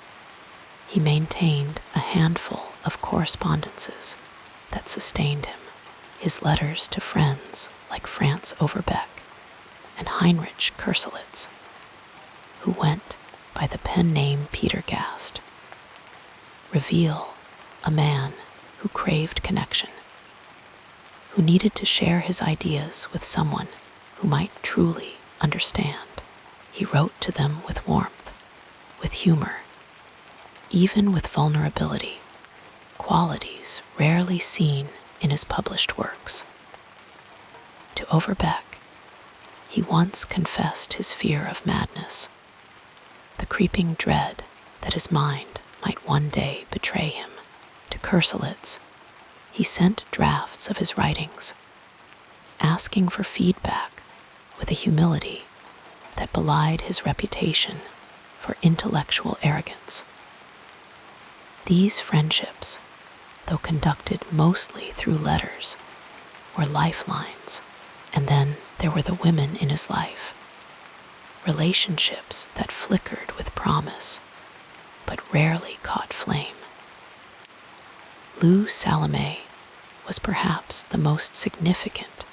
he maintained a handful of correspondences that sustained him. His letters to friends like Franz Overbeck and Heinrich Kurselitz, who went by the pen name Peter Gast, reveal a man who craved connection, who needed to share his ideas with someone who might truly understand. He wrote to them with warmth, with humor, even with vulnerability, qualities rarely seen in his published works. To Overbeck, he once confessed his fear of madness, the creeping dread that his mind might one day betray him. To Kurselitz, he sent drafts of his writings, asking for feedback with a humility that belied his reputation for intellectual arrogance. These friendships, though conducted mostly through letters, were lifelines. And then there were the women in his life, relationships that flickered with promise, but rarely caught flame. Lou Salome was perhaps the most significant,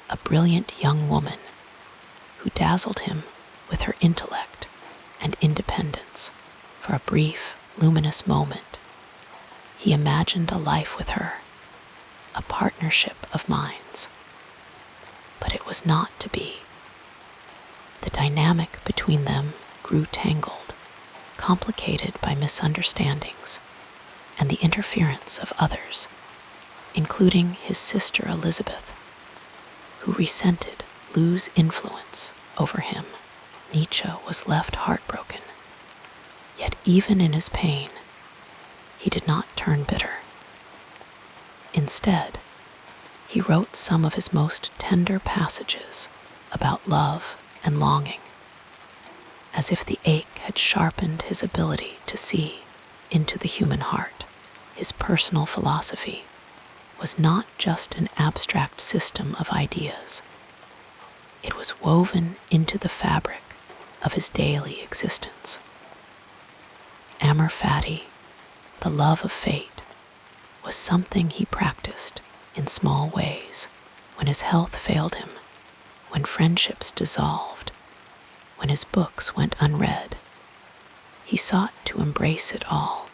a brilliant young woman who dazzled him with her intellect and independence. For a brief, luminous moment, he imagined a life with her, a partnership of minds. But it was not to be. The dynamic between them grew tangled, complicated by misunderstandings and the interference of others, including his sister Elizabeth, who resented Lou's influence over him. Nietzsche was left heartbroken, yet even in his pain, he did not turn bitter. Instead, he wrote some of his most tender passages about love and longing, as if the ache had sharpened his ability to see into the human heart. His personal philosophy was not just an abstract system of ideas, It was woven into the fabric of his daily existence. Amor fati, the love of fate, was something he practiced in small ways when his health failed him, when friendships dissolved, when his books went unread. He sought to embrace it all,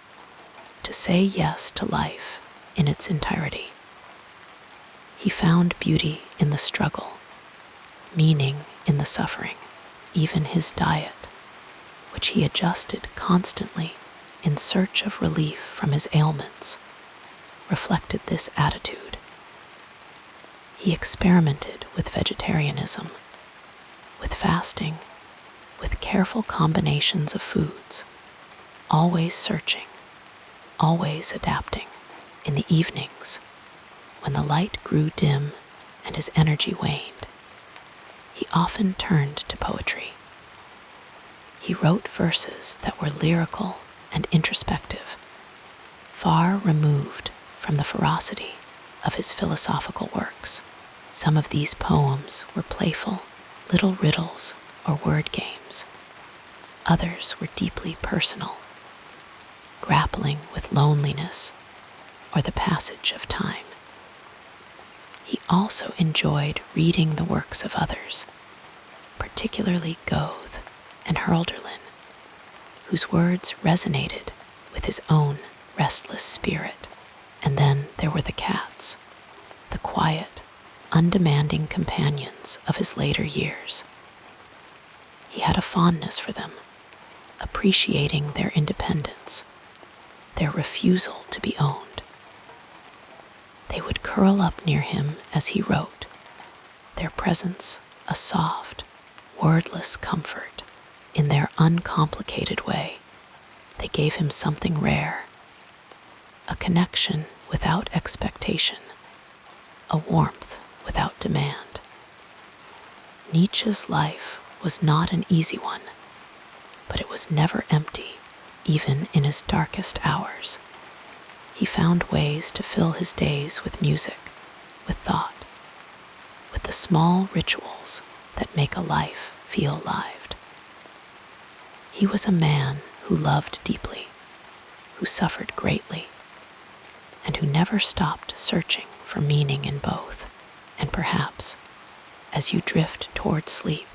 to say yes to life in its entirety. He found beauty in the struggle, meaning in the suffering. Even his diet, which he adjusted constantly in search of relief from his ailments, reflected this attitude. He experimented with vegetarianism, with fasting, with careful combinations of foods, always searching, always adapting. In the evenings, when the light grew dim and his energy waned, he often turned to poetry. He wrote verses that were lyrical and introspective, far removed from the ferocity of his philosophical works. Some of these poems were playful, little riddles or word games. Others were deeply personal, grappling with loneliness or the passage of time. He also enjoyed reading the works of others, particularly Goethe and Hölderlin, whose words resonated with his own restless spirit. And then there were the cats, the quiet, undemanding companions of his later years. He had a fondness for them, appreciating their independence, their refusal to be owned. They would curl up near him as he wrote, their presence a soft, wordless comfort. In their uncomplicated way, they gave him something rare, a connection without expectation, a warmth without demand. Nietzsche's life was not an easy one, but it was never empty, even in his darkest hours. He found ways to fill his days with music, with thought, with the small rituals that make a life feel lived. He was a man who loved deeply, who suffered greatly, and who never stopped searching for meaning in both. And perhaps, as you drift toward sleep,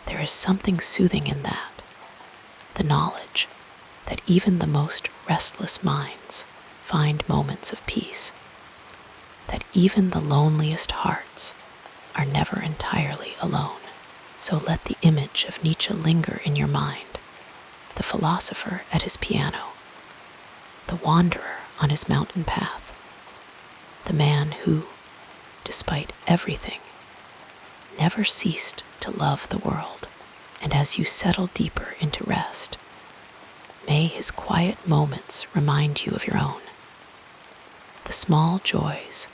there is something soothing in that, the knowledge that even the most restless minds find moments of peace, that even the loneliest hearts are never entirely alone. So let the image of Nietzsche linger in your mind, the philosopher at his piano, the wanderer on his mountain path, the man who, despite everything, never ceased to love the world. And as you settle deeper into rest, may his quiet moments remind you of your own. The small joys,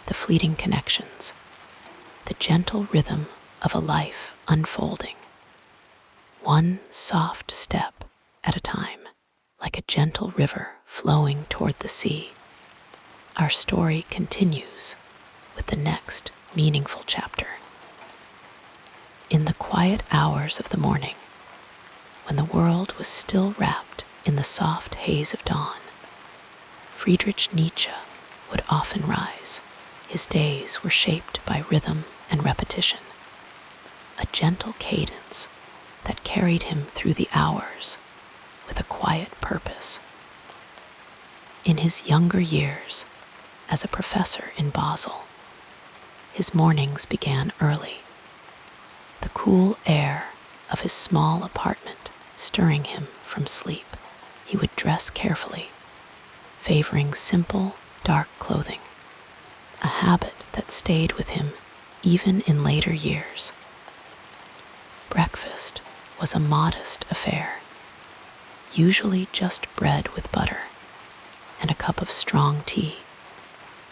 the fleeting connections, the gentle rhythm of a life unfolding, one soft step at a time, like a gentle river flowing toward the sea. Our story continues with the next meaningful chapter. In the quiet hours of the morning, when the world was still wrapped in the soft haze of dawn, Friedrich Nietzsche would often rise. His days were shaped by rhythm and repetition, a gentle cadence that carried him through the hours with a quiet purpose. In his younger years, as a professor in Basel, his mornings began early, the cool air of his small apartment stirring him from sleep. He would dress carefully, favoring simple, dark clothing, a habit that stayed with him even in later years. Breakfast was a modest affair, usually just bread with butter and a cup of strong tea,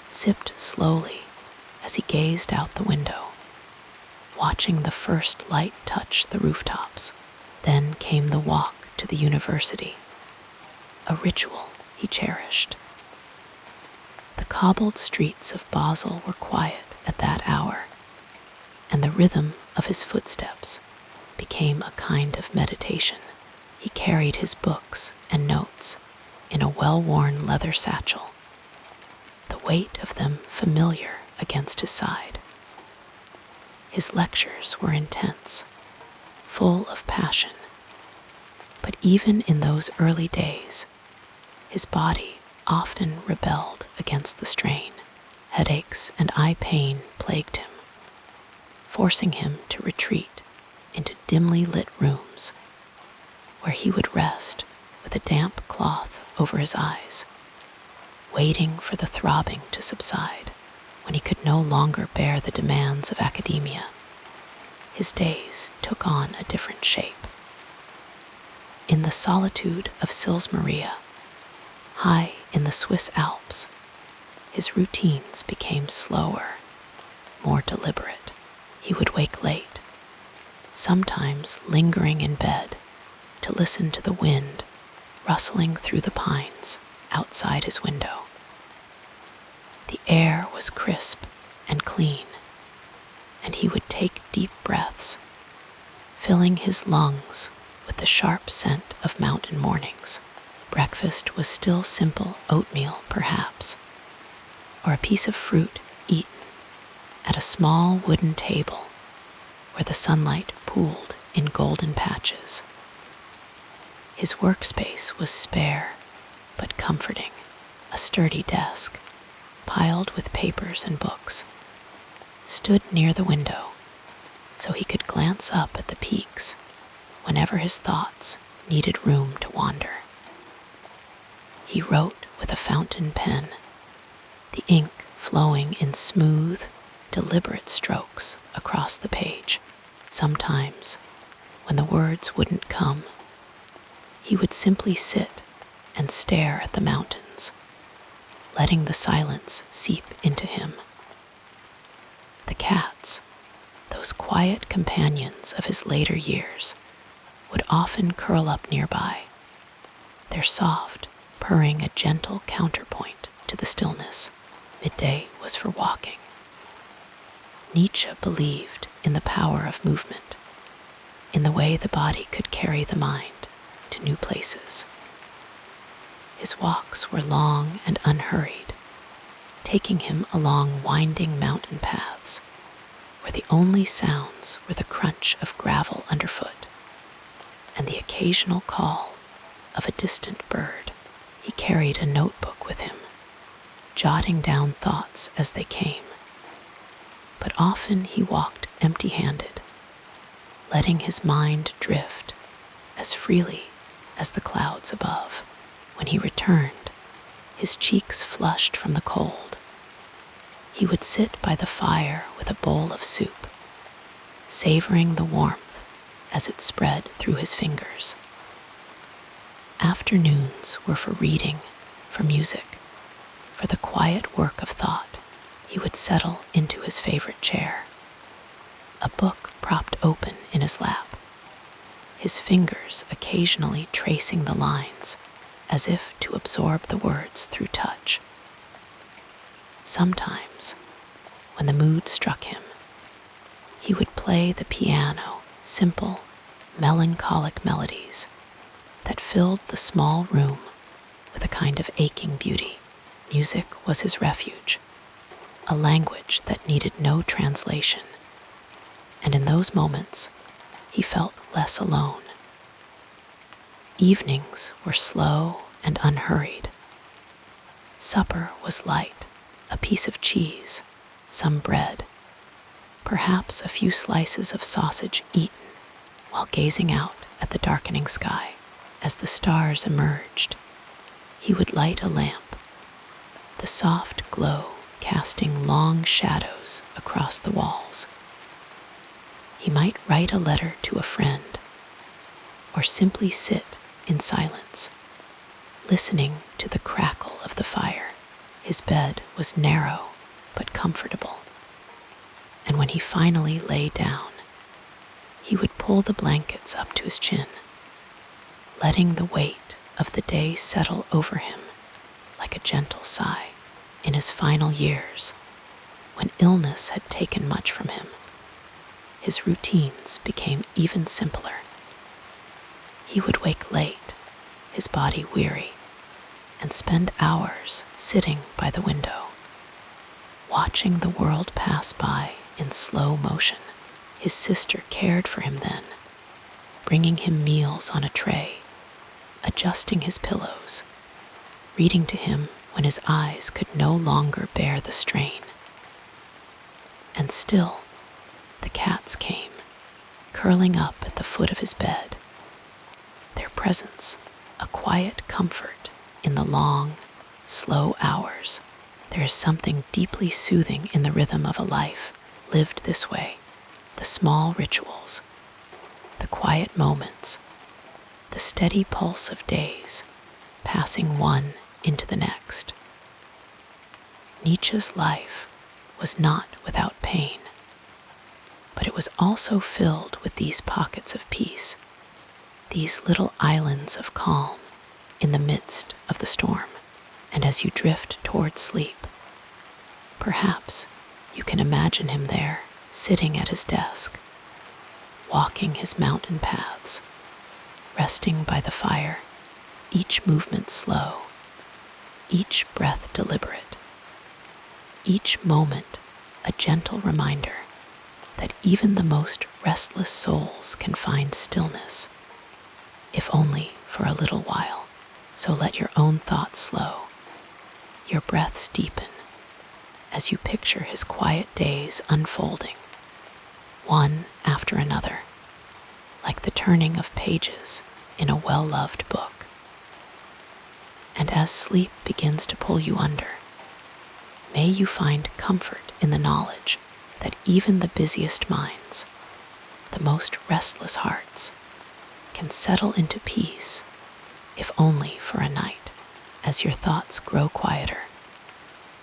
sipped slowly as he gazed out the window, watching the first light touch the rooftops. Then came the walk to the university, a ritual he cherished. The cobbled streets of Basel were quiet at that hour, and the rhythm of his footsteps became a kind of meditation. He carried his books and notes in a well-worn leather satchel, the weight of them familiar against his side. His lectures were intense, full of passion, but even in those early days, his body often rebelled against the strain. Headaches and eye pain plagued him, forcing him to retreat into dimly lit rooms where he would rest with a damp cloth over his eyes, waiting for the throbbing to subside. When he could no longer bear the demands of academia, his days took on a different shape. In the solitude of Sils Maria, high in the Swiss Alps, his routines became slower, more deliberate. He would wake late, sometimes lingering in bed to listen to the wind rustling through the pines outside his window. The air was crisp and clean, and he would take deep breaths, filling his lungs with the sharp scent of mountain mornings. Breakfast was still simple oatmeal, perhaps, or a piece of fruit eaten at a small wooden table where the sunlight pooled in golden patches. His workspace was spare but comforting, a sturdy desk, piled with papers and books, stood near the window so he could glance up at the peaks whenever his thoughts needed room to wander. He wrote with a fountain pen, the ink flowing in smooth, deliberate strokes across the page. Sometimes, when the words wouldn't come, he would simply sit and stare at the mountains, letting the silence seep into him. The cats, those quiet companions of his later years, would often curl up nearby, their soft purring a gentle counterpoint to the stillness. Midday was for walking. Nietzsche believed in the power of movement, in the way the body could carry the mind to new places. His walks were long and unhurried, taking him along winding mountain paths where the only sounds were the crunch of gravel underfoot and the occasional call of a distant bird. He carried a notebook with him, jotting down thoughts as they came, but often he walked empty-handed, letting his mind drift as freely as the clouds above. When he returned, his cheeks flushed from the cold. He would sit by the fire with a bowl of soup, savoring the warmth as it spread through his fingers. Afternoons were for reading, for music, for the quiet work of thought. He would settle into his favorite chair, a book propped open in his lap, his fingers occasionally tracing the lines as if to absorb the words through touch. Sometimes, when the mood struck him, he would play the piano, simple, melancholic melodies that filled the small room with a kind of aching beauty. Music was his refuge, a language that needed no translation, and in those moments, he felt less alone. Evenings were slow and unhurried. Supper was light, a piece of cheese, some bread, perhaps a few slices of sausage eaten while gazing out at the darkening sky. As the stars emerged, he would light a lamp, the soft glow casting long shadows across the walls. He might write a letter to a friend, or simply sit in silence, listening to the crackle of the fire. His bed was narrow but comfortable, and when he finally lay down, he would pull the blankets up to his chin, letting the weight of the day settle over him like a gentle sigh. In his final years, when illness had taken much from him, his routines became even simpler. He would wake late, his body weary, and spend hours sitting by the window, watching the world pass by in slow motion. His sister cared for him then, bringing him meals on a tray, adjusting his pillows, reading to him when his eyes could no longer bear the strain. And still, the cats came, curling up at the foot of his bed, their presence a quiet comfort in the long, slow hours. There is something deeply soothing in the rhythm of a life lived this way, the small rituals, the quiet moments, the steady pulse of days, passing one into the next. Nietzsche's life was not without pain, but it was also filled with these pockets of peace, these little islands of calm in the midst of the storm. And as you drift toward sleep, perhaps you can imagine him there, sitting at his desk, walking his mountain paths, resting by the fire, each movement slow, each breath deliberate, each moment a gentle reminder that even the most restless souls can find stillness, if only for a little while. So let your own thoughts slow, your breaths deepen, as you picture his quiet days unfolding, one after another, like the turning of pages in a well-loved book. And as sleep begins to pull you under, may you find comfort in the knowledge that even the busiest minds, the most restless hearts, can settle into peace, if only for a night. As your thoughts grow quieter,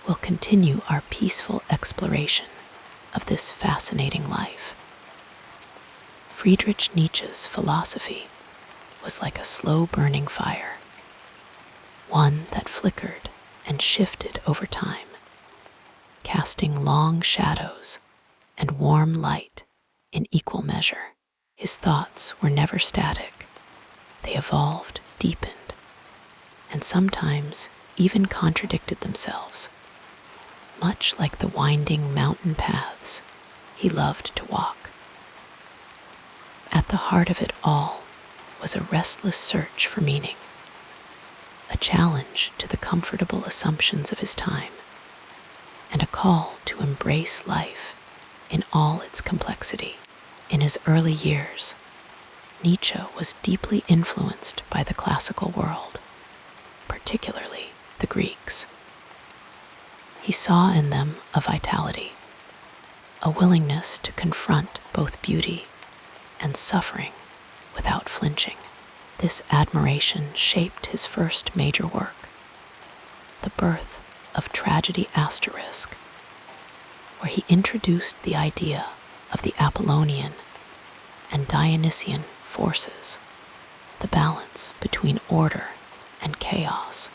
we'll continue our peaceful exploration of this fascinating life. Friedrich Nietzsche's philosophy was like a slow-burning fire, one that flickered and shifted over time, casting long shadows and warm light in equal measure. His thoughts were never static. They evolved, deepened, and sometimes even contradicted themselves, much like the winding mountain paths he loved to walk. At the heart of it all was a restless search for meaning, a challenge to the comfortable assumptions of his time, and a call to embrace life in all its complexity. In his early years, Nietzsche was deeply influenced by the classical world, particularly the Greeks. He saw in them a vitality, a willingness to confront both beauty and suffering without flinching. This admiration shaped his first major work, The Birth of Tragedy Asterisk, where he introduced the idea of the Apollonian and Dionysian forces, the balance between order and chaos,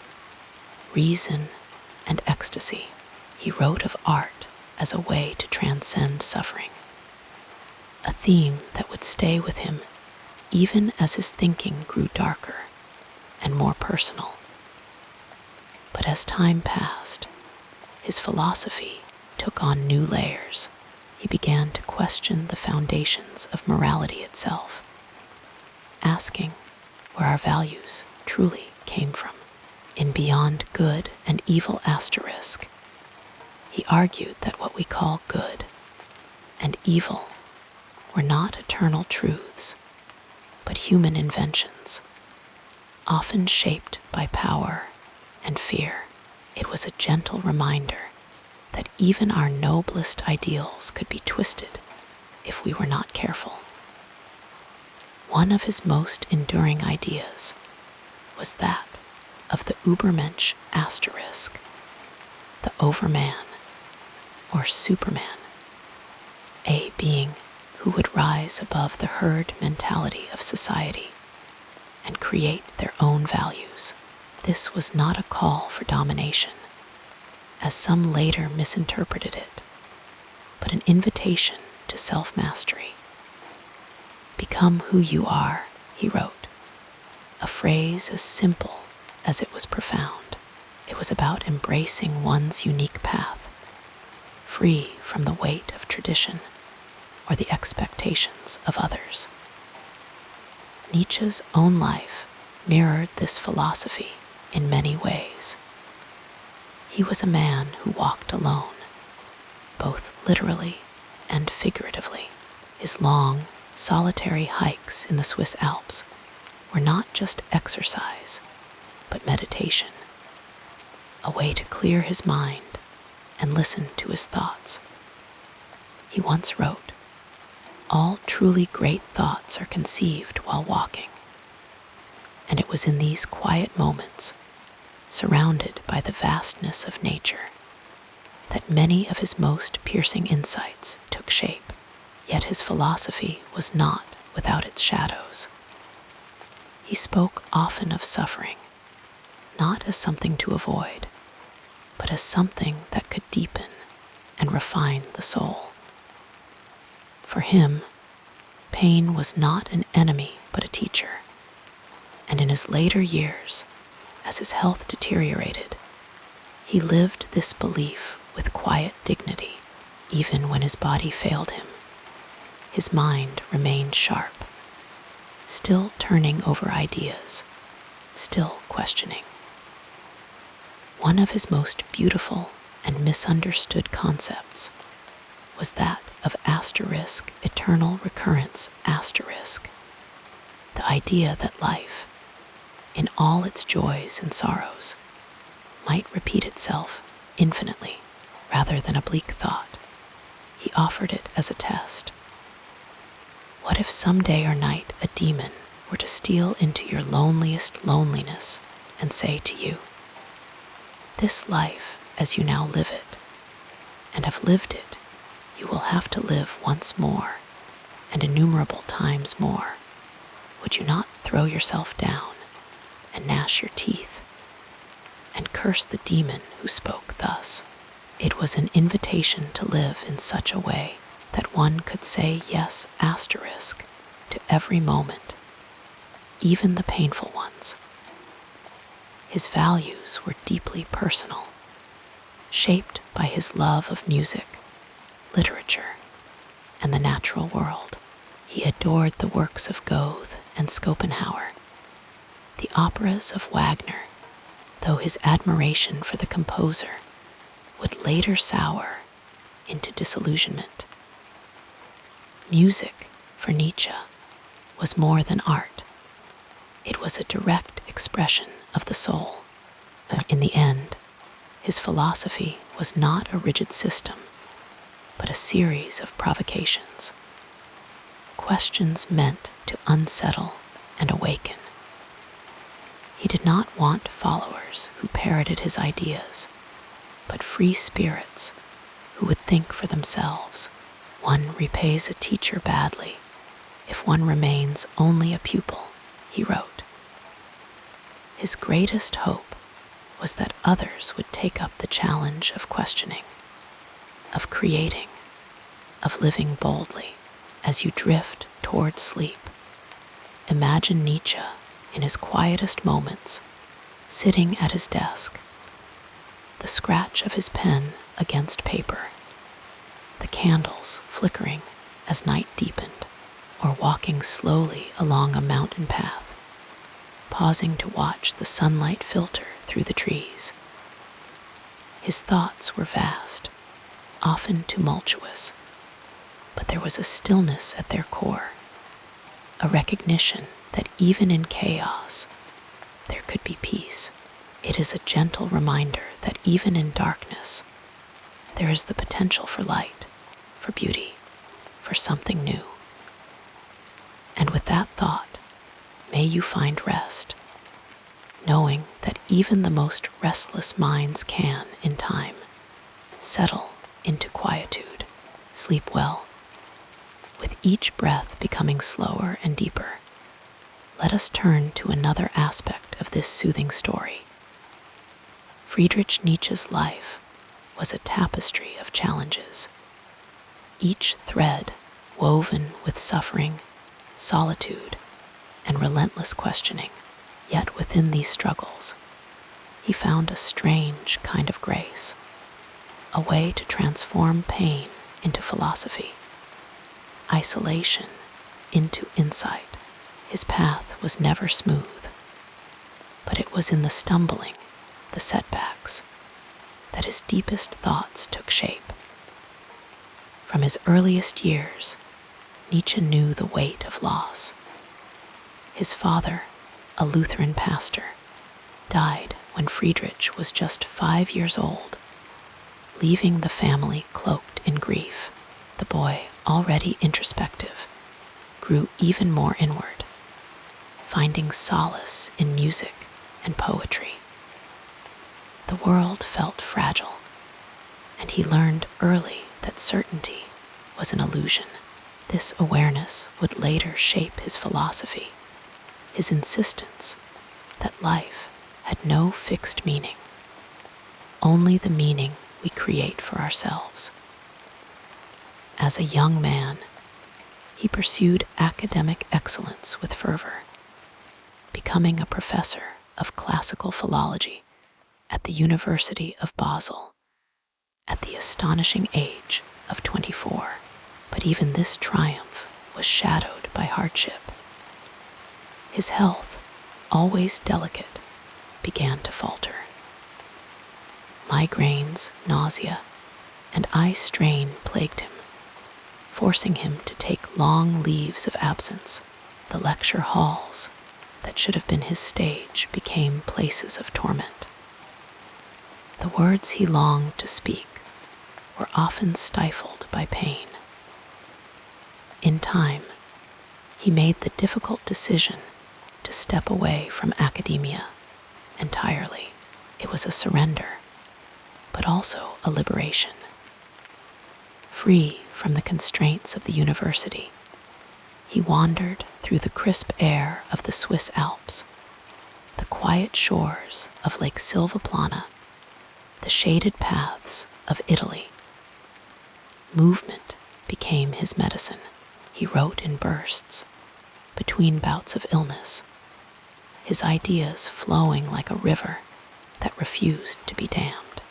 reason and ecstasy. He wrote of art as a way to transcend suffering, a theme that would stay with him even as his thinking grew darker and more personal. But as time passed, his philosophy took on new layers. He began to question the foundations of morality itself, asking where our values truly came from. In Beyond Good and Evil Asterisk, he argued that what we call good and evil were not eternal truths, but human inventions, often shaped by power and fear. It was a gentle reminder that even our noblest ideals could be twisted if we were not careful. One of his most enduring ideas was that of the Übermensch Asterisk, the Overman or Superman, a being who would rise above the herd mentality of society and create their own values. This was not a call for domination, as some later misinterpreted it, but an invitation to self-mastery. "Become who you are," he wrote, a phrase as simple as it was profound. It was about embracing one's unique path, free from the weight of tradition or the expectations of others. Nietzsche's own life mirrored this philosophy in many ways. He was a man who walked alone, both literally and figuratively. His long, solitary hikes in the Swiss Alps were not just exercise, but meditation, a way to clear his mind and listen to his thoughts. He once wrote, "All truly great thoughts are conceived while walking." And it was in these quiet moments, surrounded by the vastness of nature, that many of his most piercing insights took shape. Yet his philosophy was not without its shadows. He spoke often of suffering, not as something to avoid, but as something that could deepen and refine the soul. For him, pain was not an enemy but a teacher, and in his later years, as his health deteriorated, he lived this belief with quiet dignity. Even when his body failed him, his mind remained sharp, still turning over ideas, still questioning. One of his most beautiful and misunderstood concepts was that of asterisk eternal recurrence asterisk, the idea that life, in all its joys and sorrows, might repeat itself infinitely rather than a bleak thought. He offered it as a test. What if some day or night a demon were to steal into your loneliest loneliness and say to you, "This life as you now live it, and have lived it, you will have to live once more, and innumerable times more. Would you not throw yourself down and gnash your teeth and curse the demon who spoke thus?" It was an invitation to live in such a way that one could say yes asterisk to every moment, even the painful ones. His values were deeply personal, shaped by his love of music, literature, and the natural world. He adored the works of Goethe and Schopenhauer, the operas of Wagner, though his admiration for the composer would later sour into disillusionment. Music, for Nietzsche, was more than art. It was a direct expression of the soul. In the end, his philosophy was not a rigid system, but a series of provocations, questions meant to unsettle and awaken. He did not want followers who parroted his ideas, but free spirits who would think for themselves. One repays a teacher badly if one remains only a pupil, he wrote. His greatest hope was that others would take up the challenge of questioning, of creating, of living boldly. As you drift toward sleep, imagine Nietzsche in his quietest moments, sitting at his desk, the scratch of his pen against paper, the candles flickering as night deepened, or walking slowly along a mountain path, pausing to watch the sunlight filter through the trees. His thoughts were vast, often tumultuous, but there was a stillness at their core, a recognition that even in chaos, there could be peace. It is a gentle reminder that even in darkness, there is the potential for light, for beauty, for something new. And with that thought, may you find rest, knowing that even the most restless minds can, in time, settle into quietude. Sleep well. With each breath becoming slower and deeper, let us turn to another aspect of this soothing story. Friedrich Nietzsche's life was a tapestry of challenges. each thread woven with suffering, solitude, and relentless questioning. Yet within these struggles, he found a strange kind of grace, a way to transform pain into philosophy, isolation into insight. His path was never smooth, but it was in the stumbling, the setbacks, that his deepest thoughts took shape. From his earliest years, Nietzsche knew the weight of loss. His father, a Lutheran pastor, died when Friedrich was just 5 years old, leaving the family cloaked in grief. The boy, already introspective, grew even more inward, finding solace in music and poetry. The world felt fragile, and he learned early that certainty was an illusion. This awareness would later shape his philosophy, his insistence that life had no fixed meaning, only the meaning we create for ourselves. As a young man, he pursued academic excellence with fervor, becoming a professor of classical philology at the University of Basel at the astonishing age of 24. But even this triumph was shadowed by hardship. His health, always delicate, began to falter. Migraines, nausea, and eye strain plagued him, forcing him to take long leaves of absence. The lecture halls that should have been his stage became places of torment. The words he longed to speak were often stifled by pain. In time, he made the difficult decision to step away from academia entirely. It was a surrender, but also a liberation. Free from the constraints of the university, he wandered through the crisp air of the Swiss Alps, the quiet shores of Lake Silvaplana, the shaded paths of Italy. Movement became his medicine. He wrote in bursts, between bouts of illness, his ideas flowing like a river that refused to be dammed.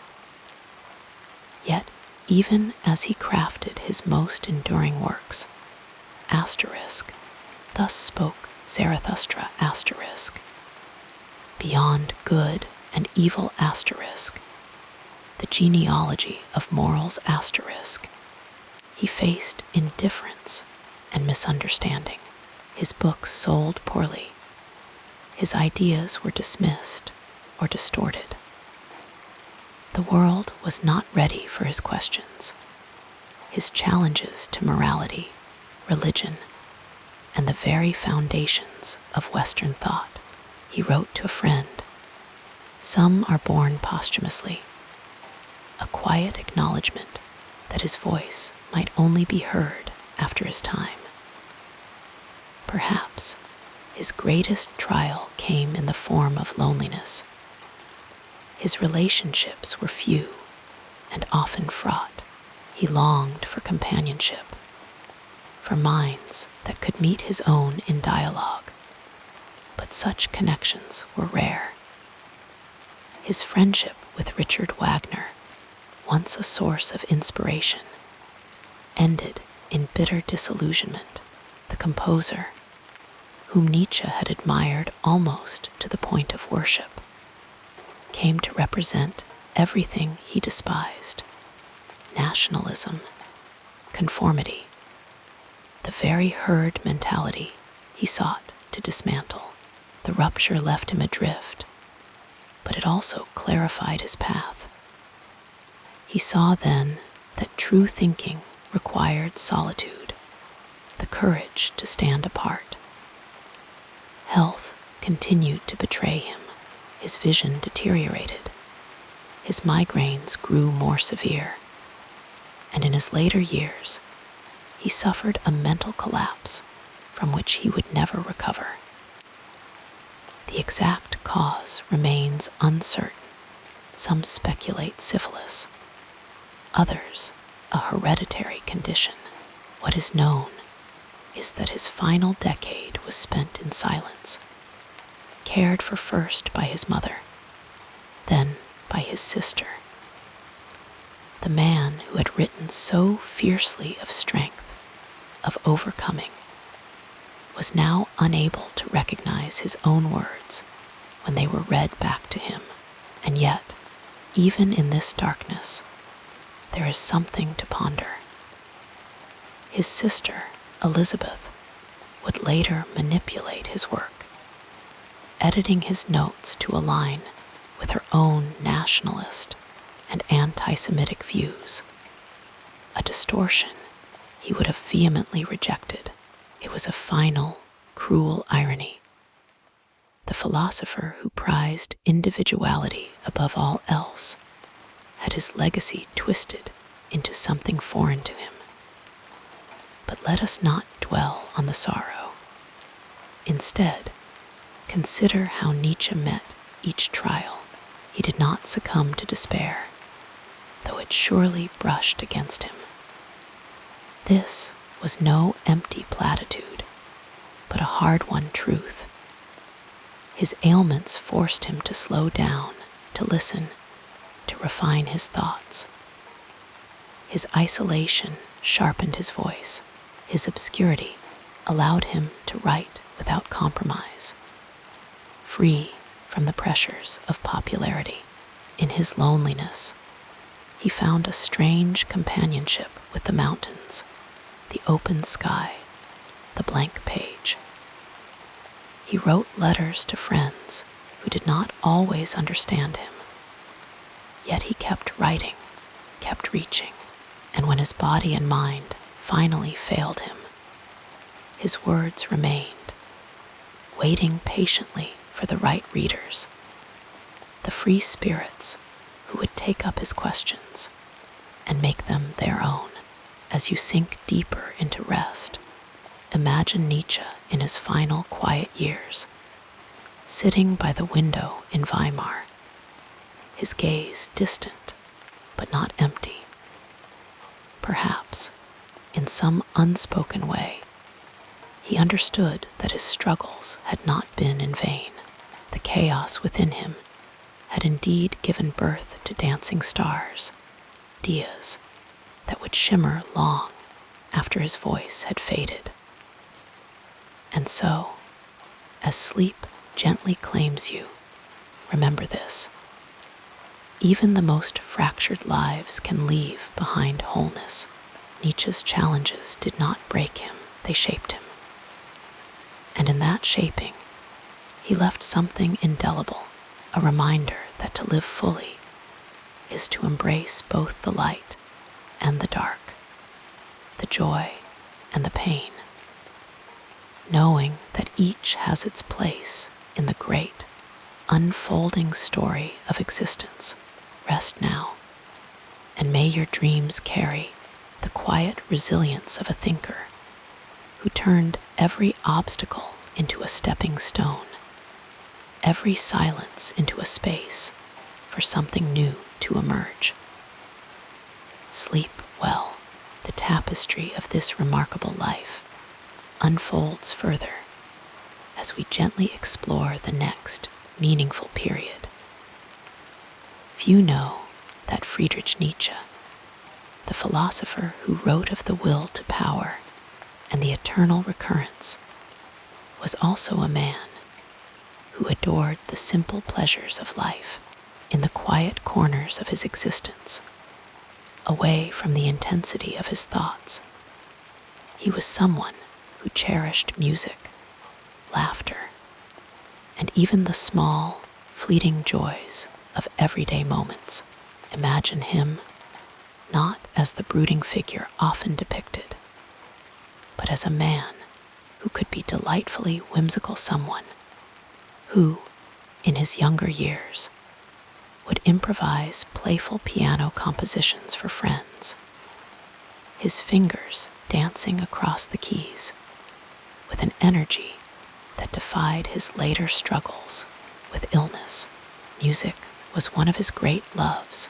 Yet, even as he crafted his most enduring works, thus spoke Zarathustra, beyond good and evil, the genealogy of morals, he faced indifference and misunderstanding. His books sold poorly. His ideas were dismissed or distorted. The world was not ready for his questions, his challenges to morality, religion, and the very foundations of Western thought. He wrote to a friend, "Some are born posthumously," a quiet acknowledgement that his voice might only be heard after his time. Perhaps his greatest trial came in the form of loneliness. His relationships were few and often fraught. He longed for companionship, for minds that could meet his own in dialogue, but such connections were rare. His friendship with Richard Wagner, once a source of inspiration, ended in bitter disillusionment. The composer, whom Nietzsche had admired almost to the point of worship, came to represent everything he despised: nationalism, conformity, the very herd mentality he sought to dismantle. The rupture left him adrift, but it also clarified his path. He saw then that true thinking required solitude, the courage to stand apart. Health continued to betray him. His vision deteriorated. His migraines grew more severe, and in his later years, he suffered a mental collapse from which he would never recover. The exact cause remains uncertain. Some speculate syphilis, others a hereditary condition. What is known is that his final decade was spent in silence, cared for first by his mother, then by his sister. The man who had written so fiercely of strength, of overcoming, was now unable to recognize his own words when they were read back to him. And yet, even in this darkness, there is something to ponder. His sister, Elizabeth, would later manipulate his work, editing his notes to align with her own nationalist and anti-Semitic views, a distortion he would have vehemently rejected. It was a final, cruel irony. The philosopher who prized individuality above all else had his legacy twisted into something foreign to him. But let us not dwell on the sorrow. Instead, consider how Nietzsche met each trial. He did not succumb to despair, though it surely brushed against him. This was no empty platitude, but a hard-won truth. His ailments forced him to slow down, to listen, to refine his thoughts. His isolation sharpened his voice. His obscurity allowed him to write without compromise, free from the pressures of popularity. In his loneliness, he found a strange companionship with the mountains, the open sky, the blank page. He wrote letters to friends who did not always understand him. Yet he kept writing, kept reaching, and when his body and mind finally failed him, his words remained, waiting patiently for the right readers, the free spirits who would take up his questions and make them their own. As you sink deeper into rest, imagine Nietzsche in his final quiet years, sitting by the window in Weimar, his gaze distant but not empty. Perhaps, in some unspoken way, he understood that his struggles had not been in vain. The chaos within him had indeed given birth to dancing stars, ideas that would shimmer long after his voice had faded. And so, as sleep gently claims you, remember this: even the most fractured lives can leave behind wholeness. Nietzsche's challenges did not break him, they shaped him. And in that shaping, he left something indelible, a reminder that to live fully is to embrace both the light and the dark, the joy and the pain, knowing that each has its place in the great, unfolding story of existence. Rest now, and may your dreams carry the quiet resilience of a thinker who turned every obstacle into a stepping stone, every silence into a space for something new to emerge. Sleep well. The tapestry of this remarkable life unfolds further as we gently explore the next meaningful period. Few know that Friedrich Nietzsche, the philosopher who wrote of the will to power and the eternal recurrence, was also a man who adored the simple pleasures of life in the quiet corners of his existence, away from the intensity of his thoughts. He was someone who cherished music, laughter, and even the small, fleeting joys of everyday moments. Imagine him not as the brooding figure often depicted, but as a man who could be delightfully whimsical, someone who, in his younger years, would improvise playful piano compositions for friends, his fingers dancing across the keys with an energy that defied his later struggles with illness. Music was one of his great loves,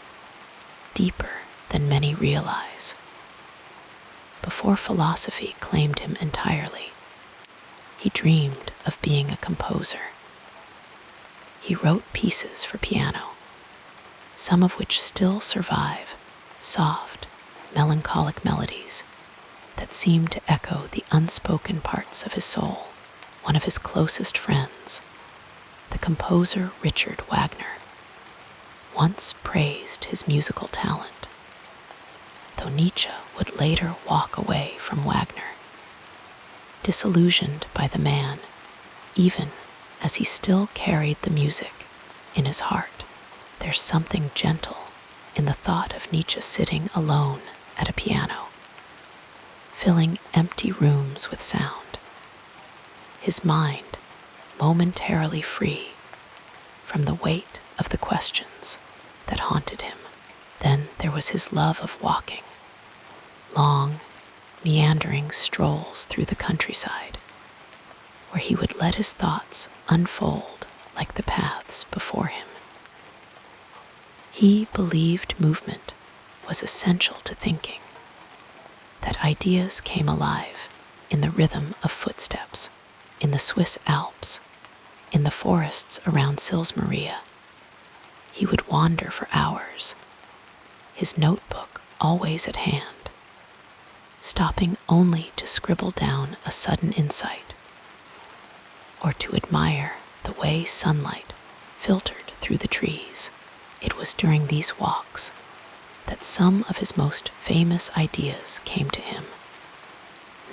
deeper than many realize. before philosophy claimed him entirely, he dreamed of being a composer. He wrote pieces for piano, some of which still survive, soft, melancholic melodies that seem to echo the unspoken parts of his soul. One of his closest friends, the composer Richard Wagner, once praised his musical talent, though Nietzsche would later walk away from Wagner, disillusioned by the man, even as he still carried the music in his heart. There's something gentle in the thought of Nietzsche sitting alone at a piano, filling empty rooms with sound, his mind momentarily free from the weight of the questions that haunted him. Then there was his love of walking, long, meandering strolls through the countryside, where he would let his thoughts unfold like the paths before him. He believed movement was essential to thinking, that ideas came alive in the rhythm of footsteps, in the Swiss Alps, in the forests around Sils Maria. He would wander for hours, his notebook always at hand, stopping only to scribble down a sudden insight, or to admire the way sunlight filtered through the trees. It was during these walks that some of his most famous ideas came to him,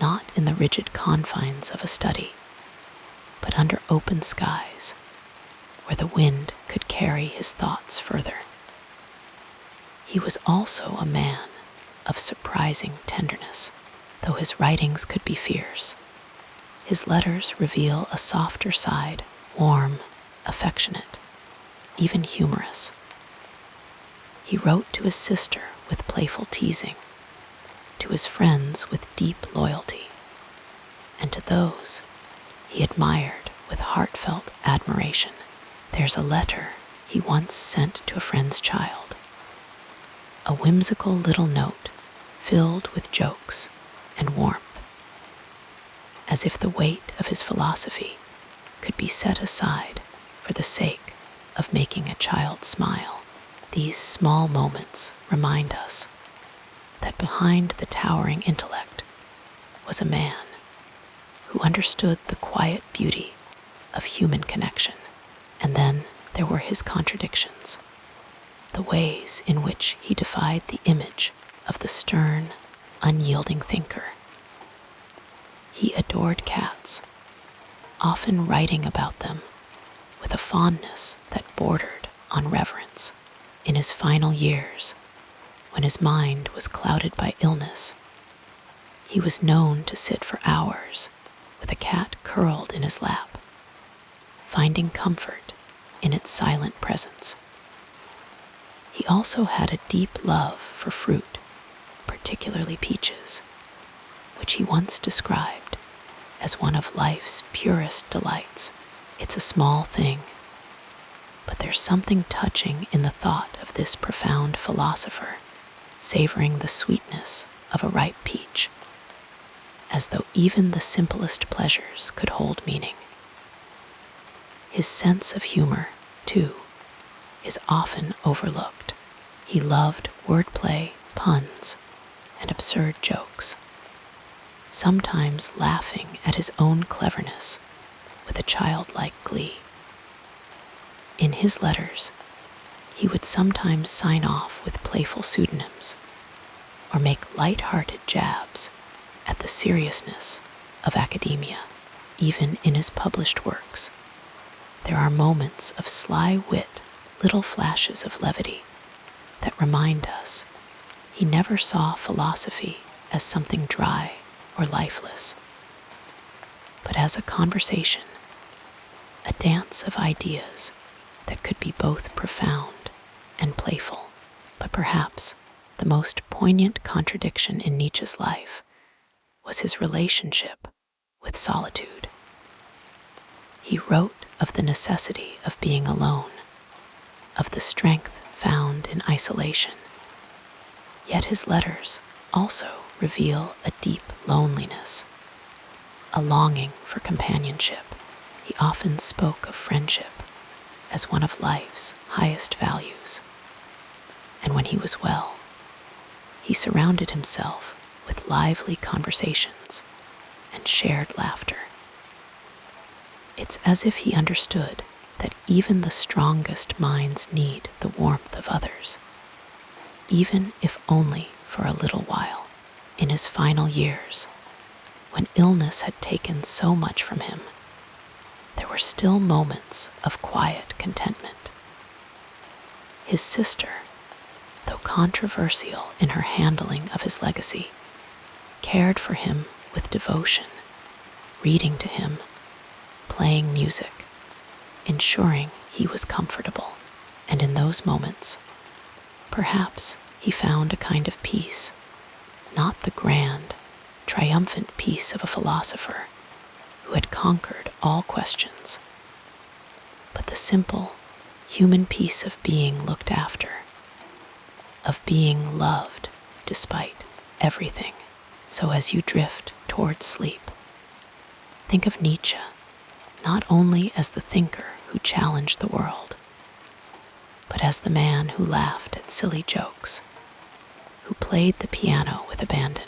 not in the rigid confines of a study, but under open skies, where the wind could carry his thoughts further. He was also a man of surprising tenderness, though his writings could be fierce. His letters reveal a softer side, warm, affectionate, even humorous. He wrote to his sister with playful teasing, to his friends with deep loyalty, and to those he admired with heartfelt admiration. There's a letter he once sent to a friend's child, a whimsical little note filled with jokes and warmth, as if the weight of his philosophy could be set aside for the sake of making a child smile. These small moments remind us that behind the towering intellect was a man who understood the quiet beauty of human connection. And then there were his contradictions, the ways in which he defied the image of the stern, unyielding thinker. He adored cats, often writing about them with a fondness that bordered on reverence. In his final years, when his mind was clouded by illness, he was known to sit for hours with a cat curled in his lap, finding comfort in its silent presence. He also had a deep love for fruit, particularly peaches, which he once described as one of life's purest delights. It's a small thing, but there's something touching in the thought of this profound philosopher savoring the sweetness of a ripe peach, as though even the simplest pleasures could hold meaning. His sense of humor, too, is often overlooked. He loved wordplay, puns, and absurd jokes, sometimes laughing at his own cleverness with a childlike glee. In his letters, he would sometimes sign off with playful pseudonyms or make light-hearted jabs at the seriousness of academia. Even in his published works, there are moments of sly wit, little flashes of levity that remind us he never saw philosophy as something dry or lifeless, but as a conversation, a dance of ideas that could be both profound and playful. But perhaps the most poignant contradiction in Nietzsche's life was his relationship with solitude. He wrote of the necessity of being alone, of the strength found in isolation. Yet his letters also reveal a deep loneliness, a longing for companionship. He often spoke of friendship as one of life's highest values. And when he was well, he surrounded himself with lively conversations and shared laughter. It's as if he understood that even the strongest minds need the warmth of others, even if only for a little while. In his final years, when illness had taken so much from him, there were still moments of quiet contentment. His sister, though controversial in her handling of his legacy, cared for him with devotion, reading to him, playing music, ensuring he was comfortable. And in those moments, perhaps he found a kind of peace, not the grand, triumphant peace of a philosopher who had conquered all questions, but the simple, human peace of being looked after, of being loved despite everything. So as you drift towards sleep, think of Nietzsche not only as the thinker who challenged the world, but as the man who laughed at silly jokes, who played the piano with abandon,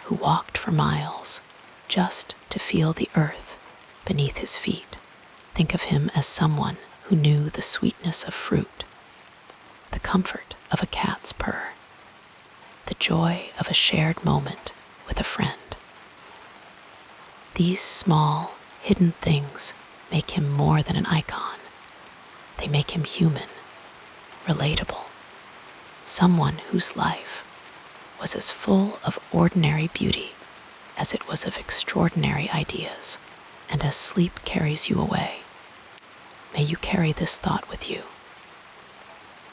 who walked for miles just to feel the earth beneath his feet. Think of him as someone who knew the sweetness of fruit, the comfort of a cat's purr, the joy of a shared moment with a friend. These small, hidden things make him more than an icon. They make him human, relatable, someone whose life was as full of ordinary beauty as it was of extraordinary ideas. And as sleep carries you away, may you carry this thought with you.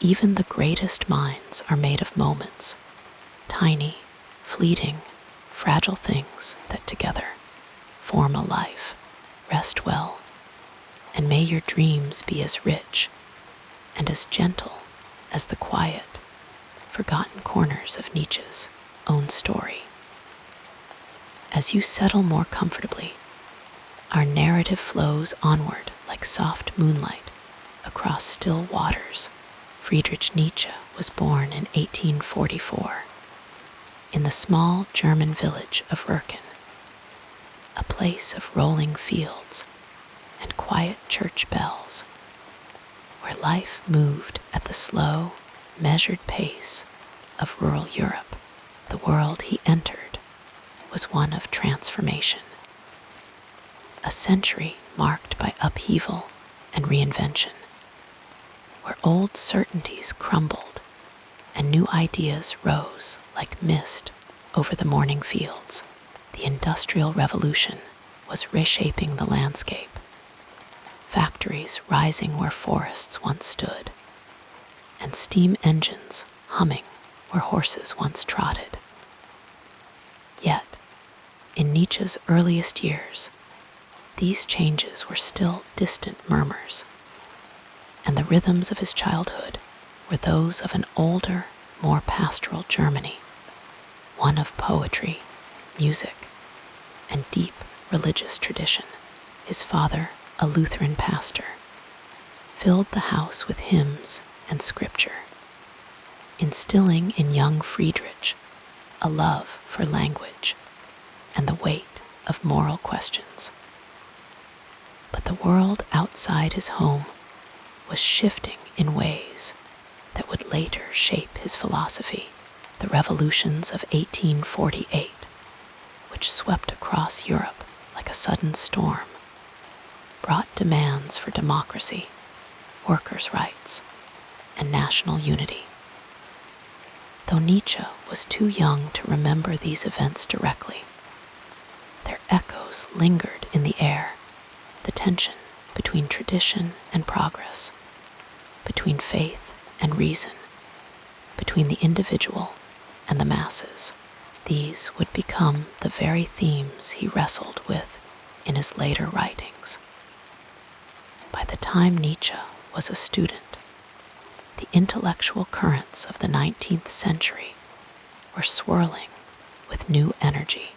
Even the greatest minds are made of moments, tiny, fleeting, fragile things that together form a life. Rest well, and may your dreams be as rich and as gentle as the quiet, forgotten corners of Nietzsche's own story. As you settle more comfortably, our narrative flows onward like soft moonlight across still waters. Friedrich Nietzsche was born in 1844 in the small German village of Wirken, a place of rolling fields and quiet church bells, where life moved at the slow, measured pace of rural Europe. The world he entered was one of transformation, a century marked by upheaval and reinvention, where old certainties crumbled and new ideas rose like mist over the morning fields. The Industrial Revolution was reshaping the landscape, factories rising where forests once stood, and steam engines humming where horses once trotted. Yet, in Nietzsche's earliest years, these changes were still distant murmurs, and the rhythms of his childhood were those of an older, more pastoral Germany, one of poetry, music, and deep religious tradition. His father, a Lutheran pastor, filled the house with hymns and scripture, instilling in young Friedrich a love for language and the weight of moral questions. But the world outside his home was shifting in ways that would later shape his philosophy. The revolutions of 1848, which swept across Europe like a sudden storm, brought demands for democracy, workers' rights, and national unity. Though Nietzsche was too young to remember these events directly, their echoes lingered in the air, the tension between tradition and progress, between faith and reason, between the individual and the masses. These would become the very themes he wrestled with in his later writings. By the time Nietzsche was a student, the intellectual currents of the 19th century were were swirling with new energy.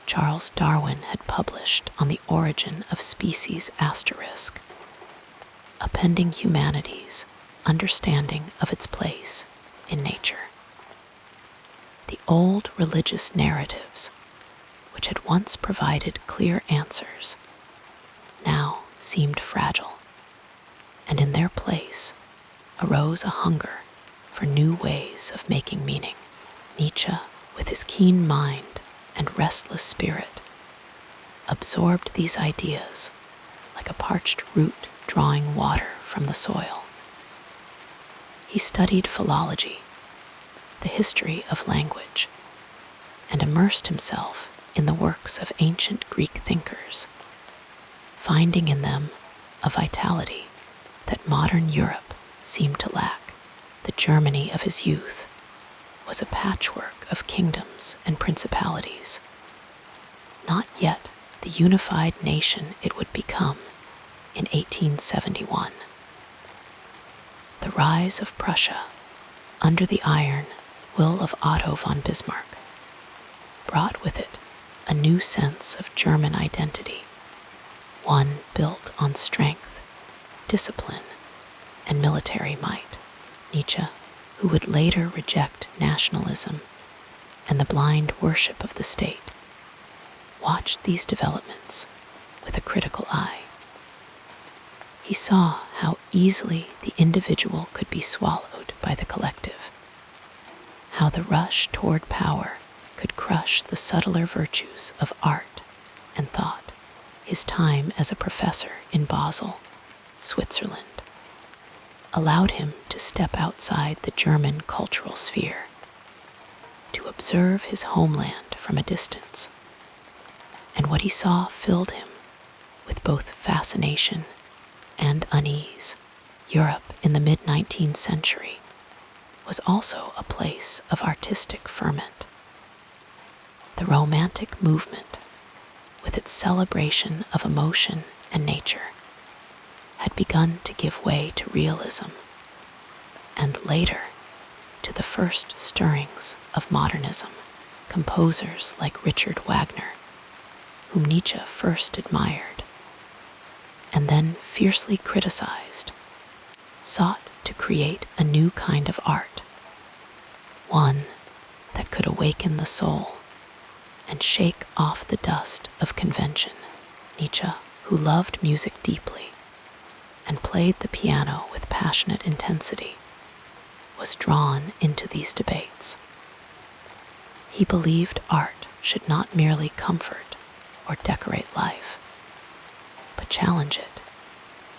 Charles Darwin had published on the origin of species asterisk, appending humanity's understanding of its place in nature. The old religious narratives, which had once provided clear answers, now seemed fragile, and in their place arose a hunger for new ways of making meaning. Nietzsche, with his keen mind and restless spirit, absorbed these ideas like a parched root drawing water from the soil. He studied philology, the history of language, and immersed himself in the works of ancient Greek thinkers, finding in them a vitality that modern Europe seemed to lack. The Germany of his youth was a patchwork of kingdoms and principalities, not yet the unified nation it would become in 1871. The rise of Prussia under the iron will of Otto von Bismarck brought with it a new sense of German identity, one built on strength, discipline, and military might. Nietzsche, who would later reject nationalism and the blind worship of the state, watched these developments with a critical eye. He saw how easily the individual could be swallowed by the collective, how the rush toward power could crush the subtler virtues of art and thought. His time as a professor in Basel, Switzerland, allowed him to step outside the German cultural sphere, to observe his homeland from a distance, and what he saw filled him with both fascination and unease. Europe in the mid-19th century was also a place of artistic ferment. The Romantic movement, with its celebration of emotion and nature, had begun to give way to realism, and later to the first stirrings of modernism. Composers like Richard Wagner, whom Nietzsche first admired and then fiercely criticized, sought to create a new kind of art, one that could awaken the soul and shake off the dust of convention. Nietzsche, who loved music deeply and played the piano with passionate intensity, was drawn into these debates. He believed art should not merely comfort or decorate life, but challenge it,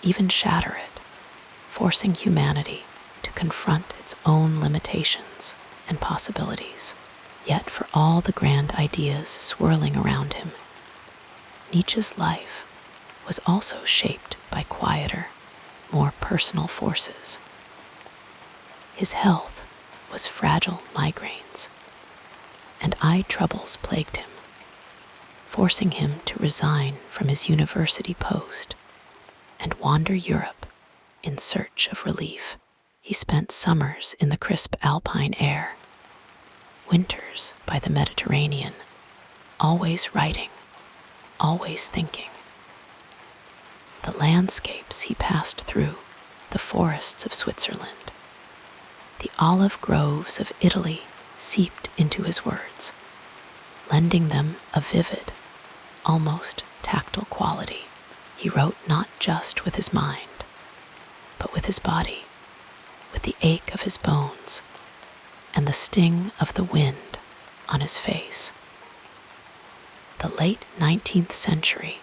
even shatter it, forcing humanity to confront its own limitations and possibilities. Yet for all the grand ideas swirling around him, Nietzsche's life was also shaped by quieter, more personal forces. His health was fragile migraines, and eye troubles plagued him, forcing him to resign from his university post and wander Europe in search of relief. He spent summers in the crisp alpine air, winters by the Mediterranean, always writing, always thinking. The landscapes he passed through, the forests of Switzerland, the olive groves of Italy seeped into his words, lending them a vivid, almost tactile quality. He wrote not just with his mind, but with his body, with the ache of his bones, and the sting of the wind on his face. The late 19th century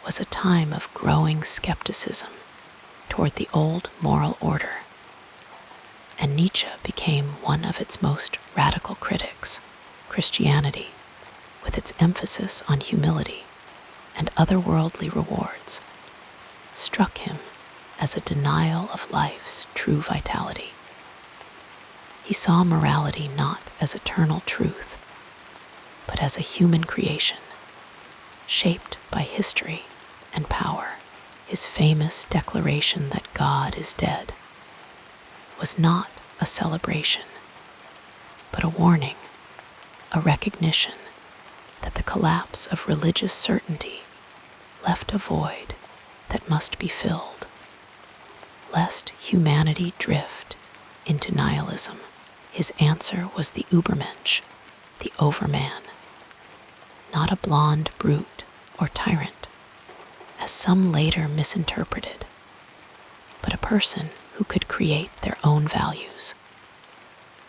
was a time of growing skepticism toward the old moral order, and Nietzsche became one of its most radical critics. Christianity, with its emphasis on humility and otherworldly rewards, struck him as a denial of life's true vitality. He saw morality not as eternal truth, but as a human creation, shaped by history and power. His famous declaration that God is dead was not a celebration, but a warning a recognition that the collapse of religious certainty left a void that must be filled, lest humanity drift into nihilism. His answer was the Übermensch, the overman, not a blonde brute or tyrant, as some later misinterpreted, but a person who could create their own values,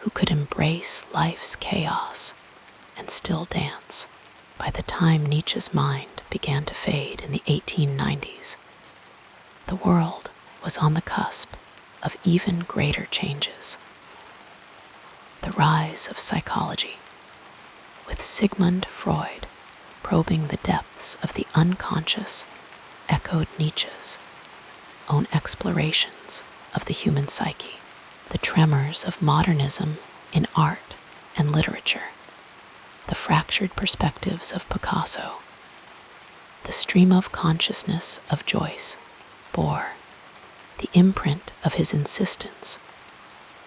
who could embrace life's chaos and still dance. By the time Nietzsche's mind began to fade in the 1890s, the world was on the cusp of even greater changes. The rise of psychology, with Sigmund Freud probing the depths of the unconscious, echoed Nietzsche's own explorations of the human psyche. The tremors of modernism in art and literature, the fractured perspectives of Picasso, the stream of consciousness of Joyce bore the imprint of his insistence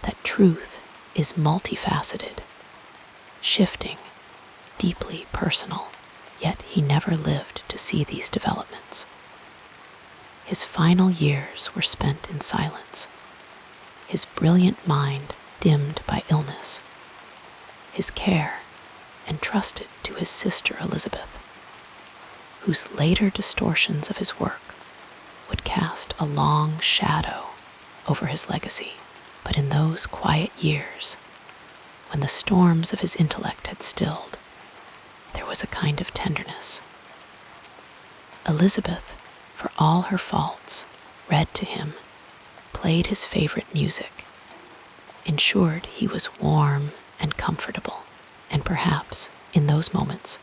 that truth is multifaceted, shifting, deeply personal, yet he never lived to see these developments. His final years were spent in silence, his brilliant mind dimmed by illness, his care entrusted to his sister Elizabeth, whose later distortions of his work would cast a long shadow over his legacy. But in those quiet years, when the storms of his intellect had stilled, there was a kind of tenderness. Elizabeth, for all her faults, read to him, played his favorite music, ensured he was warm and comfortable, and perhaps, in those moments,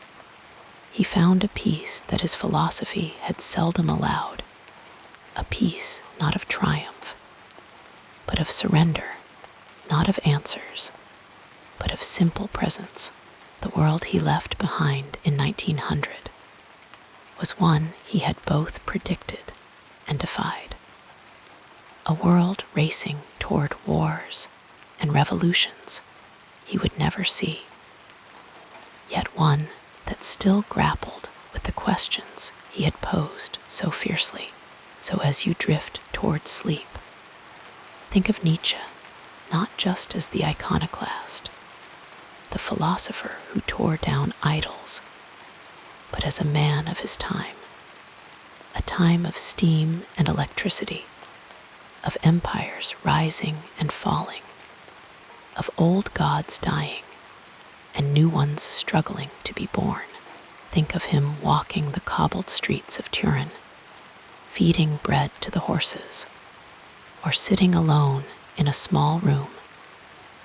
he found a peace that his philosophy had seldom allowed, a peace not of triumph, but of surrender, not of answers, but of simple presence. The world he left behind in 1900 was one he had both predicted and defied. A world racing toward wars and revolutions he would never see, yet one that still grappled with the questions he had posed so fiercely. So as you drift toward sleep, think of Nietzsche not just as the iconoclast, the philosopher who tore down idols, but as a man of his time, a time of steam and electricity, of empires rising and falling, of old gods dying and new ones struggling to be born. Think of him walking the cobbled streets of Turin, feeding bread to the horses, or sitting alone in a small room,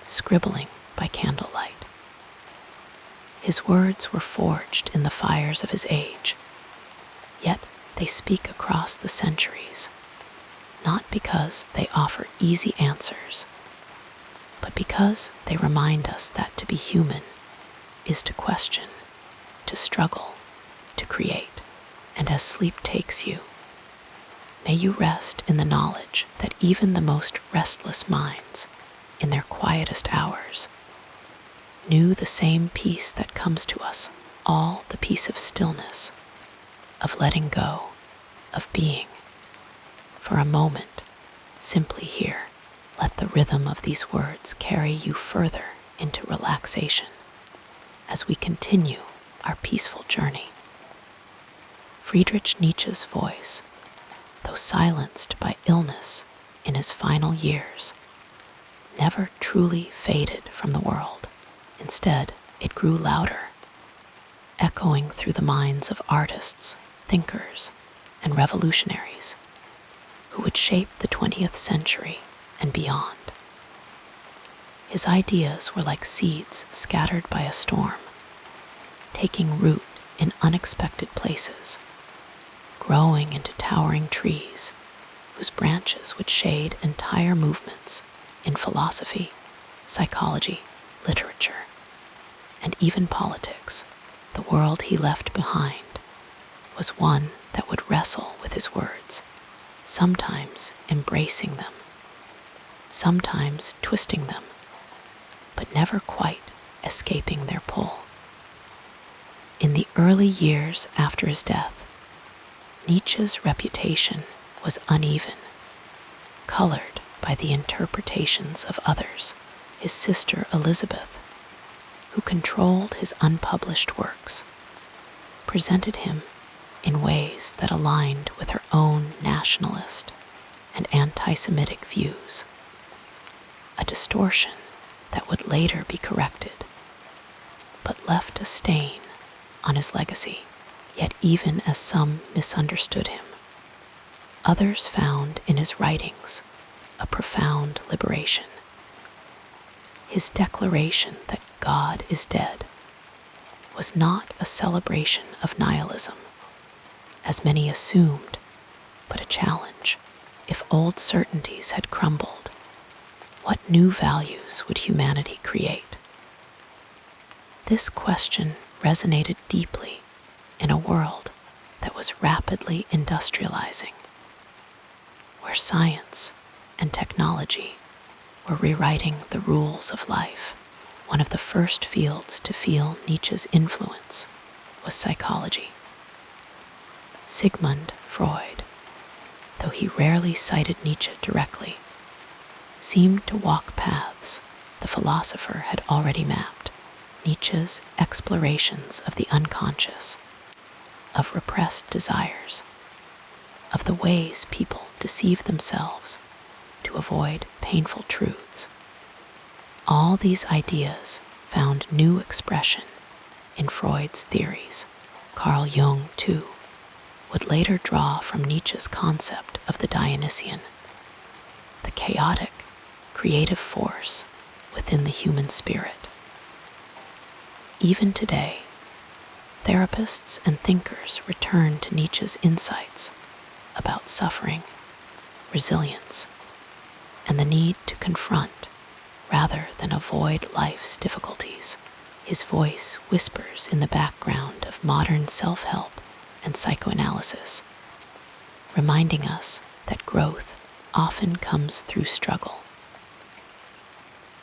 scribbling by candlelight. His words were forged in the fires of his age, yet they speak across the centuries, not because they offer easy answers, but because they remind us that to be human is to question, to struggle, to create. And as sleep takes you, may you rest in the knowledge that even the most restless minds, in their quietest hours, knew the same peace that comes to us, all the peace of stillness, of letting go, of being. For a moment, simply here, let the rhythm of these words carry you further into relaxation as we continue our peaceful journey. Friedrich Nietzsche's voice, though silenced by illness in his final years, never truly faded from the world. Instead, it grew louder, echoing through the minds of artists, thinkers, and revolutionaries who would shape the 20th century and beyond. His ideas were like seeds scattered by a storm, taking root in unexpected places, growing into towering trees whose branches would shade entire movements in philosophy, psychology, literature, and even politics. The world he left behind was one that would wrestle with his words, sometimes embracing them, sometimes twisting them, but never quite escaping their pull. In the early years after his death, Nietzsche's reputation was uneven, colored by the interpretations of others. His sister Elizabeth, who controlled his unpublished works, presented him in ways that aligned with her own nationalist and anti-Semitic views, a distortion that would later be corrected, but left a stain on his legacy. Yet even as some misunderstood him, others found in his writings a profound liberation. His declaration that God is dead was not a celebration of nihilism, as many assumed, but a challenge. If old certainties had crumbled, what new values would humanity create? This question resonated deeply in a world that was rapidly industrializing, where science and technology were rewriting the rules of life. One of the first fields to feel Nietzsche's influence was psychology. Sigmund Freud, though he rarely cited Nietzsche directly, seemed to walk paths the philosopher had already mapped. Nietzsche's explorations of the unconscious, of repressed desires, of the ways people deceive themselves to avoid painful truths. All these ideas found new expression in Freud's theories. Carl Jung, too, would later draw from Nietzsche's concept of the Dionysian, the chaotic, creative force within the human spirit. Even today, therapists and thinkers return to Nietzsche's insights about suffering, resilience, and the need to confront rather than avoid life's difficulties. His voice whispers in the background of modern self-help and psychoanalysis, reminding us that growth often comes through struggle.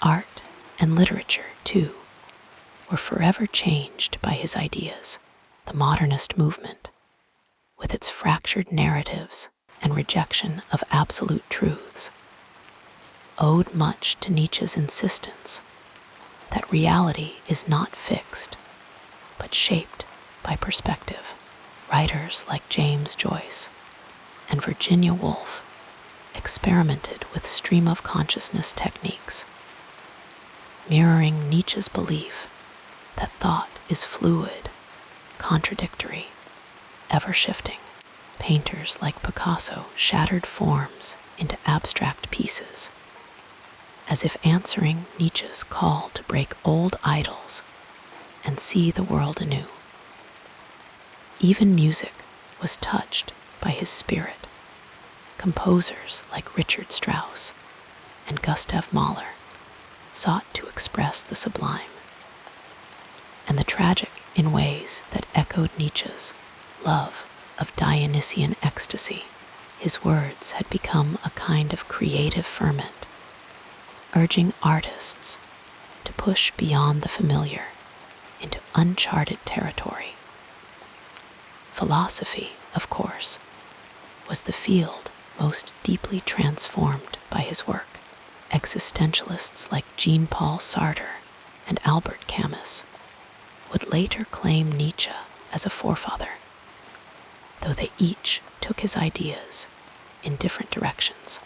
Art and literature, too, were forever changed by his ideas. The modernist movement, with its fractured narratives and rejection of absolute truths, owed much to Nietzsche's insistence that reality is not fixed, but shaped by perspective. Writers like James Joyce and Virginia Woolf experimented with stream of consciousness techniques, mirroring Nietzsche's belief that thought is fluid, contradictory, ever-shifting. Painters like Picasso shattered forms into abstract pieces, as if answering Nietzsche's call to break old idols and see the world anew. Even music was touched by his spirit. Composers like Richard Strauss and Gustav Mahler sought to express the sublime and the tragic in ways that echoed Nietzsche's love of Dionysian ecstasy. His words had become a kind of creative ferment, urging artists to push beyond the familiar into uncharted territory. Philosophy, of course, was the field most deeply transformed by his work. Existentialists like Jean-Paul Sartre and Albert Camus would later claim Nietzsche as a forefather, though they each took his ideas in different directions.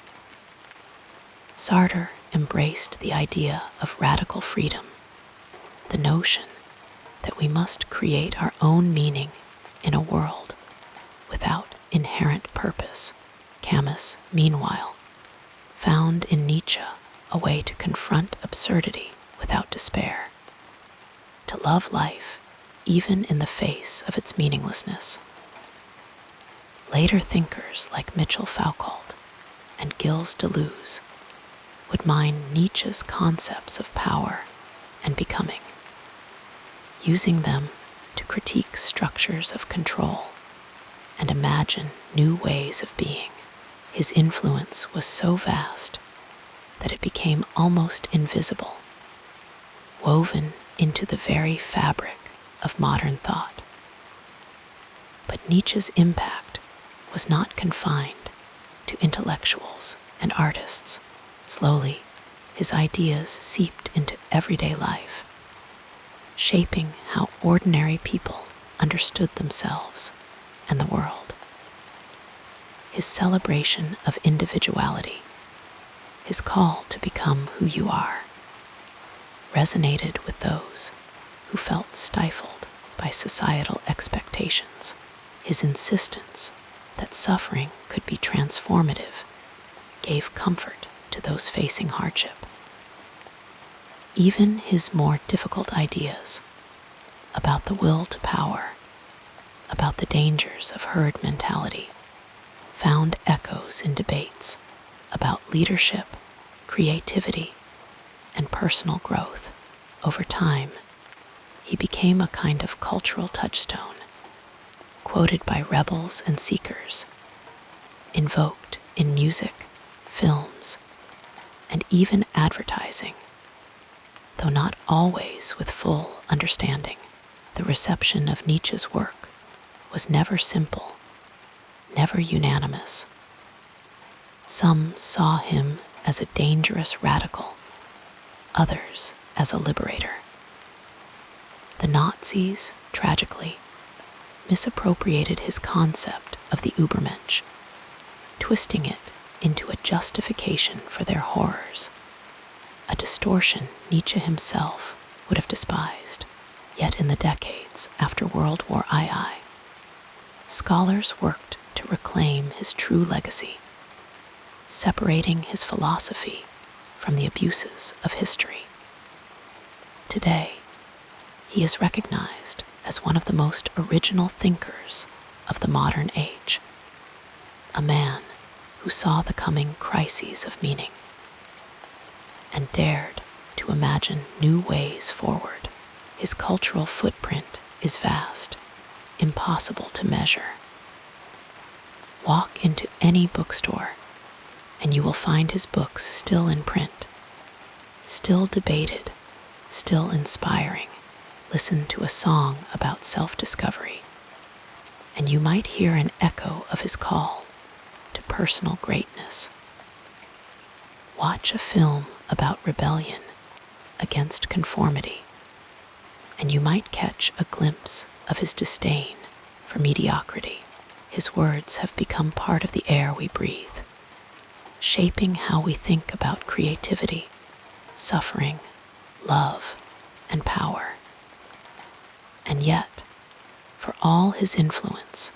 Sartre embraced the idea of radical freedom, the notion that we must create our own meaning in a world without inherent purpose. Camus, meanwhile, found in Nietzsche a way to confront absurdity without despair, to love life even in the face of its meaninglessness. Later thinkers like Mitchell Foucault and Gilles Deleuze would mine Nietzsche's concepts of power and becoming, using them to critique structures of control and imagine new ways of being. His influence was so vast that it became almost invisible, woven into the very fabric of modern thought. But Nietzsche's impact was not confined to intellectuals and artists. Slowly, his ideas seeped into everyday life, shaping how ordinary people understood themselves and the world. His celebration of individuality, his call to become who you are, resonated with those who felt stifled by societal expectations. His insistence that suffering could be transformative gave comfort to those facing hardship. Even his more difficult ideas about the will to power, about the dangers of herd mentality, found echoes in debates about leadership, creativity, and personal growth. Over time, he became a kind of cultural touchstone, quoted by rebels and seekers, invoked in music, films, and even advertising. Though not always with full understanding, the reception of Nietzsche's work was never simple, never unanimous. Some saw him as a dangerous radical, others as a liberator. The Nazis, tragically, misappropriated his concept of the Übermensch, twisting it into a justification for their horrors, a distortion Nietzsche himself would have despised. Yet in the decades after World War II, scholars worked to reclaim his true legacy, separating his philosophy from the abuses of history. Today, he is recognized as one of the most original thinkers of the modern age, a man who saw the coming crises of meaning and dared to imagine new ways forward. His cultural footprint is vast, impossible to measure. Walk into any bookstore and you will find his books still in print, still debated, still inspiring. Listen to a song about self-discovery, and you might hear an echo of his call to personal greatness. Watch a film about rebellion against conformity, and you might catch a glimpse of his disdain for mediocrity. His words have become part of the air we breathe, shaping how we think about creativity, suffering, love, and power. And yet, for all his influence,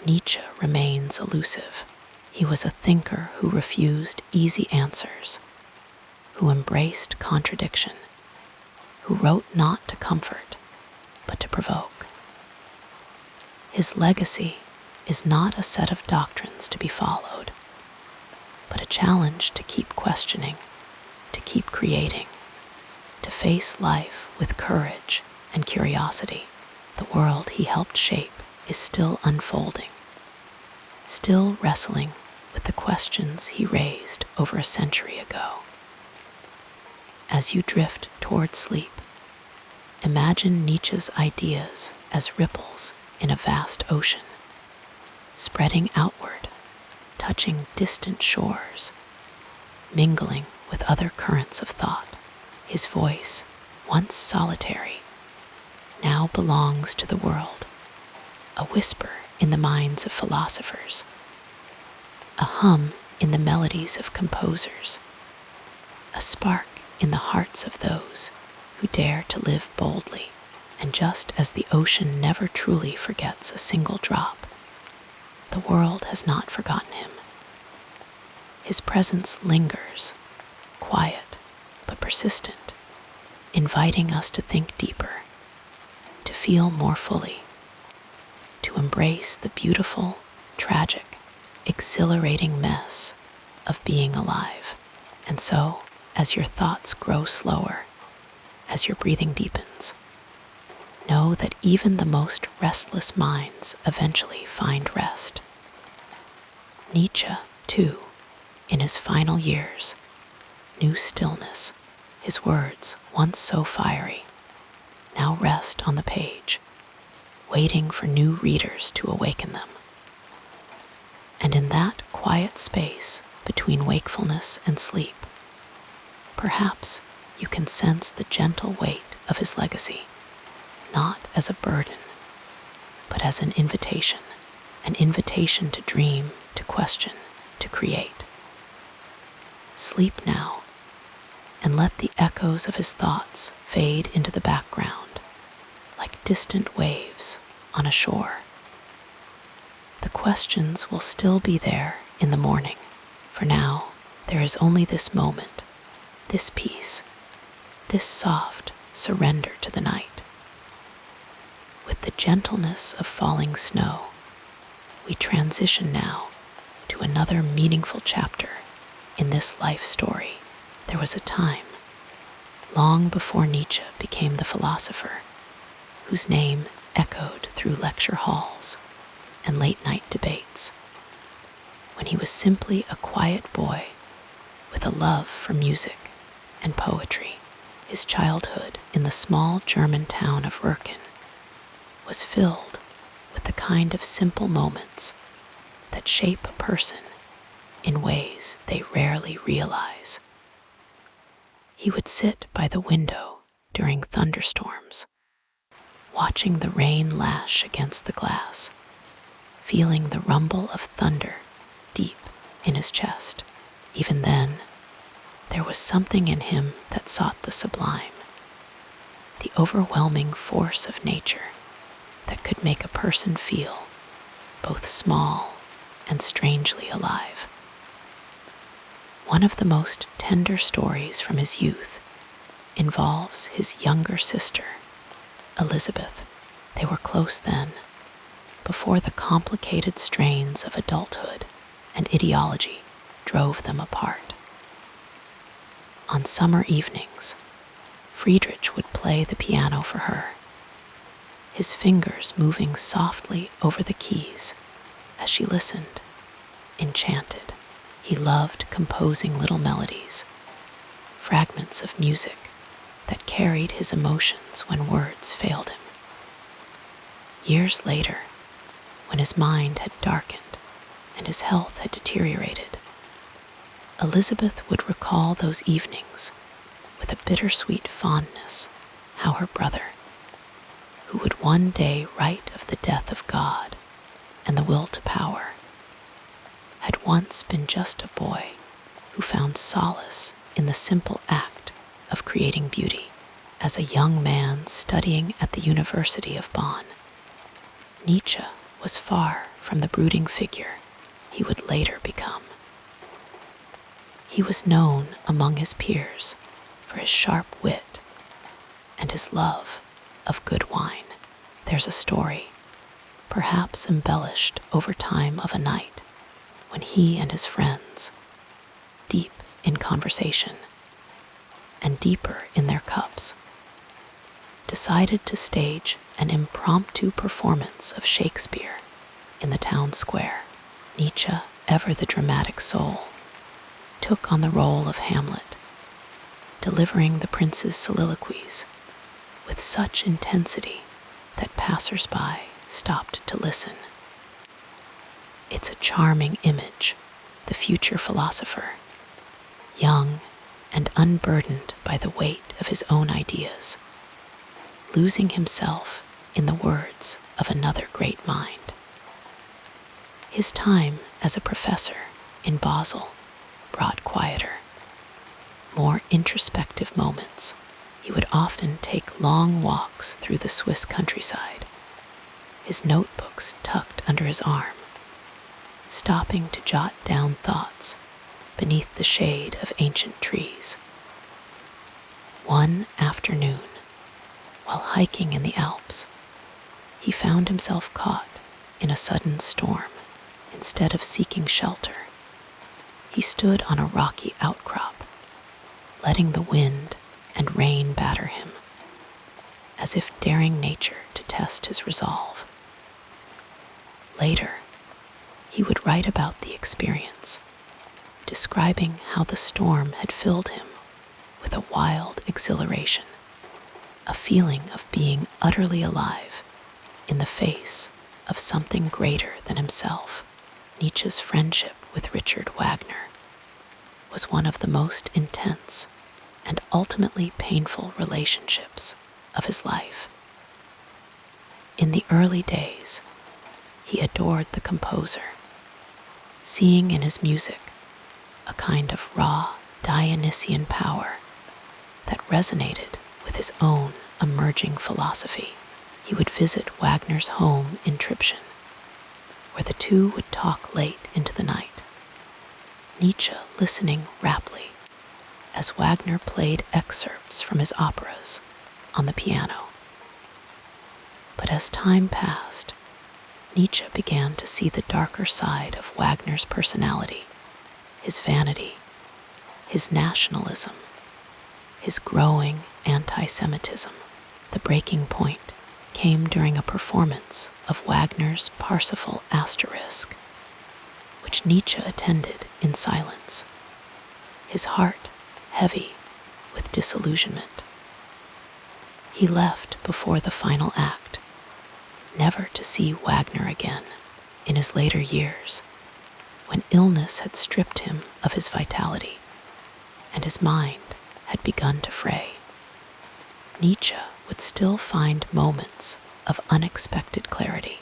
Nietzsche remains elusive. He was a thinker who refused easy answers, who embraced contradiction, who wrote not to comfort, but to provoke. His legacy is not a set of doctrines to be followed, but a challenge to keep questioning, to keep creating, to face life with courage and curiosity. The world he helped shape is still unfolding, still wrestling with the questions he raised over a century ago. As you drift toward sleep, imagine Nietzsche's ideas as ripples in a vast ocean, spreading outward, touching distant shores, mingling with other currents of thought. His voice, once solitary, now belongs to the world, a whisper in the minds of philosophers, a hum in the melodies of composers, a spark in the hearts of those who dare to live boldly. And just as the ocean never truly forgets a single drop, the world has not forgotten him. His presence lingers, quiet but persistent, inviting us to think deeper, to feel more fully, to embrace the beautiful, tragic, exhilarating mess of being alive. And so, as your thoughts grow slower, as your breathing deepens, know that even the most restless minds eventually find rest. Nietzsche, too, in his final years, knew stillness. His words, once so fiery, now rest on the page, waiting for new readers to awaken them. And in that quiet space between wakefulness and sleep, perhaps you can sense the gentle weight of his legacy, not as a burden, but as an invitation to dream, to question, to create. Sleep now, and let the echoes of his thoughts fade into the background, like distant waves on a shore. The questions will still be there in the morning. For now, there is only this moment, this peace, this soft surrender to the night. With the gentleness of falling snow, we transition now to another meaningful chapter in this life story. There was a time, long before Nietzsche became the philosopher, whose name echoed through lecture halls and late-night debates, when he was simply a quiet boy with a love for music and poetry. His childhood in the small German town of Rurken was filled with the kind of simple moments that shape a person in ways they rarely realize. He would sit by the window during thunderstorms, watching the rain lash against the glass, feeling the rumble of thunder deep in his chest. Even then, there was something in him that sought the sublime, the overwhelming force of nature that could make a person feel both small and strangely alive. One of the most tender stories from his youth involves his younger sister, Elizabeth. They were close then, before the complicated strains of adulthood and ideology drove them apart. On summer evenings, Friedrich would play the piano for her, his fingers moving softly over the keys as she listened, enchanted. He loved composing little melodies, fragments of music that carried his emotions when words failed him. Years later, when his mind had darkened and his health had deteriorated, Elizabeth would recall those evenings with a bittersweet fondness, how her brother, who would one day write of the death of God and the will to power, had once been just a boy who found solace in the simple act of creating beauty. As a young man studying at the University of Bonn, Nietzsche was far from the brooding figure he would later become. He was known among his peers for his sharp wit and his love of good wine. There's a story, perhaps embellished over time, of a night when he and his friends, deep in conversation and deeper in their cups, decided to stage an impromptu performance of Shakespeare in the town square. Nietzsche, ever the dramatic soul, took on the role of Hamlet, delivering the prince's soliloquies with such intensity that passers-by stopped to listen. It's a charming image, the future philosopher, young and unburdened by the weight of his own ideas, losing himself in the words of another great mind. His time as a professor in Basel brought quieter, more introspective moments. He would often take long walks through the Swiss countryside, his notebooks tucked under his arm, stopping to jot down thoughts beneath the shade of ancient trees. One afternoon, while hiking in the Alps, he found himself caught in a sudden storm. Instead of seeking shelter, he stood on a rocky outcrop, letting the wind and rain batter him, as if daring nature to test his resolve. Later, he would write about the experience, describing how the storm had filled him with a wild exhilaration, a feeling of being utterly alive in the face of something greater than himself. Nietzsche's friendship with Richard Wagner was one of the most intense and ultimately painful relationships of his life. In the early days, he adored the composer, seeing in his music a kind of raw Dionysian power that resonated with his own emerging philosophy. He would visit Wagner's home in Tribschen, where the two would talk late into the night, Nietzsche listening raptly as Wagner played excerpts from his operas on the piano. But as time passed, Nietzsche began to see the darker side of Wagner's personality, his vanity, his nationalism, his growing anti-Semitism. The breaking point came during a performance of Wagner's Parsifal Asterisk, which Nietzsche attended in silence, his heart heavy with disillusionment. He left before the final act, never to see Wagner again in his later years, when illness had stripped him of his vitality and his mind had begun to fray. Nietzsche would still find moments of unexpected clarity.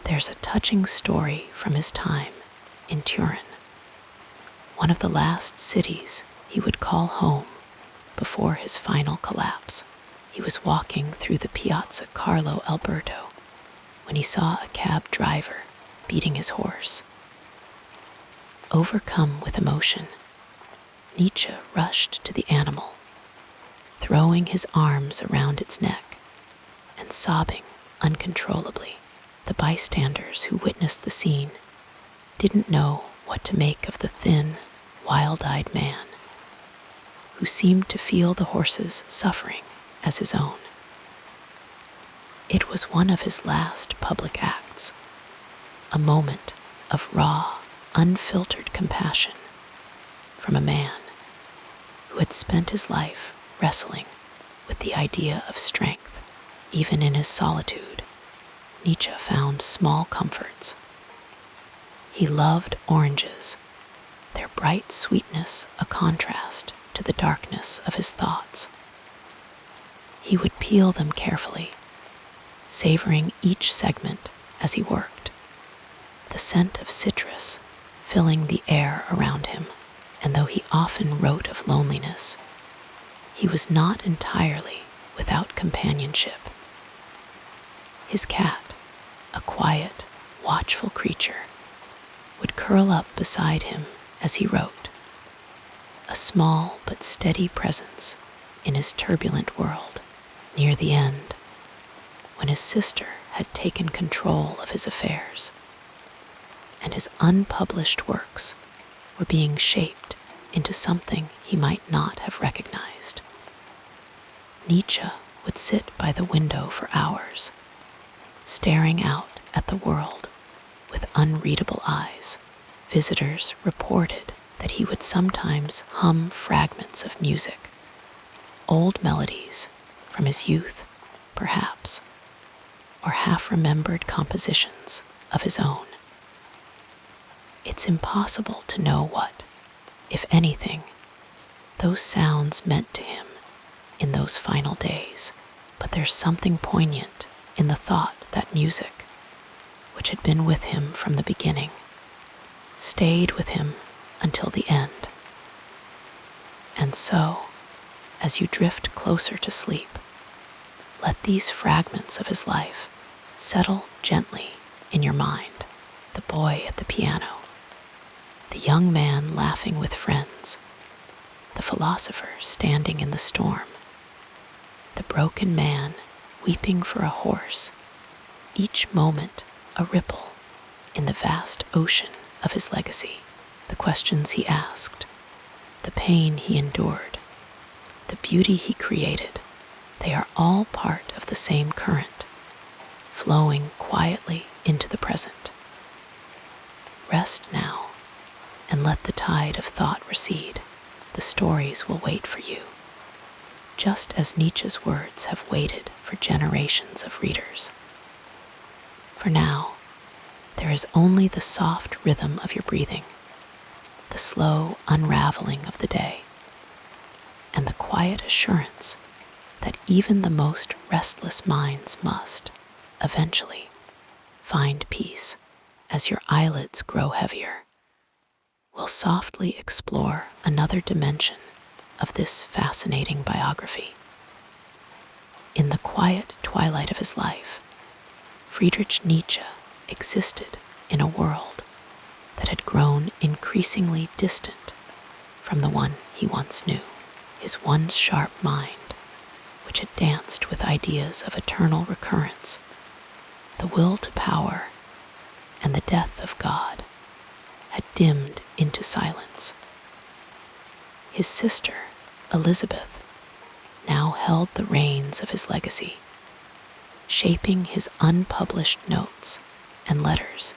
There's a touching story from his time in Turin, one of the last cities he would call home before his final collapse. He was walking through the Piazza Carlo Alberto when he saw a cab driver beating his horse. Overcome with emotion, Nietzsche rushed to the animal, throwing his arms around its neck and sobbing uncontrollably. The bystanders who witnessed the scene didn't know what to make of the thin, wild-eyed man who seemed to feel the horse's suffering as his own. It was one of his last public acts, a moment of raw, unfiltered compassion from a man who had spent his life wrestling with the idea of strength. Even in his solitude, Nietzsche found small comforts. He loved oranges, their bright sweetness a contrast to the darkness of his thoughts. He would peel them carefully, savoring each segment as he worked, the scent of citrus filling the air around him. And though he often wrote of loneliness, he was not entirely without companionship. His cat, a quiet, watchful creature, would curl up beside him as he wrote, a small but steady presence in his turbulent world. Near the end, when his sister had taken control of his affairs, and his unpublished works were being shaped into something he might not have recognized, Nietzsche would sit by the window for hours, staring out at the world with unreadable eyes. Visitors reported that he would sometimes hum fragments of music, old melodies from his youth, perhaps, or half-remembered compositions of his own. It's impossible to know what, if anything, those sounds meant to him in those final days, but there's something poignant in the thought that music, which had been with him from the beginning, stayed with him until the end. And so, as you drift closer to sleep, let these fragments of his life settle gently in your mind. The boy at the piano, the young man laughing with friends, the philosopher standing in the storm, the broken man weeping for a horse, each moment a ripple in the vast ocean of his legacy. The questions he asked, the pain he endured, the beauty he created, they are all part of the same current, flowing quietly into the present. Rest now, and let the tide of thought recede. The stories will wait for you. just as Nietzsche's words have waited for generations of readers. For now, there is only the soft rhythm of your breathing, the slow unraveling of the day, and the quiet assurance that even the most restless minds must, eventually, find peace. As your eyelids grow heavier, we'll softly explore another dimension of this fascinating biography. In the quiet twilight of his life, Friedrich Nietzsche existed in a world that had grown increasingly distant from the one he once knew. His once sharp mind, which had danced with ideas of eternal recurrence, the will to power, and the death of God, had dimmed into silence. His sister, Elizabeth, now held the reins of his legacy, shaping his unpublished notes and letters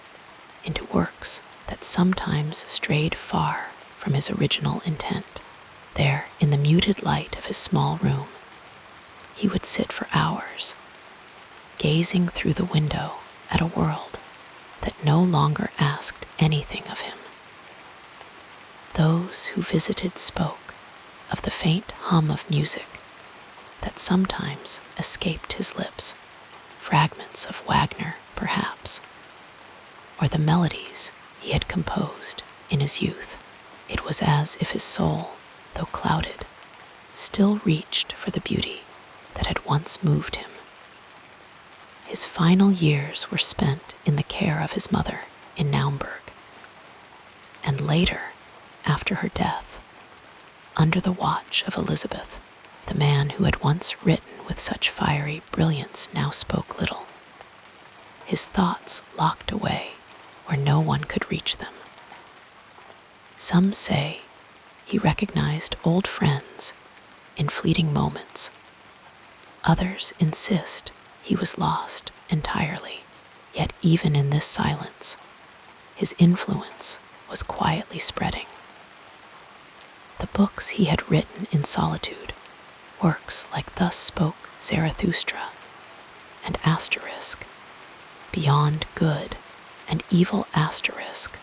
into works that sometimes strayed far from his original intent. There, in the muted light of his small room, he would sit for hours, gazing through the window at a world that no longer asked anything of him. Those who visited spoke of the faint hum of music that sometimes escaped his lips, fragments of Wagner, perhaps, or the melodies he had composed in his youth. It was as if his soul, though clouded, still reached for the beauty that had once moved him. His final years were spent in the care of his mother in Naumburg, and later, after her death, under the watch of Elizabeth, the man who had once written with such fiery brilliance now spoke little, his thoughts locked away where no one could reach them. Some say he recognized old friends in fleeting moments. Others insist he was lost entirely. Yet even in this silence, his influence was quietly spreading. The books he had written in solitude, works like Thus Spoke Zarathustra and Asterisk, Beyond Good and Evil Asterisk,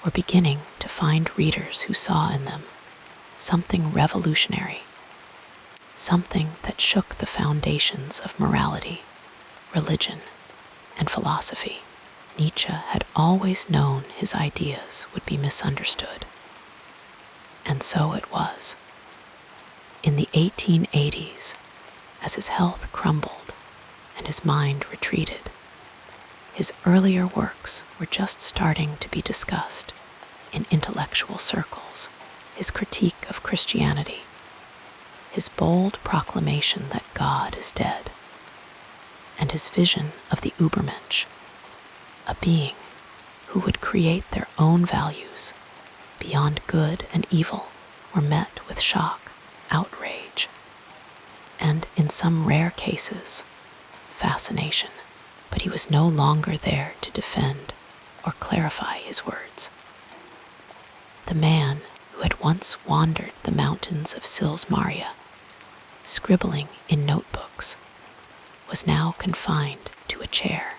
were beginning to find readers who saw in them something revolutionary, something that shook the foundations of morality, religion, and philosophy. Nietzsche had always known his ideas would be misunderstood, and so it was. In the 1880s, as his health crumbled and his mind retreated, his earlier works were just starting to be discussed in intellectual circles. His critique of Christianity, his bold proclamation that God is dead, and his vision of the Übermensch, a being who would create their own values beyond good and evil, were met with shock, outrage, and in some rare cases, fascination. But he was no longer there to defend or clarify his words. The man who had once wandered the mountains of Sils Maria, scribbling in notebooks, was now confined to a chair,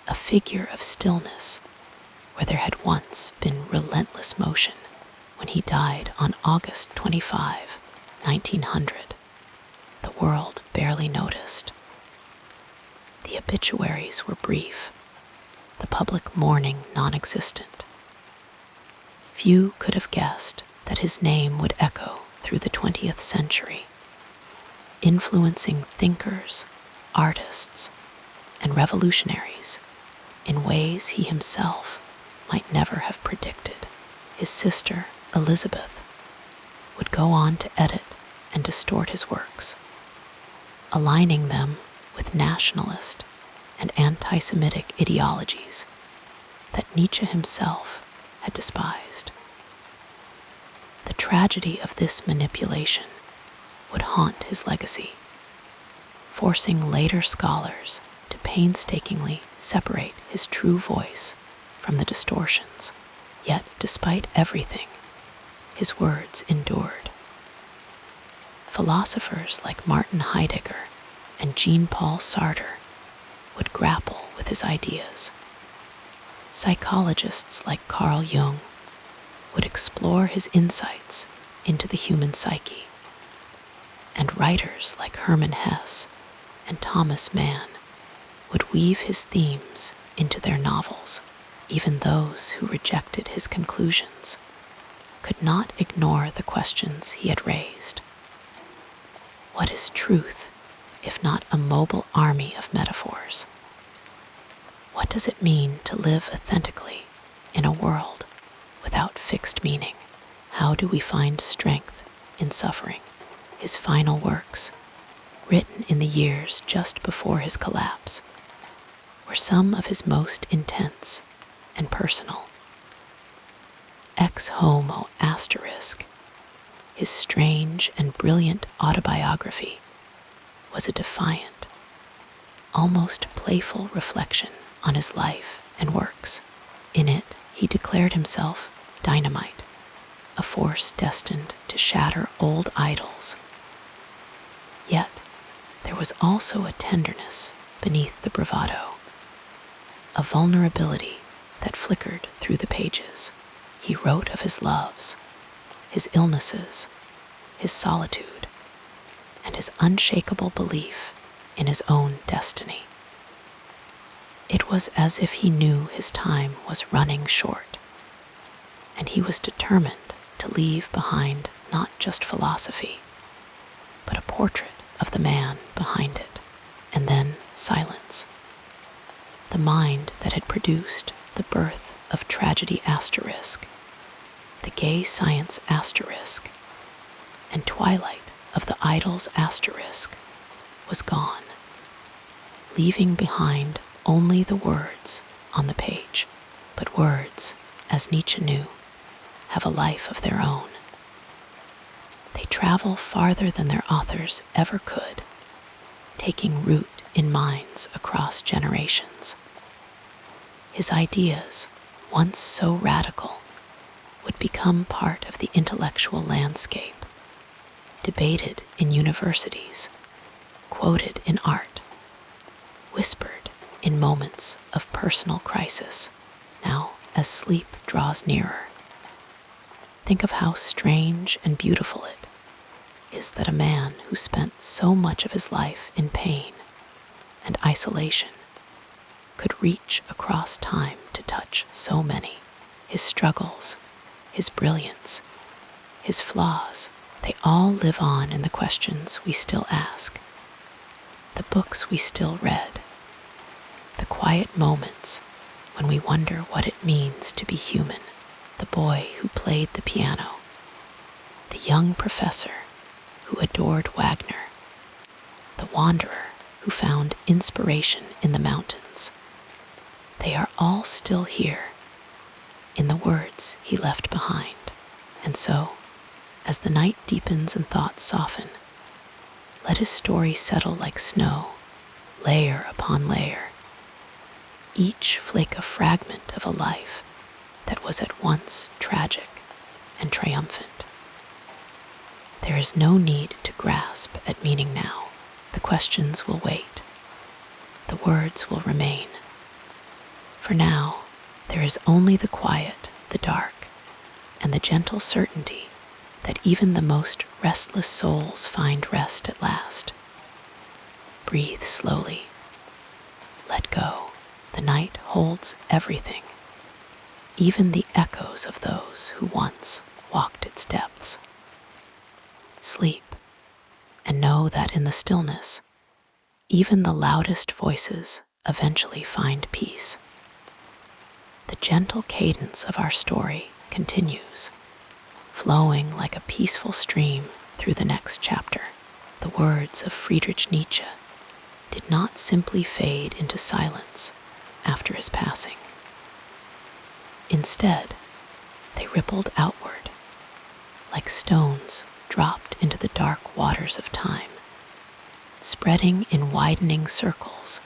a figure of stillness where there had once been relentless motion. When he died on August 25, 1900, the world barely noticed. The obituaries were brief, the public mourning non-existent. Few could have guessed that his name would echo through the 20th century, influencing thinkers, artists, and revolutionaries in ways he himself might never have predicted. His sister, Elizabeth, would go on to edit and distort his works, aligning them with nationalist and anti-Semitic ideologies that Nietzsche himself had despised. The tragedy of this manipulation would haunt his legacy, forcing later scholars to painstakingly separate his true voice from the distortions. Yet, despite everything, his words endured. Philosophers like Martin Heidegger and Jean-Paul Sartre would grapple with his ideas. Psychologists like Carl Jung would explore his insights into the human psyche, and writers like Hermann Hesse and Thomas Mann would weave his themes into their novels. Even those who rejected his conclusions could not ignore the questions he had raised. What is truth, if not a mobile army of metaphors? What does it mean to live authentically in a world without fixed meaning? How do we find strength in suffering? His final works, written in the years just before his collapse, were some of his most intense and personal. Ex Homo Asterisk, his strange and brilliant autobiography, was a defiant, almost playful reflection on his life and works. In it, he declared himself dynamite, a force destined to shatter old idols. Yet, there was also a tenderness beneath the bravado, a vulnerability that flickered through the pages. He wrote of his loves, his illnesses, his solitude, and his unshakable belief in his own destiny. It was as if he knew his time was running short, and he was determined to leave behind not just philosophy, but a portrait of the man behind it, and then silence. The mind that had produced the birth of Tragedy Asterisk, the Gay Science Asterisk, and Twilight of the Idols Asterisk was gone, leaving behind only the words on the page. But words, as Nietzsche knew, have a life of their own. They travel farther than their authors ever could, taking root in minds across generations. His ideas, once so radical, would become part of the intellectual landscape, debated in universities, quoted in art, whispered in moments of personal crisis. Now, as sleep draws nearer, think of how strange and beautiful it is that a man who spent so much of his life in pain and isolation could reach across time to touch so many. His struggles, his brilliance, his flaws, they all live on in the questions we still ask, the books we still read, the quiet moments when we wonder what it means to be human. The boy who played the piano, the young professor who adored Wagner, the wanderer who found inspiration in the mountains. They are all still here, in the words he left behind. And so, as the night deepens and thoughts soften, let his story settle like snow, layer upon layer, each flake a fragment of a life that was at once tragic and triumphant. There is no need to grasp at meaning now. The questions will wait. The words will remain. For now, there is only the quiet, the dark, and the gentle certainty that even the most restless souls find rest at last. Breathe slowly. Let go. The night holds everything, even the echoes of those who once walked its depths. Sleep, and know that in the stillness, even the loudest voices eventually find peace. The gentle cadence of our story continues, flowing like a peaceful stream through the next chapter. The words of Friedrich Nietzsche did not simply fade into silence after his passing. Instead, they rippled outward, like stones dropped into the dark waters of time, spreading in widening circles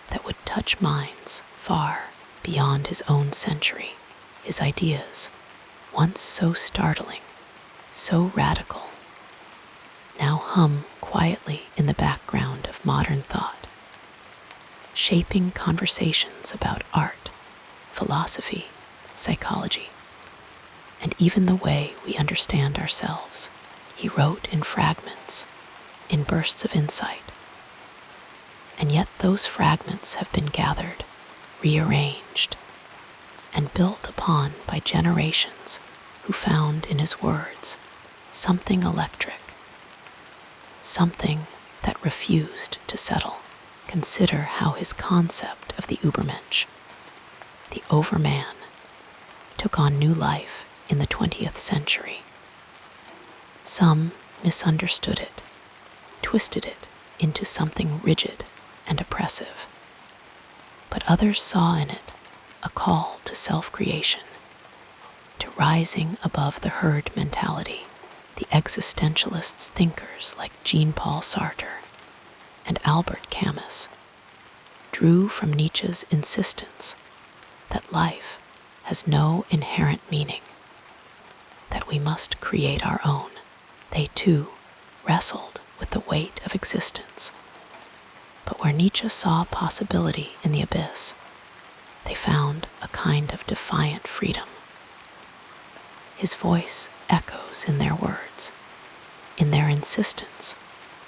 that would touch minds far beyond his own century. His ideas, once so startling, so radical, now hum quietly in the background of modern thought, shaping conversations about art, philosophy, psychology, and even the way we understand ourselves. He wrote in fragments, in bursts of insight, and yet those fragments have been gathered, rearranged, and built upon by generations who found in his words something electric, something that refused to settle. Consider how his concept of the Übermensch, the overman, took on new life in the 20th century. Some misunderstood it, twisted it into something rigid and oppressive, but others saw in it a call to self-creation, to rising above the herd mentality. The existentialists, thinkers like Jean-Paul Sartre and Albert Camus drew from Nietzsche's insistence that life has no inherent meaning, that we must create our own. They too wrestled with the weight of existence. But where Nietzsche saw possibility in the abyss, they found a kind of defiant freedom. His voice echoes in their words, in their insistence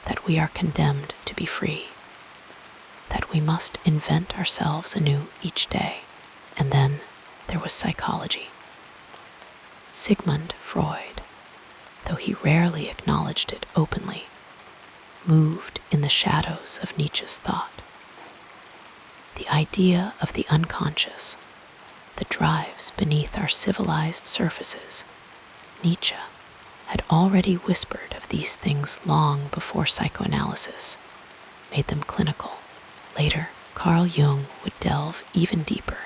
that we are condemned to be free, that we must invent ourselves anew each day. And then there was psychology. Sigmund Freud, though he rarely acknowledged it openly, moved in the shadows of Nietzsche's thought. The idea of the unconscious, the drives beneath our civilized surfaces, Nietzsche had already whispered of these things long before psychoanalysis made them clinical. Later, Carl Jung would delve even deeper,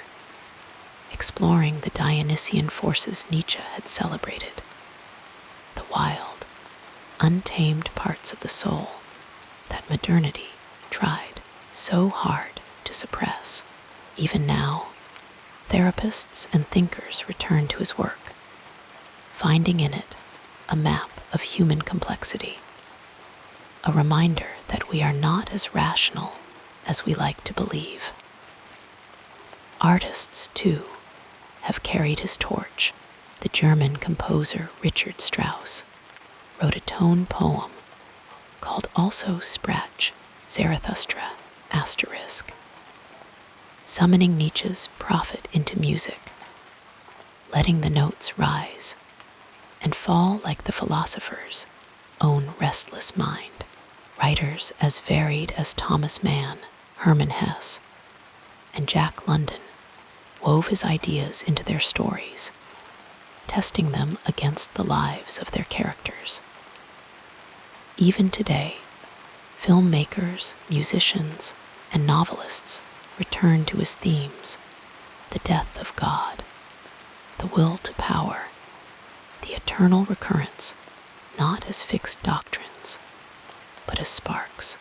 exploring the Dionysian forces Nietzsche had celebrated, the wild, untamed parts of the soul that modernity tried so hard to suppress. Even now, therapists and thinkers return to his work, finding in it a map of human complexity, a reminder that we are not as rational as we like to believe. Artists, too, have carried his torch. The German composer Richard Strauss wrote a tone poem called also Sprach, Zarathustra, **, summoning Nietzsche's prophet into music, letting the notes rise and fall like the philosopher's own restless mind. Writers as varied as Thomas Mann, Hermann Hesse, and Jack London wove his ideas into their stories, testing them against the lives of their characters. Even today, filmmakers, musicians, and novelists return to his themes: the death of God, the will to power, the eternal recurrence, not as fixed doctrines, but as sparks,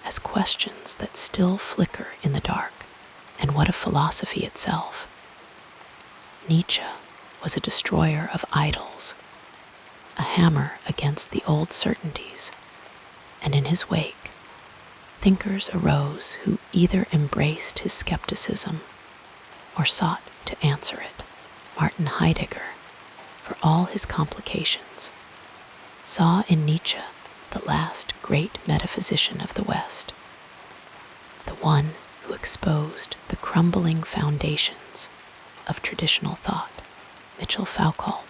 as questions that still flicker in the dark. And what of philosophy itself? Nietzsche was a destroyer of idols, a hammer against the old certainties, and in his wake, thinkers arose who either embraced his skepticism or sought to answer it. Martin Heidegger, for all his complications, saw in Nietzsche the last great metaphysician of the West, the one who exposed the crumbling foundations of traditional thought. Mitchell Foucault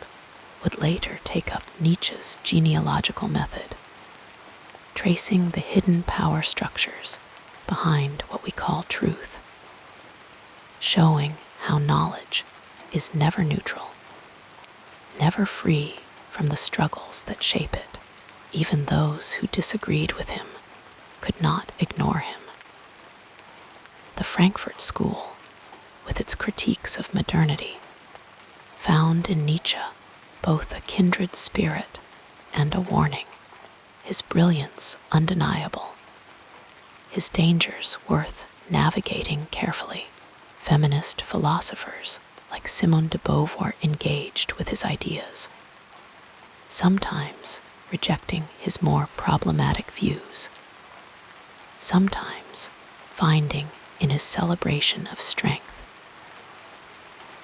would later take up Nietzsche's genealogical method, tracing the hidden power structures behind what we call truth, showing how knowledge is never neutral, never free from the struggles that shape it. Even those who disagreed with him could not ignore him. The Frankfurt School, with its critiques of modernity, found in Nietzsche both a kindred spirit and a warning, his brilliance undeniable, his dangers worth navigating carefully. Feminist philosophers like Simone de Beauvoir engaged with his ideas, sometimes rejecting his more problematic views, sometimes finding in his celebration of strength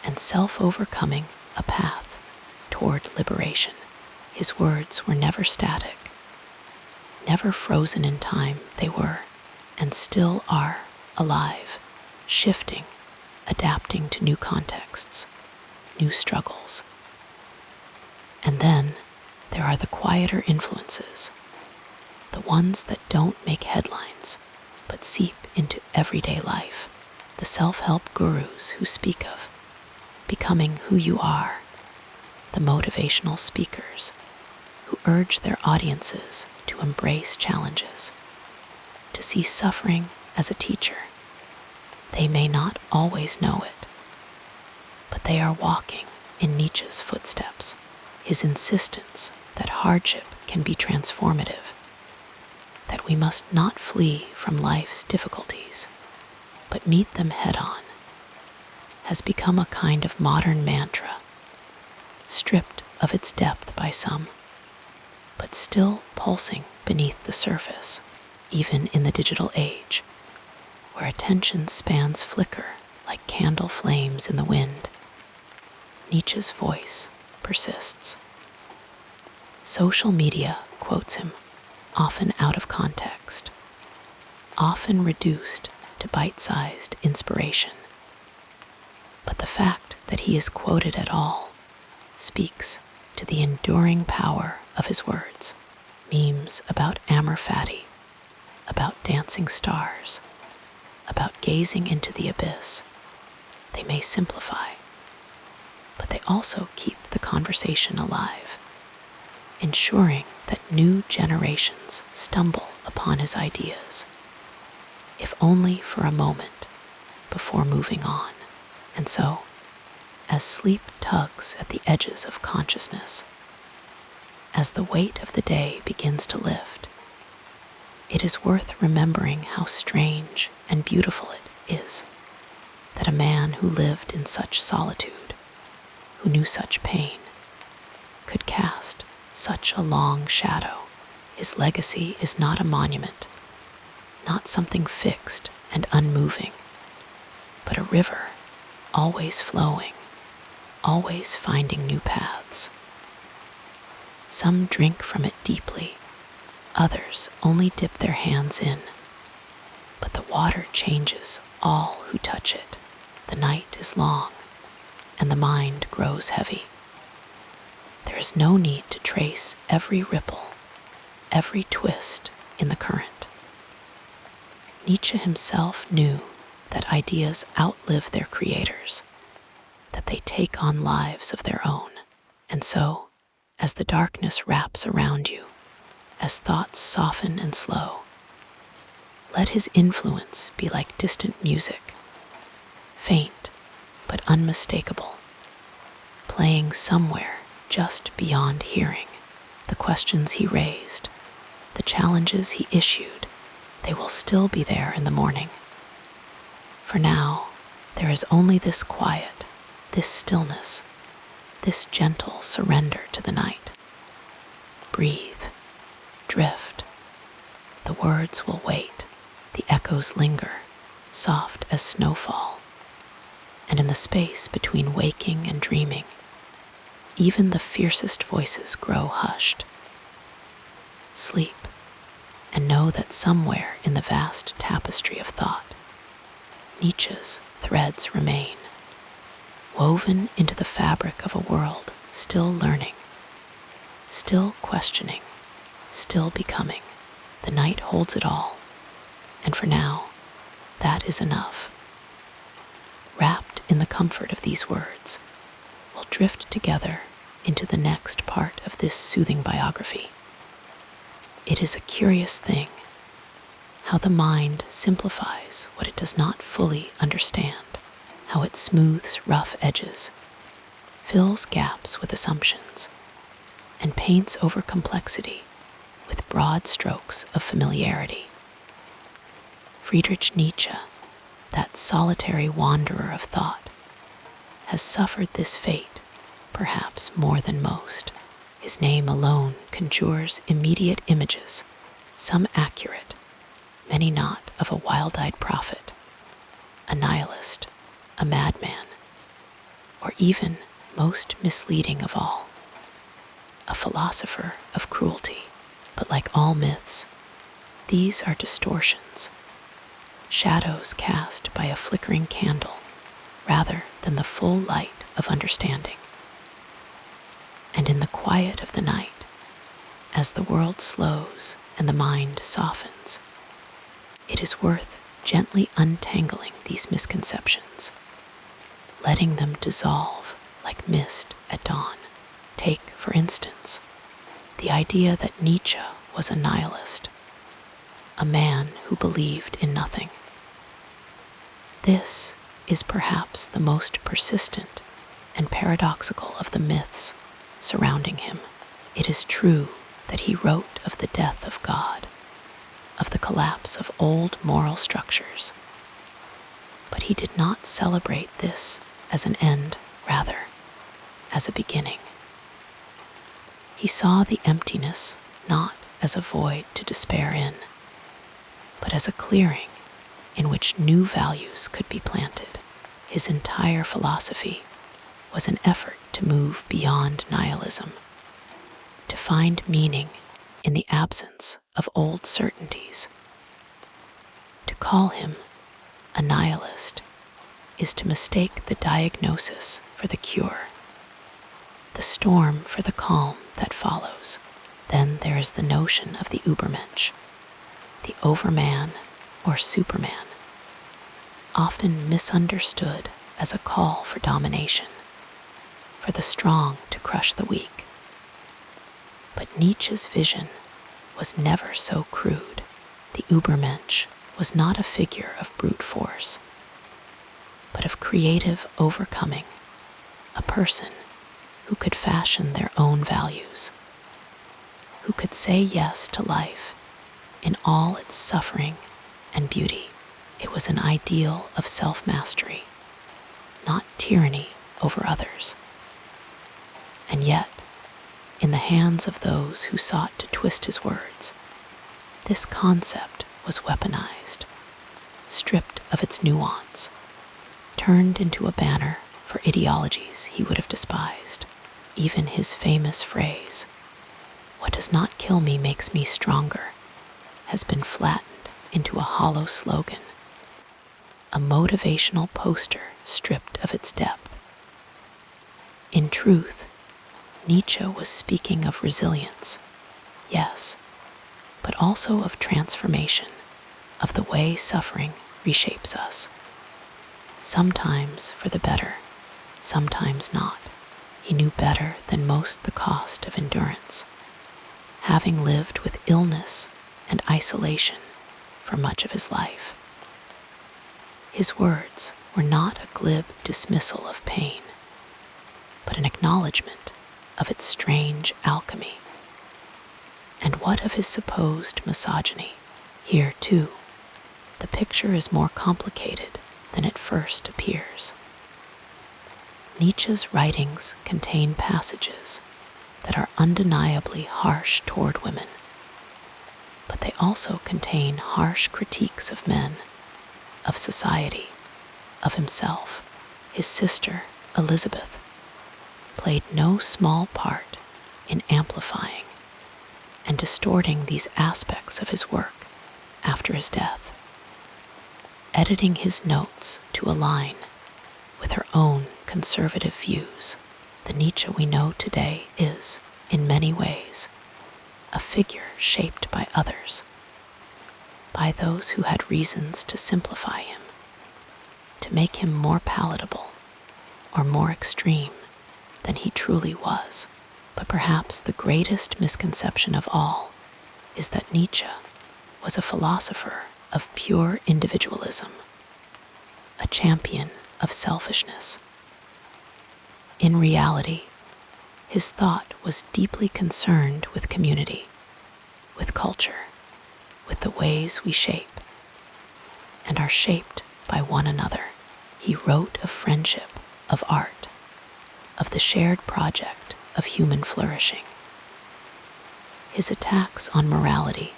and self-overcoming a path toward liberation. His words were never static, never frozen in time. They were, and still are, alive, shifting, adapting to new contexts, new struggles. And then there are the quieter influences, the ones that don't make headlines but seep into everyday life, the self-help gurus who speak of becoming who you are, the motivational speakers who urge their audiences to embrace challenges, to see suffering as a teacher. They may not always know it, but they are walking in Nietzsche's footsteps, his insistence that hardship can be transformative, that we must not flee from life's difficulties, but meet them head-on, has become a kind of modern mantra, stripped of its depth by some, but still pulsing beneath the surface, even in the digital age, where attention spans flicker like candle flames in the wind. Nietzsche's voice persists. Social media quotes him, often out of context, often reduced to bite-sized inspiration. But the fact that he is quoted at all speaks to the enduring power of his words. Memes about Amor Fati, about dancing stars, about gazing into the abyss. They may simplify, but they also keep the conversation alive, ensuring that new generations stumble upon his ideas, if only for a moment, before moving on. And so, as sleep tugs at the edges of consciousness, as the weight of the day begins to lift, it is worth remembering how strange and beautiful it is that a man who lived in such solitude, who knew such pain, could cast such a long shadow. His legacy is not a monument, not something fixed and unmoving, but a river always flowing, always finding new paths. Some drink from it deeply, others only dip their hands in, but the water changes all who touch it. The night is long, and the mind grows heavy. There is no need to trace every ripple, every twist in the current. Nietzsche himself knew that ideas outlive their creators, that they take on lives of their own. And so, as the darkness wraps around you, as thoughts soften and slow, let his influence be like distant music, faint but unmistakable, playing somewhere just beyond hearing. The questions he raised, the challenges he issued, they will still be there in the morning. For now, there is only this quiet, this stillness, this gentle surrender to the night. Breathe, drift. The words will wait, the echoes linger, soft as snowfall. And in the space between waking and dreaming, even the fiercest voices grow hushed. Sleep, and know that somewhere in the vast tapestry of thought, Nietzsche's threads remain, woven into the fabric of a world still learning, still questioning, still becoming. The night holds it all, and for now, that is enough. Wrapped in the comfort of these words, we'll drift together into the next part of this soothing biography. It is a curious thing how the mind simplifies what it does not fully understand, how it smooths rough edges, fills gaps with assumptions, and paints over complexity with broad strokes of familiarity. Friedrich Nietzsche, that solitary wanderer of thought, has suffered this fate perhaps more than most. His name alone conjures immediate images, some accurate, many not, of a wild-eyed prophet, a nihilist, a madman, or even, most misleading of all, a philosopher of cruelty. But like all myths, these are distortions, shadows cast by a flickering candle rather than the full light of understanding. And in the quiet of the night, as the world slows and the mind softens, it is worth gently untangling these misconceptions, letting them dissolve like mist at dawn. Take, for instance, the idea that Nietzsche was a nihilist, a man who believed in nothing. This is perhaps the most persistent and paradoxical of the myths surrounding him. It is true that he wrote of the death of God, of the collapse of old moral structures, but he did not celebrate this as an end, rather, as a beginning. He saw the emptiness not as a void to despair in, but as a clearing in which new values could be planted. His entire philosophy was an effort to move beyond nihilism, to find meaning in the absence of old certainties. To call him a nihilist is to mistake the diagnosis for the cure, the storm for the calm that follows. Then there is the notion of the Übermensch, the overman or superman, often misunderstood as a call for domination, for the strong to crush the weak. But Nietzsche's vision was never so crude. The Übermensch was not a figure of brute force, but of creative overcoming, a person who could fashion their own values, who could say yes to life in all its suffering and beauty. It was an ideal of self-mastery, not tyranny over others. And yet, in the hands of those who sought to twist his words, this concept was weaponized, stripped of its nuance, turned into a banner for ideologies he would have despised. Even his famous phrase, "What does not kill me makes me stronger," has been flattened into a hollow slogan, a motivational poster stripped of its depth. In truth, Nietzsche was speaking of resilience, yes, but also of transformation, of the way suffering reshapes us. Sometimes for the better, sometimes not. He knew better than most the cost of endurance, having lived with illness and isolation for much of his life. His words were not a glib dismissal of pain, but an acknowledgement of its strange alchemy. And what of his supposed misogyny? Here, too, the picture is more complicated than it first appears. Nietzsche's writings contain passages that are undeniably harsh toward women, but they also contain harsh critiques of men, of society, of himself. His sister, Elizabeth, played no small part in amplifying and distorting these aspects of his work after his death, editing his notes to align with her own conservative views. The Nietzsche we know today is, in many ways, a figure shaped by others, by those who had reasons to simplify him, to make him more palatable or more extreme than he truly was. But perhaps the greatest misconception of all is that Nietzsche was a philosopher of pure individualism, a champion of selfishness. In reality, his thought was deeply concerned with community, with culture, with the ways we shape and are shaped by one another. He wrote of friendship, of art, of the shared project of human flourishing. His attacks on morality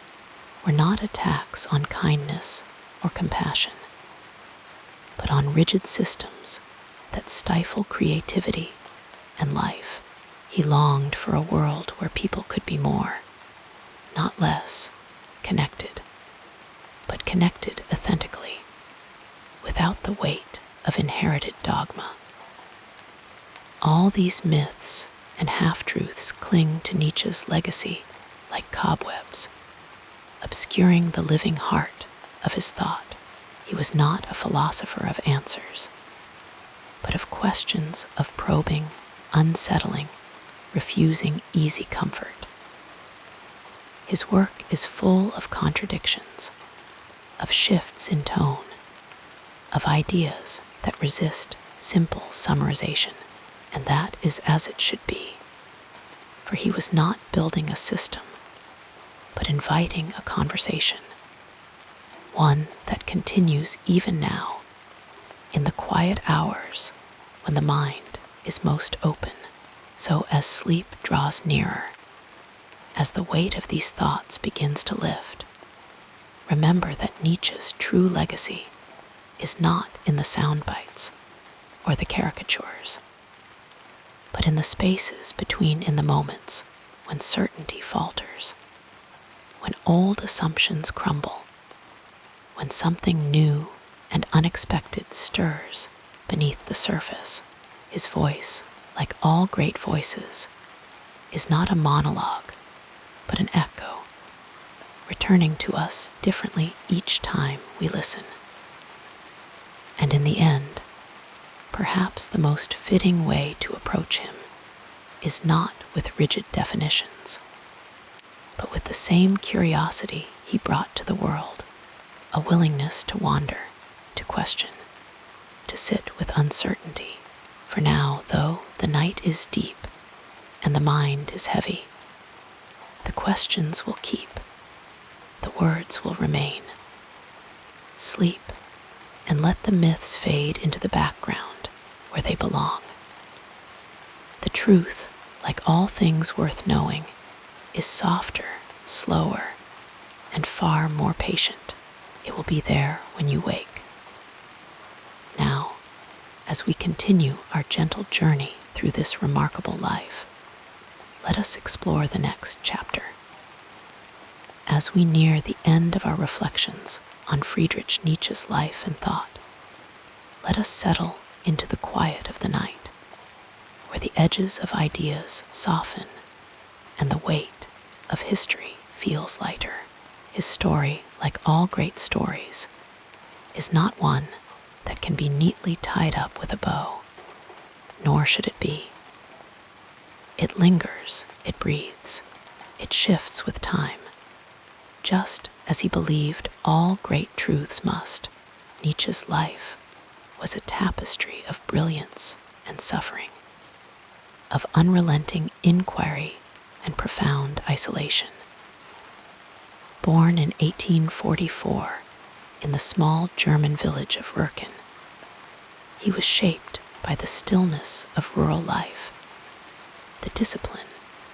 were not attacks on kindness or compassion, but on rigid systems that stifle creativity and life. He longed for a world where people could be more, not less, connected, but connected authentically, without the weight of inherited dogma. All these myths and half-truths cling to Nietzsche's legacy like cobwebs, obscuring the living heart of his thought. He was not a philosopher of answers, but of questions of probing, unsettling, refusing easy comfort. His work is full of contradictions, of shifts in tone, of ideas that resist simple summarization, and that is as it should be. For he was not building a system, but inviting a conversation, one that continues even now, in the quiet hours when the mind is most open. So as sleep draws nearer, as the weight of these thoughts begins to lift, remember that Nietzsche's true legacy is not in the sound bites or the caricatures, but in the spaces between, in the moments when certainty falters, when old assumptions crumble, when something new and unexpected stirs beneath the surface. His voice, like all great voices, is not a monologue, but an echo, returning to us differently each time we listen. And in the end, perhaps the most fitting way to approach him is not with rigid definitions, but with the same curiosity he brought to the world, a willingness to wander, to question, to sit with uncertainty. For now, though the night is deep and the mind is heavy, the questions will keep, the words will remain. Sleep and let the myths fade into the background where they belong. The truth, like all things worth knowing, is softer, slower, and far more patient. It will be there when you wake. Now, as we continue our gentle journey through this remarkable life, let us explore the next chapter. As we near the end of our reflections on Friedrich Nietzsche's life and thought, let us settle into the quiet of the night, where the edges of ideas soften and the weight of history feels lighter. His story, like all great stories, is not one that can be neatly tied up with a bow, nor should it be. It lingers, it breathes, it shifts with time. Just as he believed all great truths must, Nietzsche's life was a tapestry of brilliance and suffering, of unrelenting inquiry and profound isolation. Born in 1844 in the small German village of Rurken, he was shaped by the stillness of rural life, the discipline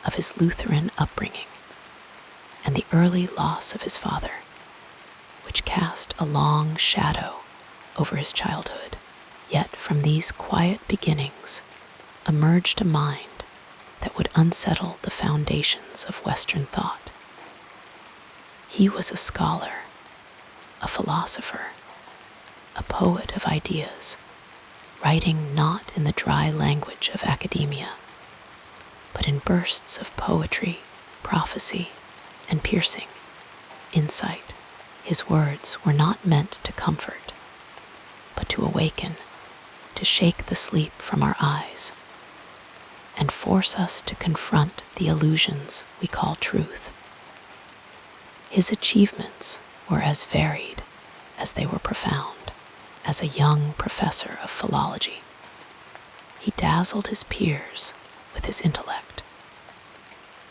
of his Lutheran upbringing, and the early loss of his father, which cast a long shadow over his childhood. Yet from these quiet beginnings emerged a mind that would unsettle the foundations of Western thought. He was a scholar, a philosopher, a poet of ideas, writing not in the dry language of academia, but in bursts of poetry, prophecy, and piercing insight. His words were not meant to comfort, but to awaken, to shake the sleep from our eyes, and force us to confront the illusions we call truth. His achievements were as varied as they were profound. As a young professor of philology, he dazzled his peers with his intellect,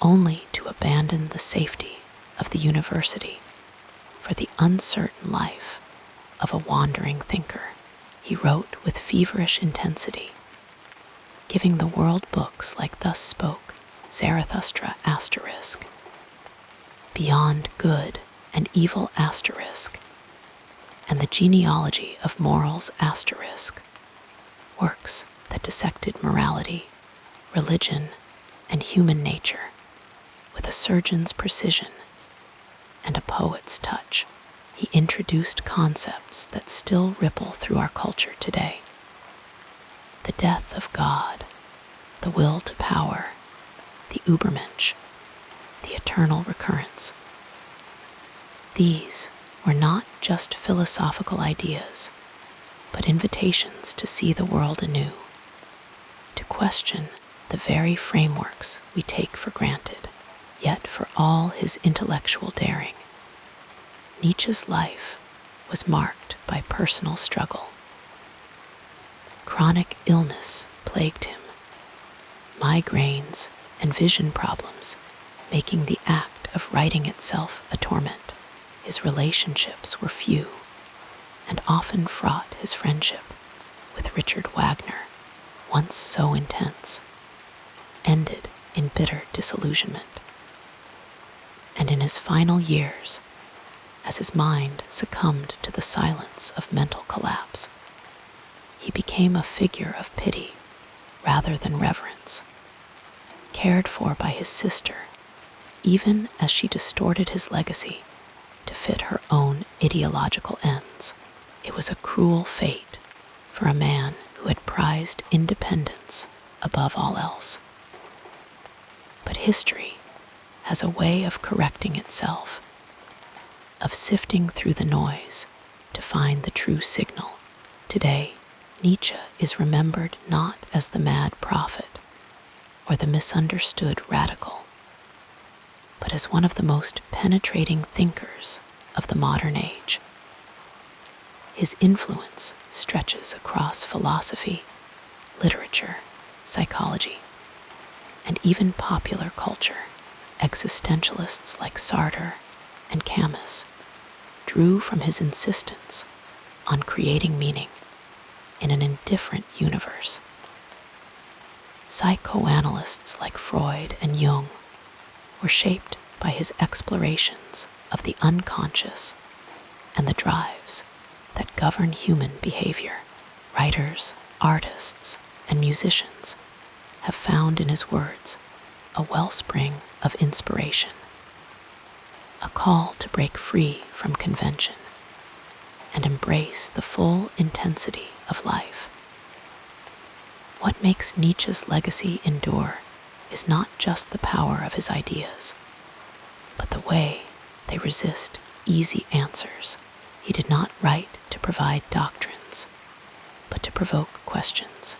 only to abandon the safety of the university for the uncertain life of a wandering thinker. He wrote with feverish intensity, giving the world books like Thus Spoke Zarathustra *, Beyond Good and Evil asterisk, and The Genealogy of Morals asterisk, works that dissected morality, religion, and human nature with a surgeon's precision and a poet's touch. He introduced concepts that still ripple through our culture today. The death of God, the will to power, the Übermensch, the eternal recurrence. These were not just philosophical ideas, but invitations to see the world anew, to question the very frameworks we take for granted. Yet for all his intellectual daring, Nietzsche's life was marked by personal struggle. Chronic illness plagued him, migraines and vision problems making the act of writing itself a torment. His relationships were few and often fraught. His friendship with Richard Wagner, once so intense, ended in bitter disillusionment. And in his final years, as his mind succumbed to the silence of mental collapse, he became a figure of pity rather than reverence, cared for by his sister, even as she distorted his legacy to fit her own ideological ends. It was a cruel fate for a man who had prized independence above all else. But history has a way of correcting itself, of sifting through the noise to find the true signal. Today, Nietzsche is remembered not as the mad prophet or the misunderstood radical, but as one of the most penetrating thinkers of the modern age. His influence stretches across philosophy, literature, psychology, and even popular culture. Existentialists like Sartre and Camus drew from his insistence on creating meaning in an indifferent universe. Psychoanalysts like Freud and Jung were shaped by his explorations of the unconscious and the drives that govern human behavior. Writers, artists, and musicians have found in his words a wellspring of inspiration, a call to break free from convention and embrace the full intensity of life. What makes Nietzsche's legacy endure is not just the power of his ideas, but the way they resist easy answers. He did not write to provide doctrines, but to provoke questions.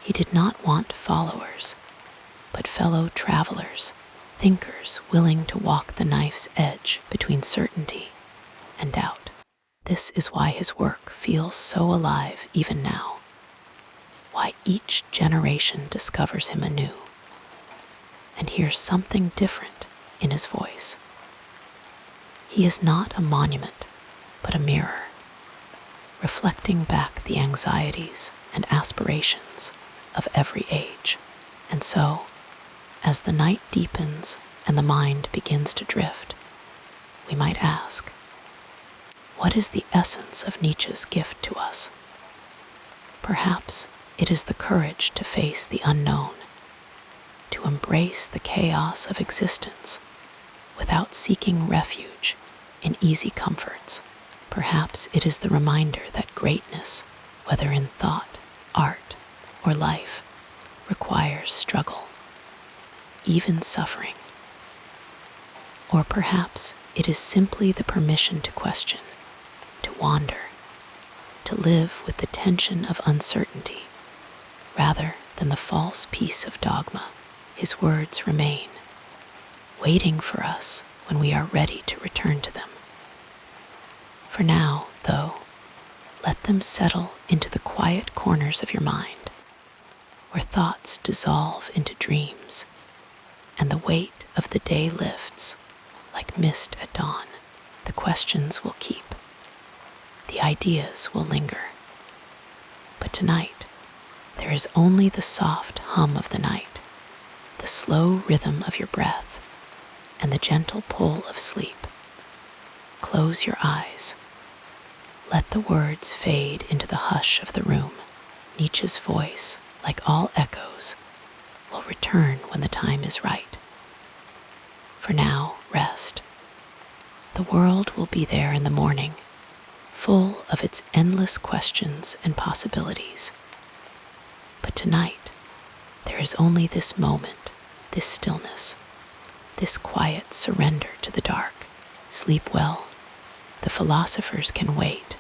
He did not want followers, but fellow travelers, thinkers willing to walk the knife's edge between certainty and doubt. This is why his work feels so alive even now, why each generation discovers him anew and hears something different in his voice. He is not a monument, but a mirror, reflecting back the anxieties and aspirations of every age. And so, as the night deepens and the mind begins to drift, we might ask, what is the essence of Nietzsche's gift to us? Perhaps it is the courage to face the unknown, to embrace the chaos of existence without seeking refuge in easy comforts. Perhaps it is the reminder that greatness, whether in thought, art, or life, requires struggle, even suffering. Or perhaps it is simply the permission to question, to wander, to live with the tension of uncertainty, rather than the false peace of dogma. His words remain, waiting for us when we are ready to return to them. For now, though, let them settle into the quiet corners of your mind, where thoughts dissolve into dreams, and the weight of the day lifts like mist at dawn. The questions will keep, the ideas will linger. But tonight, there is only the soft hum of the night, the slow rhythm of your breath, and the gentle pull of sleep. Close your eyes. Let the words fade into the hush of the room. Nietzsche's voice, like all echoes, will return when the time is right. For now, rest. The world will be there in the morning, full of its endless questions and possibilities. But tonight, there is only this moment, this stillness, this quiet surrender to the dark. Sleep well. The philosophers can wait.